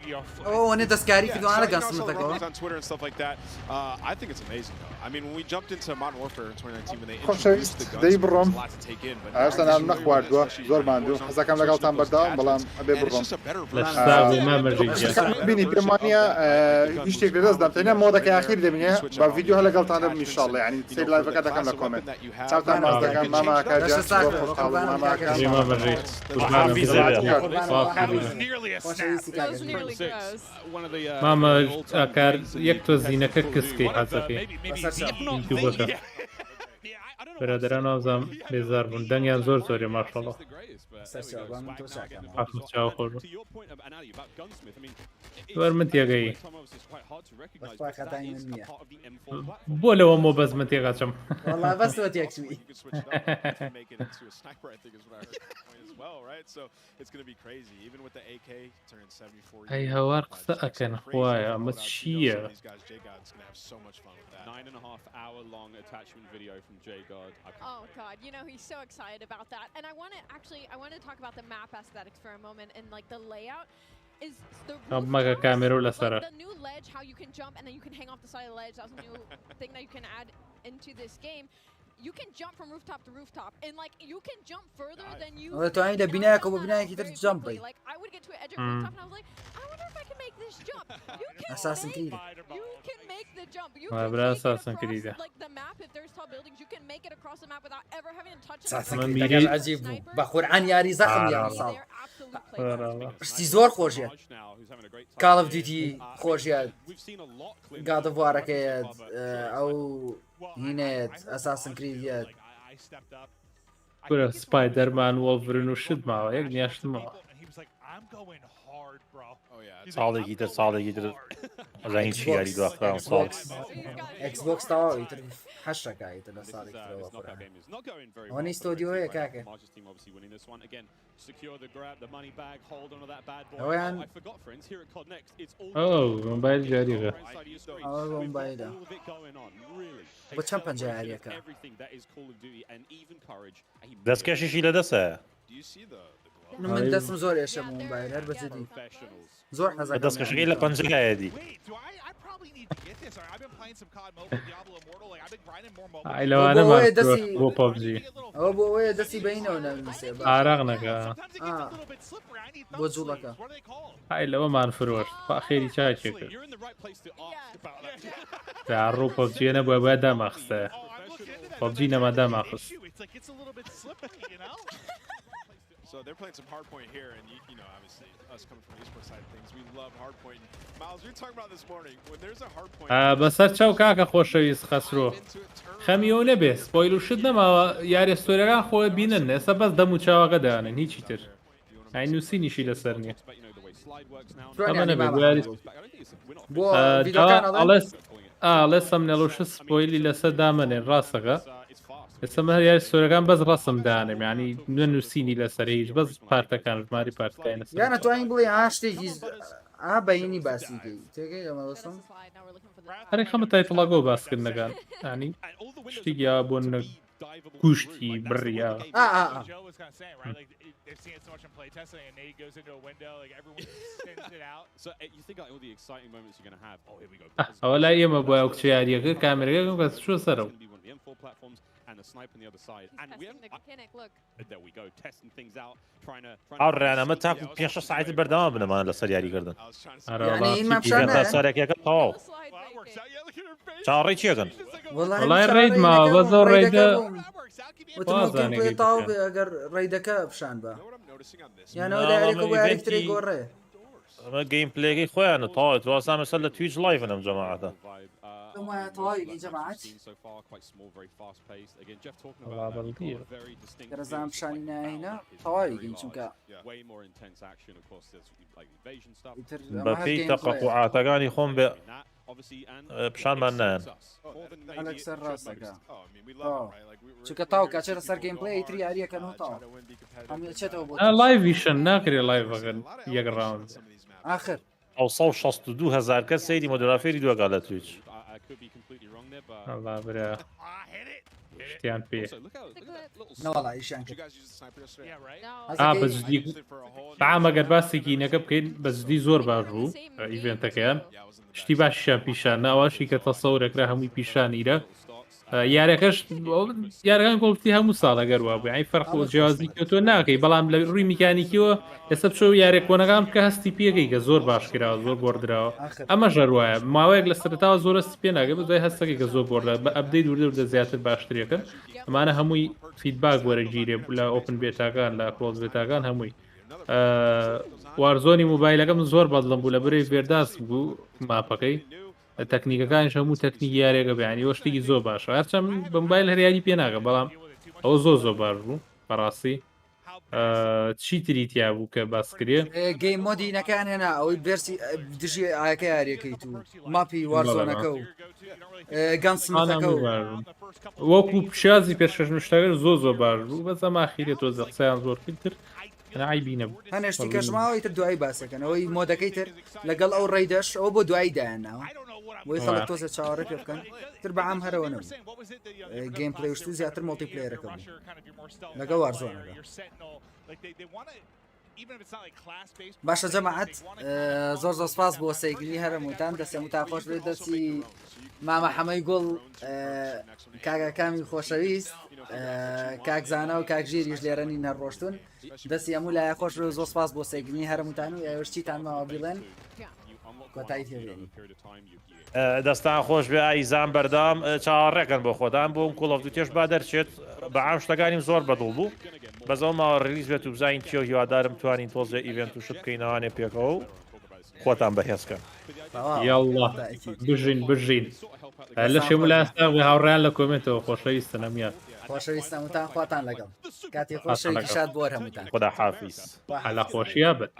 أنا تذكاري في دعاء Gunsmith أكو. On Twitter and stuff like that. I think it's amazing though. I mean, when we jumped into Modern Warfare in 2019 when they introduced the Gunsmith, there's a lot to take in. But أصلاً أنا نخوارد زور ما عنده. هذا كم لقال تام بدأ بلام أبي برم. بيني برمانيا يشتكي للناس ده تاني موضة كأخير ده منيه. بفيديو هلا قال تام إن شاء الله يعني تصير لايف كذا كم لكومنت. ساعتها ما أصدق ما معك حاجة. ما كان. ماما كار یک تو زینه که کسکی حذفی. برادران نازم بێزار بوون دەنگیان زۆر زۆرێ ماشەڵڵا چاو خۆش وەر من تێگەی بۆ لەوە مۆ بەس من تێگاچم ئەی هەوار قسە ئەکەن خوایە ئەمە چییە؟ 9.5-hour-long attachment video from J-God. Oh God, you know he's so excited about that, and I want to talk about the map aesthetics for a moment and like the layout. Is the new ledge, how you can jump and then you can hang off the side of the ledge. That's a new thing that you can add into this game. You can jump from rooftop to rooftop, and like you can jump further than you. Like I would get to an edge of rooftop, and I was like, I wonder if I can make this jump. You can make the jump. You can make it across like the map. If there's tall buildings, you can make it across the map without ever having to touch it. عجيب بخورعان ياري زخم يا صاحب زۆر خۆشیە Call of Duty خۆشیە God of War ئەو هینێت Assassin's Creed گورە سپایدەرمان وۆڵڤرن و شت ماوە یەک نیاشتمەوە ساڵێکی تر ساڵێکی تر ئەزانین چی یاری دواخراون ساڵ Xbox تەواو ئیتر حەشەکایتە لە ساڵێکی ترەوە ئەوەنی ستۆدیۆیە کاکە ئەویان مۆبایل جاریغە ئەوە مۆبایلە بۆ چەند پەنجەیاریەکە دەستکەشیشی لە دەسە من دەستم زۆر ئێشە مۆبایل هەر بەجددی زۆر حەزەکەم دەستکەشەکەی لە پەنجەکایەتی لەوانە بۆ پەبجی ئەوە بۆ ئەوەیە دەستی بەینەوە نەنووسێ ئاراق نەکە بۆ جوڵەکە ئای لەوەمان فرۆشت خێری چاکێ کرد ڕوو پەبجیە نەبووە بە داماخستە پەبجی نەما داماخست So they're playing some hardpoint here, and you know, obviously, us coming from the esports side of things, we love hardpoint. Miles, we were talking about this morning when there's a hardpoint. بەسەر چاو کاکە خۆشەویست خەسرۆ خەمیەوە نەبێ سپۆیل و شت نەماوە یاری ستۆریەکان خۆی بینن ئێستا بەس دەم و چاوەکە دانن هیچی تر ئای نووسینیشی لەسەر نییە ئەڵێسەم نێڵۆش سپۆیلی لەسەر دامەنێن ڕاستەکە ئێستا یاری ستۆریەکان بەس ڕەسم دانم ینی نوێ نووسینی لەسەر هیچ بەس پارتەکان ژماری پارتەکان یان نەتوانین بڵێ شتێکی بەینی باسیکەی تێگەی ئەمەوەسم هەرێک خەمە تایتڵەگۆ باسکردنەکان ینی شتێکی یا بۆ کوشتی بڕیا they've seen it so much in playtesting, and Nate goes into a window, like everyone spins it out. So you think like all the exciting moments you're going to have. Oh, here we go. Awala yema boy ok chiyariga kameraga ko shu saro. The M4 platforms and the sniper on the other side. And we have look. There we go, testing things out, trying to أنا ما تاكل 5 ساعات البرنامج بنا ما لسه ياري كردن. يعني ما مشان صارك يا كتاو. شاري شيئا. والله الريد ما وزر ريد. وتمكن بيطاو أجر ريدك بشان با. يعني هو ده عليك وعليك تريق وراه. ما جيم بلاي خويا أنا طايت وأصلا مسألة تويتش لايف أنا جماعة. ما طايق يا جماعة. الله بالدير. كرزام بشاننا هنا طايق يمكن كا. بفي تقطعات أغاني خون ب بشان منان. ألكسر راسك. شو كتاو كأشر صار جيم بلاي تري عليه كانوا تاو. لايف فيشن ناكري لايف أغن يقرأون. آخر. أو صو 62000 كاس سيدي مودرافيري دو قالت تويتش. الله برا. اشتيان فيه. لا والله إيش يعني. بس دي بعد ما قد باسكي نكب كين بس دي زور بارو إيفنتا كان. شتي باش بيشان ناواشي كتصورك راهم بيشان إيره. یاریەکەش یارەکان کۆڵتی هەموو ساڵە گەروە بوو ئەی فەرق و جیازی کەوتۆ ناکەی بەڵام لە ڕووی میکانیکیەوە ئێستا بچۆ یارێک کۆنەکان بکە هەستی پێگەی کە زۆر باش کراوە زۆر بۆردراوە ئەمە ژەروایە ماوەیەک لە سەرتاوە زۆر هەستی پێ ناگە بەدوای هەستەکەی کە زۆر بۆردە بە ئەبدەی دووردە زیاتر باشترێکن ئەمانە هەمووی فیدباک وەرەگیرێ لە ئۆپن بێتاکان لە کلۆز بێتاکان هەمووی واڕزۆنی موبایلەکەم زۆر بەدڵم بوو لە برەی بێرداس بوو ماپەکەی تەکنیکەکانش هەموو تەکنیک یارێکە بەیانی ئەوە شتێکی زۆر باشە هەرچەند بە موبایل هەریانی پێ ناکە بەڵام ئەوە زۆر باش بوو بەڕاستی چی تریتیا بوو کە باسکرێ گەیم مۆدینەکان هێنا ئەوەی بەرسی دژی ئاەکە یاریەکەی تو ماپی وارزۆنەکە و گەنسمەکە و وەکو پیشازی پێشکەشتەکە زۆر باش بوو بەس ئەمە ئاخیرێت تۆ قسەیان زۆر کرد عیبی نەبوو هەنێشتی کەژماوەی تر دوای باسەکەن ئەوەی مۆدەکەی تر لەگەڵ ئەو ڕێدەش ئەوە بۆ دوایی دایانناوە بۆی خەڵک تۆزە چاوەڕێ پێ بکەن تر بەعام هەرەوە نەبوو گەیم پلەیشتی زیاتر مۆڵتیپلەیەرەکە بوو لەگەڵ وارزۆنەکە باشە جەماعەت زۆر سپاس بۆ سەیگری هەرەموتان دەستێموتان خۆش بێت دەستی مامە حەمەی گوڵ کاگەکامی خۆشەویست کاکزانە و کاکژێریش لێرەنی نەڕۆشتون دەستی هەموو لایە خۆش زۆر سپاس بۆ سەیگرنی هەرەموتان و ئێوەشتیتان ماوە بڵێن کۆتایی تێبێنی دەستان خۆش بێ ئایزان بەردام چاوەڕێکن بۆ خۆدان بۆم کۆڵۆفدیوتیش با دەرچێت بەعام شتەکانیم زۆر بەدڵ بوو بەزەو ماوە ڕلیز بێت و بزانین چیۆ هیوادارم توانین تۆزێ ئیڤێنت و شت بکەینەوانێ پێکەوە و خۆتان بەهێزکەن یاڵڵا بژین لە شێمولاستا هاوڕیان لە کۆمنتەوە خۆشەویستە نەمیان خۆشەویستەموتان خواتان لەگەڵ کاتی خۆشەویستی شاد بۆ هەمووتان خدا حافیز لە خۆشییا بێت